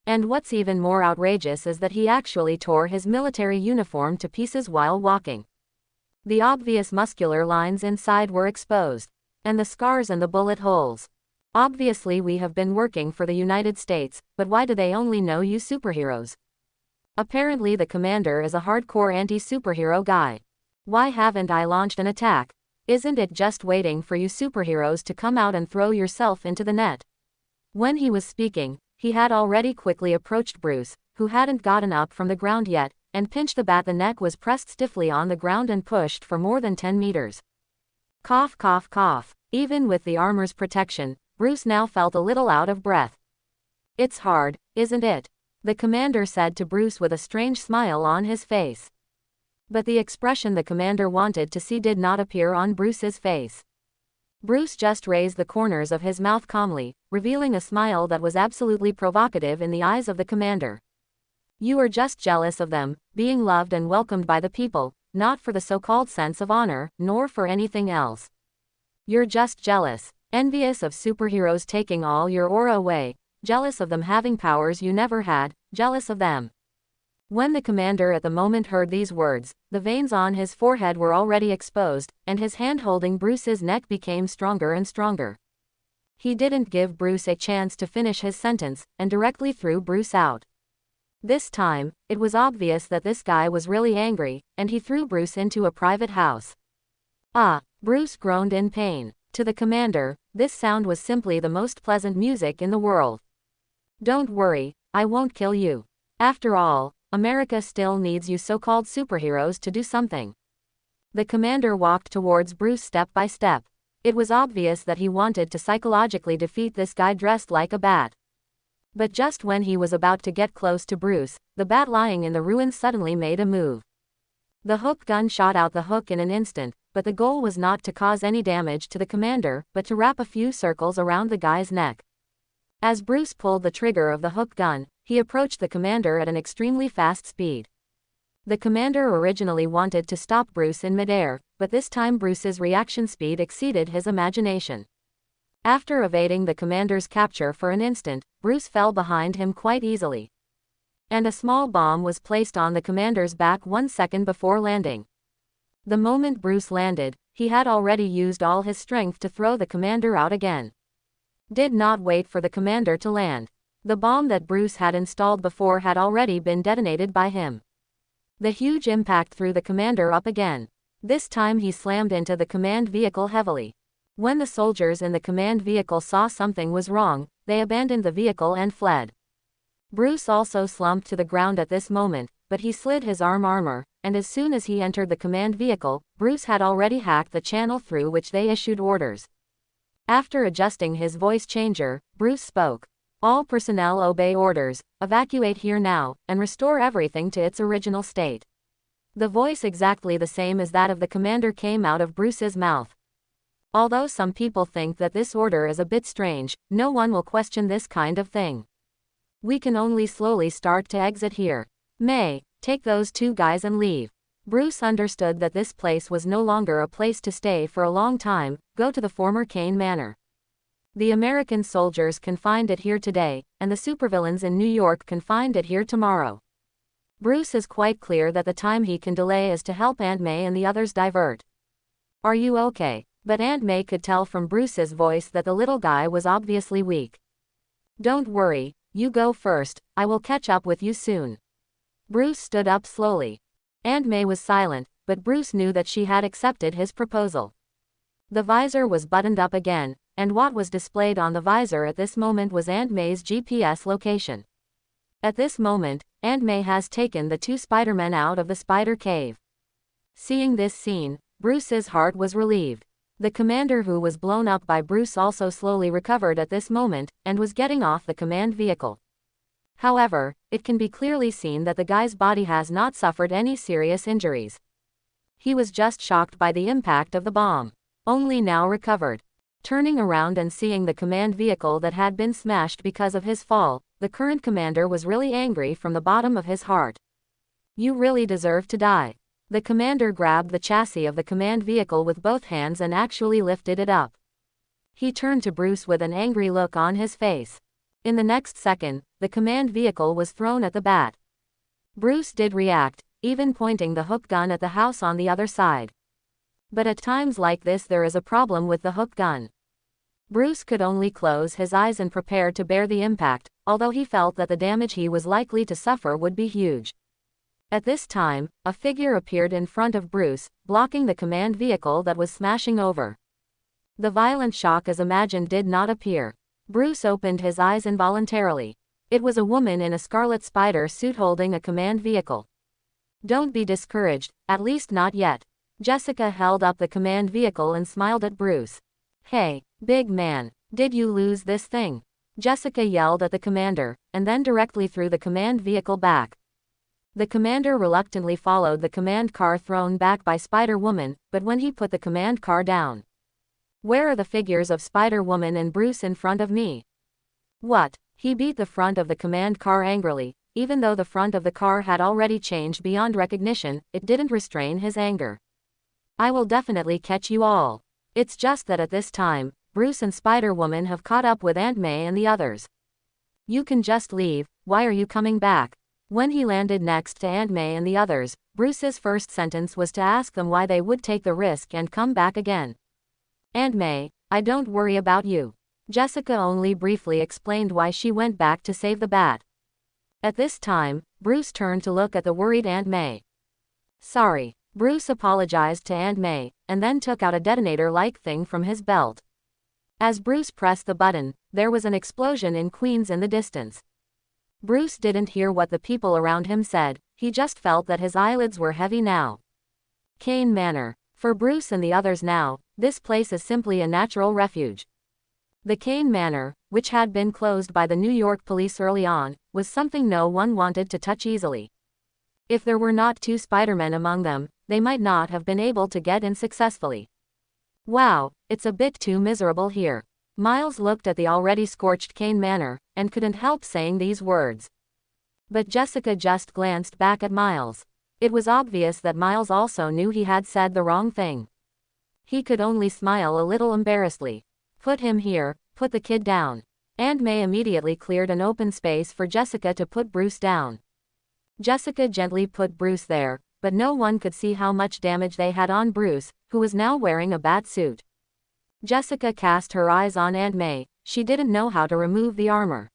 Speaker 1: And what's even more outrageous is that he actually tore his military uniform to pieces while walking. The obvious muscular lines inside were exposed, and the scars and the bullet holes. "Obviously we have been working for the United States, but why do they only know you superheroes?" Apparently the commander is a hardcore anti-superhero guy. "Why haven't I launched an attack? Isn't it just waiting for you superheroes to come out and throw yourself into the net?" When he was speaking, he had already quickly approached Bruce, who hadn't gotten up from the ground yet, and pinched the bat. The neck was pressed stiffly on the ground and pushed for more than 10 meters. Cough, cough, cough. Even with the armor's protection, Bruce now felt a little out of breath. "It's hard, isn't it?" the commander said to Bruce with a strange smile on his face. But the expression the commander wanted to see did not appear on Bruce's face. Bruce just raised the corners of his mouth calmly, revealing a smile that was absolutely provocative in the eyes of the commander. "You are just jealous of them, being loved and welcomed by the people, not for the so-called sense of honor, nor for anything else. You're just jealous. Envious of superheroes taking all your aura away, jealous of them having powers you never had, jealous of them." When the commander at the moment heard these words, the veins on his forehead were already exposed, and his hand holding Bruce's neck became stronger and stronger. He didn't give Bruce a chance to finish his sentence, and directly threw Bruce out. This time, it was obvious that this guy was really angry, and he threw Bruce into a private house. Ah, Bruce groaned in pain. To the commander, this sound was simply the most pleasant music in the world. Don't worry, I won't kill you. After all, America still needs you so-called superheroes to do something. The commander walked towards Bruce step by step. It was obvious that he wanted to psychologically defeat this guy dressed like a bat. But just when he was about to get close to Bruce, the bat lying in the ruins suddenly made a move. The hook gun shot out the hook in an instant, but the goal was not to cause any damage to the commander, but to wrap a few circles around the guy's neck. As Bruce pulled the trigger of the hook gun, he approached the commander at an extremely fast speed. The commander originally wanted to stop Bruce in midair, but this time Bruce's reaction speed exceeded his imagination. After evading the commander's capture for an instant, Bruce fell behind him quite easily. And a small bomb was placed on the commander's back 1 second before landing. The moment Bruce landed, he had already used all his strength to throw the commander out again. Did not wait for the commander to land. The bomb that Bruce had installed before had already been detonated by him. The huge impact threw the commander up again. This time he slammed into the command vehicle heavily. When the soldiers in the command vehicle saw something was wrong, they abandoned the vehicle and fled. Bruce also slumped to the ground at this moment, but he slid his armor, and as soon as he entered the command vehicle, Bruce had already hacked the channel through which they issued orders. After adjusting his voice changer, Bruce spoke. All personnel obey orders, evacuate here now, and restore everything to its original state. The voice exactly the same as that of the commander came out of Bruce's mouth. Although some people think that this order is a bit strange, no one will question this kind of thing. We can only slowly start to exit here. May, take those 2 guys and leave. Bruce understood that this place was no longer a place to stay for a long time. Go to the former Kane Manor. The American soldiers can find it here today, and the supervillains in New York can find it here tomorrow. Bruce is quite clear that the time he can delay is to help Aunt May and the others divert. Are you okay? But Aunt May could tell from Bruce's voice that the little guy was obviously weak. Don't worry, you go first, I will catch up with you soon. Bruce stood up slowly. Aunt May was silent, but Bruce knew that she had accepted his proposal. The visor was buttoned up again, and what was displayed on the visor at this moment was Aunt May's GPS location. At this moment, Aunt May has taken the 2 Spider-Men out of the spider cave. Seeing this scene, Bruce's heart was relieved. The commander who was blown up by Bruce also slowly recovered at this moment, and was getting off the command vehicle. However, it can be clearly seen that the guy's body has not suffered any serious injuries. He was just shocked by the impact of the bomb. Only now recovered. Turning around and seeing the command vehicle that had been smashed because of his fall, the current commander was really angry from the bottom of his heart. You really deserve to die. The commander grabbed the chassis of the command vehicle with both hands and actually lifted it up. He turned to Bruce with an angry look on his face. In the next second, the command vehicle was thrown at the bat. Bruce did react, even pointing the hook gun at the house on the other side. But at times like this there is a problem with the hook gun. Bruce could only close his eyes and prepare to bear the impact, although he felt that the damage he was likely to suffer would be huge. At this time, a figure appeared in front of Bruce, blocking the command vehicle that was smashing over. The violent shock as imagined did not appear. Bruce opened his eyes involuntarily. It was a woman in a scarlet spider suit holding a command vehicle. Don't be discouraged, at least not yet. Jessica held up the command vehicle and smiled at Bruce. Hey, big man, did you lose this thing? Jessica yelled at the commander, and then directly threw the command vehicle back. The commander reluctantly followed the command car thrown back by Spider-Woman, but when he put the command car down. Where are the figures of Spider-Woman and Bruce in front of me? What? He beat the front of the command car angrily. Even though the front of the car had already changed beyond recognition, it didn't restrain his anger. I will definitely catch you all. It's just that at this time, Bruce and Spider-Woman have caught up with Aunt May and the others. You can just leave, why are you coming back? When he landed next to Aunt May and the others, Bruce's first sentence was to ask them why they would take the risk and come back again. Aunt May, I don't worry about you. Jessica only briefly explained why she went back to save the bat. At this time, Bruce turned to look at the worried Aunt May. Sorry. Bruce apologized to Aunt May, and then took out a detonator-like thing from his belt. As Bruce pressed the button, there was an explosion in Queens in the distance. Bruce didn't hear what the people around him said, he just felt that his eyelids were heavy now. Kane Manor. For Bruce and the others now, this place is simply a natural refuge. The Kane Manor, which had been closed by the New York police early on, was something no one wanted to touch easily. If there were not two Spider-Men among them, they might not have been able to get in successfully. Wow, it's a bit too miserable here. Miles looked at the already scorched Kane Manor, and couldn't help saying these words. But Jessica just glanced back at Miles. It was obvious that Miles also knew he had said the wrong thing. He could only smile a little embarrassedly. Put him here, put the kid down. Aunt May immediately cleared an open space for Jessica to put Bruce down. Jessica gently put Bruce there, but no one could see how much damage they had on Bruce, who was now wearing a bat suit. Jessica cast her eyes on Aunt May. She didn't know how to remove the armor.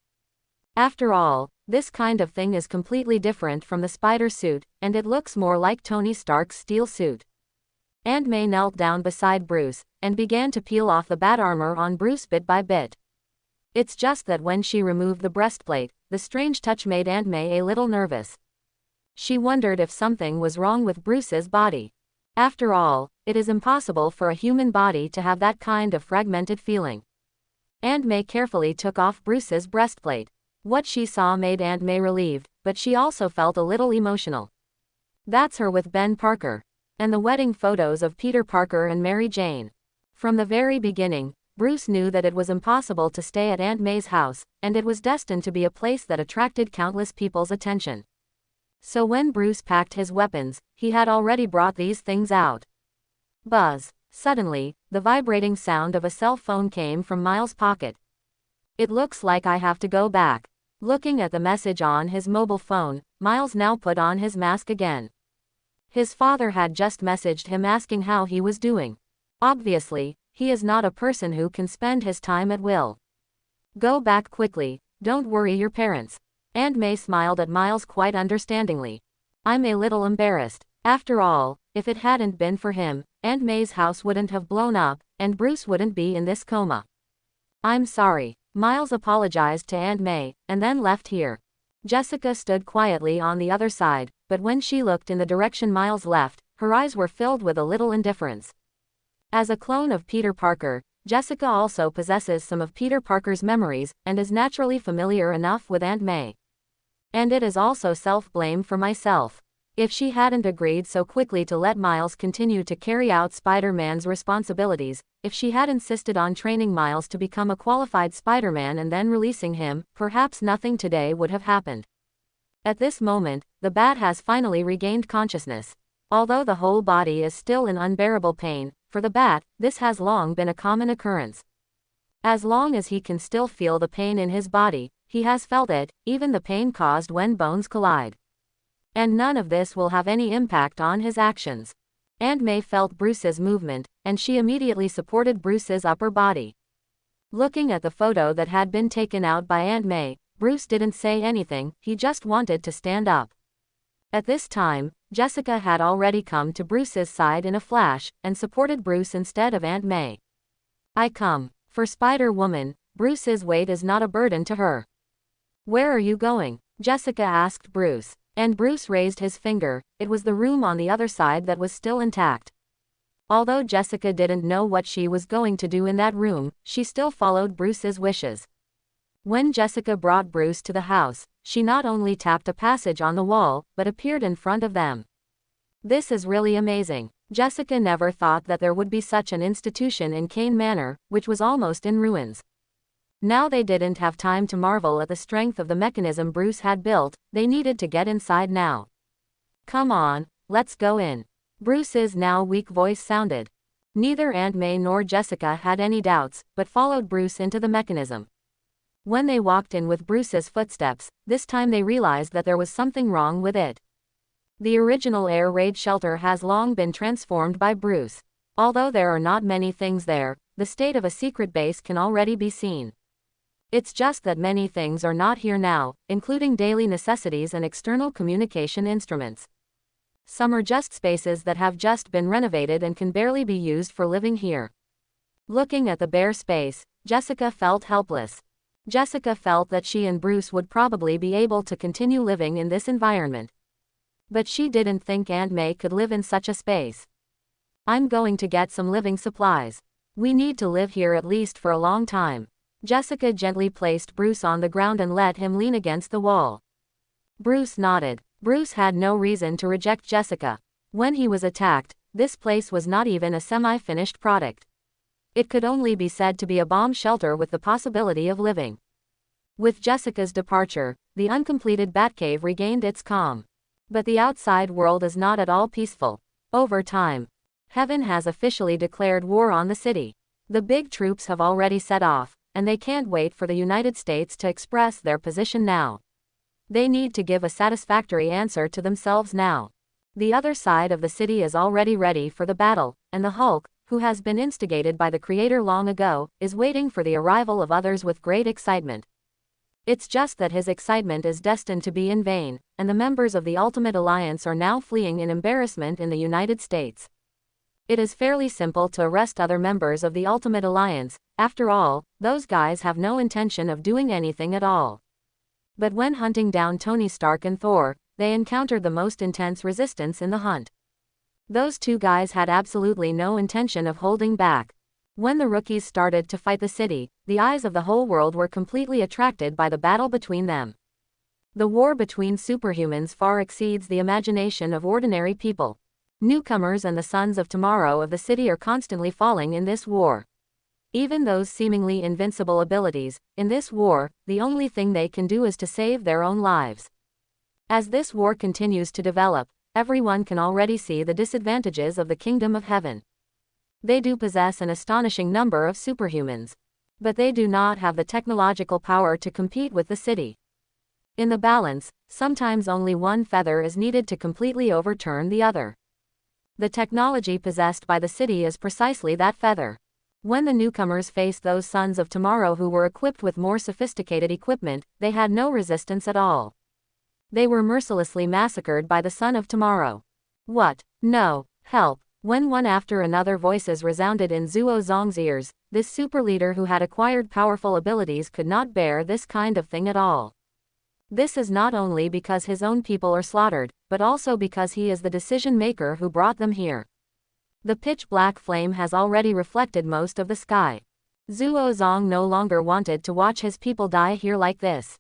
Speaker 1: After all, this kind of thing is completely different from the spider suit, and it looks more like Tony Stark's steel suit. Aunt May knelt down beside Bruce, and began to peel off the bat armor on Bruce bit by bit. It's just that when she removed the breastplate, the strange touch made Aunt May a little nervous. She wondered if something was wrong with Bruce's body. After all, it is impossible for a human body to have that kind of fragmented feeling. Aunt May carefully took off Bruce's breastplate. What she saw made Aunt May relieved, but she also felt a little emotional. That's her with Ben Parker. And the wedding photos of Peter Parker and Mary Jane. From the very beginning, Bruce knew that it was impossible to stay at Aunt May's house, and it was destined to be a place that attracted countless people's attention. So when Bruce packed his weapons, he had already brought these things out. Buzz. Suddenly, the vibrating sound of a cell phone came from Miles' pocket. It looks like I have to go back. Looking at the message on his mobile phone, Miles now put on his mask again. His father had just messaged him asking how he was doing. Obviously, he is not a person who can spend his time at will. Go back quickly, don't worry your parents. Aunt May smiled at Miles quite understandingly. I'm a little embarrassed. After all, if it hadn't been for him, Aunt May's house wouldn't have blown up, and Bruce wouldn't be in this coma. I'm sorry. Miles apologized to Aunt May, and then left here. Jessica stood quietly on the other side, but when she looked in the direction Miles left, her eyes were filled with a little indifference. As a clone of Peter Parker, Jessica also possesses some of Peter Parker's memories, and is naturally familiar enough with Aunt May. And it is also self-blame for myself. If she hadn't agreed so quickly to let Miles continue to carry out Spider-Man's responsibilities, if she had insisted on training Miles to become a qualified Spider-Man and then releasing him, perhaps nothing today would have happened. At this moment, the Bat has finally regained consciousness. Although the whole body is still in unbearable pain, for the Bat, this has long been a common occurrence. As long as he can still feel the pain in his body, he has felt it, even the pain caused when bones collide. And none of this will have any impact on his actions. Aunt May felt Bruce's movement, and she immediately supported Bruce's upper body. Looking at the photo that had been taken out by Aunt May, Bruce didn't say anything, he just wanted to stand up. At this time, Jessica had already come to Bruce's side in a flash, and supported Bruce instead of Aunt May. I come. For Spider-Woman, Bruce's weight is not a burden to her. Where are you going? Jessica asked Bruce. And Bruce raised his finger. It was the room on the other side that was still intact. Although Jessica didn't know what she was going to do in that room, she still followed Bruce's wishes. When Jessica brought Bruce to the house, she not only tapped a passage on the wall, but appeared in front of them. This is really amazing. Jessica never thought that there would be such an institution in Kane Manor, which was almost in ruins. Now they didn't have time to marvel at the strength of the mechanism Bruce had built, they needed to get inside now. Come on, let's go in. Bruce's now weak voice sounded. Neither Aunt May nor Jessica had any doubts, but followed Bruce into the mechanism. When they walked in with Bruce's footsteps, this time they realized that there was something wrong with it. The original air raid shelter has long been transformed by Bruce. Although there are not many things there, the state of a secret base can already be seen. It's just that many things are not here now, including daily necessities and external communication instruments. Some are just spaces that have just been renovated and can barely be used for living here. Looking at the bare space, Jessica felt helpless. Jessica felt that she and Bruce would probably be able to continue living in this environment. But she didn't think Aunt May could live in such a space. I'm going to get some living supplies. We need to live here at least for a long time. Jessica gently placed Bruce on the ground and let him lean against the wall. Bruce nodded. Bruce had no reason to reject Jessica. When he was attacked, this place was not even a semi-finished product. It could only be said to be a bomb shelter with the possibility of living. With Jessica's departure, the uncompleted Batcave regained its calm. But the outside world is not at all peaceful. Over time, Heaven has officially declared war on the city. The big troops have already set off, and they can't wait for the United States to express their position now. They need to give a satisfactory answer to themselves now. The other side of the city is already ready for the battle, and the Hulk, who has been instigated by the Creator long ago, is waiting for the arrival of others with great excitement. It's just that his excitement is destined to be in vain, and the members of the Ultimate Alliance are now fleeing in embarrassment in the United States. It is fairly simple to arrest other members of the Ultimate Alliance. After all, those guys have no intention of doing anything at all. But when hunting down Tony Stark and Thor, they encountered the most intense resistance in the hunt. Those two guys had absolutely no intention of holding back. When the rookies started to fight the city, the eyes of the whole world were completely attracted by the battle between them. The war between superhumans far exceeds the imagination of ordinary people. Newcomers and the sons of tomorrow of the city are constantly falling in this war. Even those seemingly invincible abilities, in this war, the only thing they can do is to save their own lives. As this war continues to develop, everyone can already see the disadvantages of the Kingdom of Heaven. They do possess an astonishing number of superhumans. But they do not have the technological power to compete with the city. In the balance, sometimes only one feather is needed to completely overturn the other. The technology possessed by the city is precisely that feather. When the newcomers faced those sons of tomorrow who were equipped with more sophisticated equipment, they had no resistance at all. They were mercilessly massacred by the son of tomorrow. What? No. Help. When one after another voices resounded in Zuo Zong's ears, this super leader who had acquired powerful abilities could not bear this kind of thing at all. This is not only because his own people are slaughtered, but also because he is the decision maker who brought them here. The pitch-black flame has already reflected most of the sky. Zuo Zong no longer wanted to watch his people die here like this.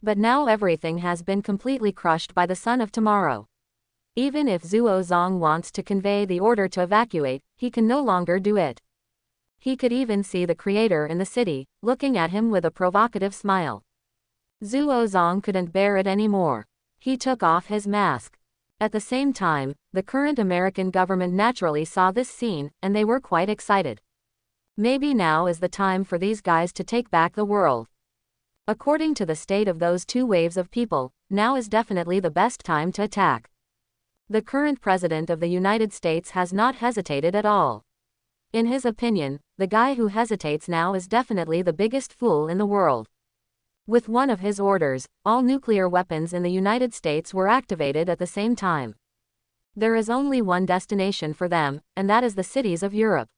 Speaker 1: But now everything has been completely crushed by the son of tomorrow. Even if Zuo Zong wants to convey the order to evacuate, he can no longer do it. He could even see the Creator in the city, looking at him with a provocative smile. Zuo Zong couldn't bear it anymore. He took off his mask. At the same time, the current American government naturally saw this scene, and they were quite excited. Maybe now is the time for these guys to take back the world. According to the state of those two waves of people, now is definitely the best time to attack. The current president of the United States has not hesitated at all. In his opinion, the guy who hesitates now is definitely the biggest fool in the world. With one of his orders, all nuclear weapons in the United States were activated at the same time. There is only one destination for them, and that is the cities of Europe.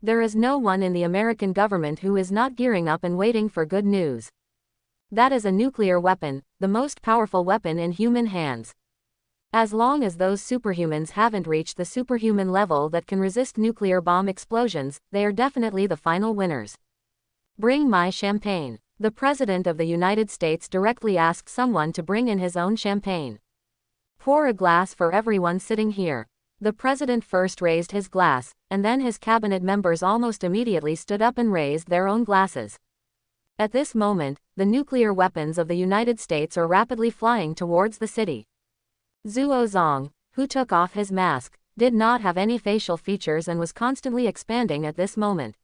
Speaker 1: There is no one in the American government who is not gearing up and waiting for good news. That is a nuclear weapon, the most powerful weapon in human hands. As long as those superhumans haven't reached the superhuman level that can resist nuclear bomb explosions, they are definitely the final winners. Bring my champagne. The President of the United States directly asked someone to bring in his own champagne. Pour a glass for everyone sitting here. The President first raised his glass, and then his cabinet members almost immediately stood up and raised their own glasses. At this moment, the nuclear weapons of the United States are rapidly flying towards the city. Zuo Zong, who took off his mask, did not have any facial features and was constantly expanding at this moment.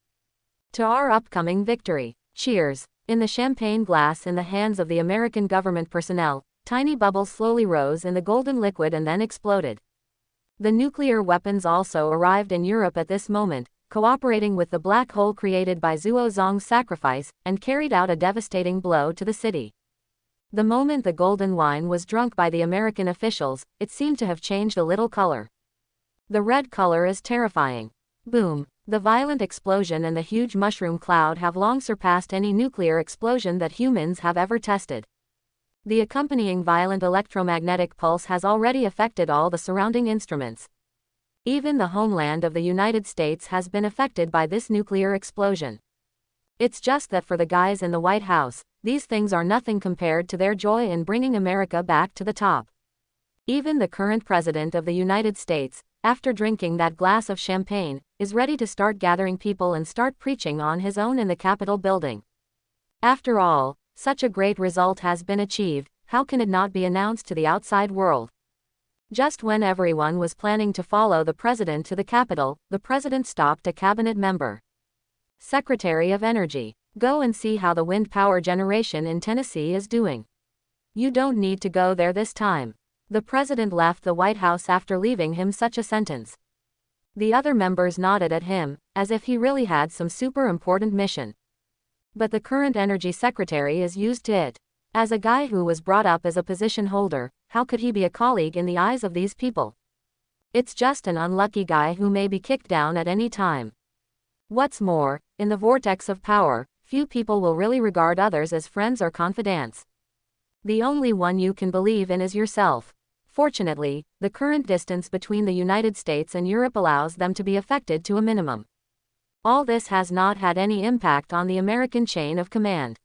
Speaker 1: To our upcoming victory. Cheers. In the champagne glass in the hands of the American government personnel, tiny bubbles slowly rose in the golden liquid and then exploded. The nuclear weapons also arrived in Europe at this moment, cooperating with the black hole created by Zuo Zong's sacrifice, and carried out a devastating blow to the city. The moment the golden wine was drunk by the American officials, it seemed to have changed a little color. The red color is terrifying. Boom. The violent explosion and the huge mushroom cloud have long surpassed any nuclear explosion that humans have ever tested. The accompanying violent electromagnetic pulse has already affected all the surrounding instruments. Even the homeland of the United States has been affected by this nuclear explosion. It's just that for the guys in the White House, these things are nothing compared to their joy in bringing America back to the top. Even the current president of the United States, after drinking that glass of champagne, is ready to start gathering people and start preaching on his own in the Capitol building. After all, such a great result has been achieved, how can it not be announced to the outside world? Just when everyone was planning to follow the president to the Capitol, the president stopped a cabinet member. Secretary of Energy, go and see how the wind power generation in Tennessee is doing. You don't need to go there this time. The president left the White House after leaving him such a sentence. The other members nodded at him, as if he really had some super important mission. But the current energy secretary is used to it. As a guy who was brought up as a position holder, how could he be a colleague in the eyes of these people? It's just an unlucky guy who may be kicked down at any time. What's more, in the vortex of power, few people will really regard others as friends or confidants. The only one you can believe in is yourself. Fortunately, the current distance between the United States and Europe allows them to be affected to a minimum. All this has not had any impact on the American chain of command.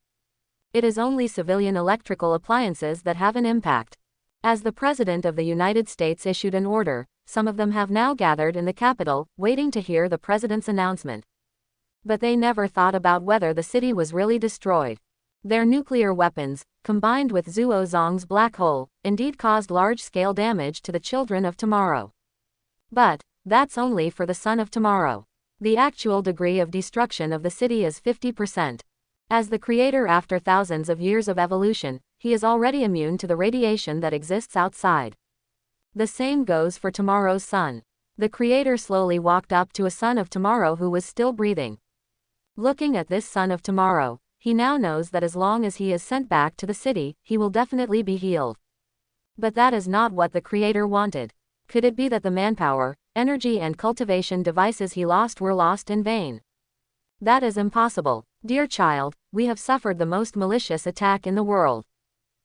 Speaker 1: It is only civilian electrical appliances that have an impact. As the President of the United States issued an order, some of them have now gathered in the Capitol, waiting to hear the President's announcement. But they never thought about whether the city was really destroyed. Their nuclear weapons, combined with Zuo Zong's black hole, indeed caused large-scale damage to the children of tomorrow. But that's only for the son of tomorrow. The actual degree of destruction of the city is 50%. As the creator after thousands of years of evolution, he is already immune to the radiation that exists outside. The same goes for tomorrow's sun. The creator slowly walked up to a son of tomorrow who was still breathing. Looking at this son of tomorrow, he now knows that as long as he is sent back to the city, he will definitely be healed. But that is not what the creator wanted. Could it be that the manpower, energy and cultivation devices he lost were lost in vain? That is impossible. Dear child, we have suffered the most malicious attack in the world.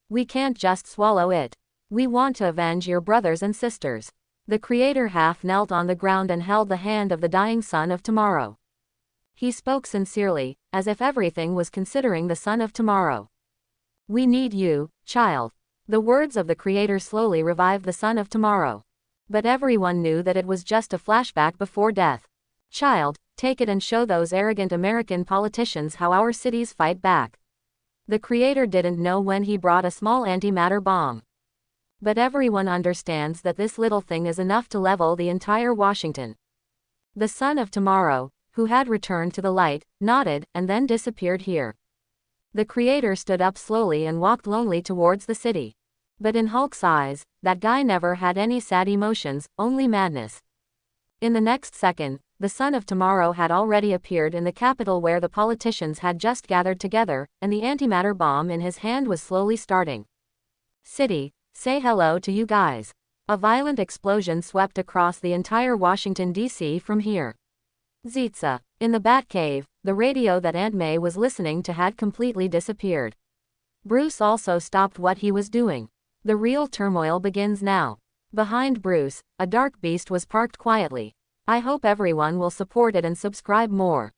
Speaker 1: We can't just swallow it. We want to avenge your brothers and sisters. The creator half knelt on the ground and held the hand of the dying son of tomorrow. He spoke sincerely, as if everything was considering the son of tomorrow. We need you, child. The words of the creator slowly revived the son of tomorrow. But everyone knew that it was just a flashback before death. Child, take it and show those arrogant American politicians how our cities fight back. The creator didn't know when he brought a small antimatter bomb. But everyone understands that this little thing is enough to level the entire Washington. The son of tomorrow, who had returned to the light, nodded, and then disappeared here. The creator stood up slowly and walked lonely towards the city. But in Hulk's eyes, that guy never had any sad emotions, only madness. In the next second, the son of tomorrow had already appeared in the Capitol where the politicians had just gathered together, and the antimatter bomb in his hand was slowly starting. City, say hello to you guys. A violent explosion swept across the entire Washington, D.C. from here. Zitza. In the Batcave, the radio that Aunt May was listening to had completely disappeared. Bruce also stopped what he was doing. The real turmoil begins now. Behind Bruce, a dark beast was parked quietly. I hope everyone will support it and subscribe more.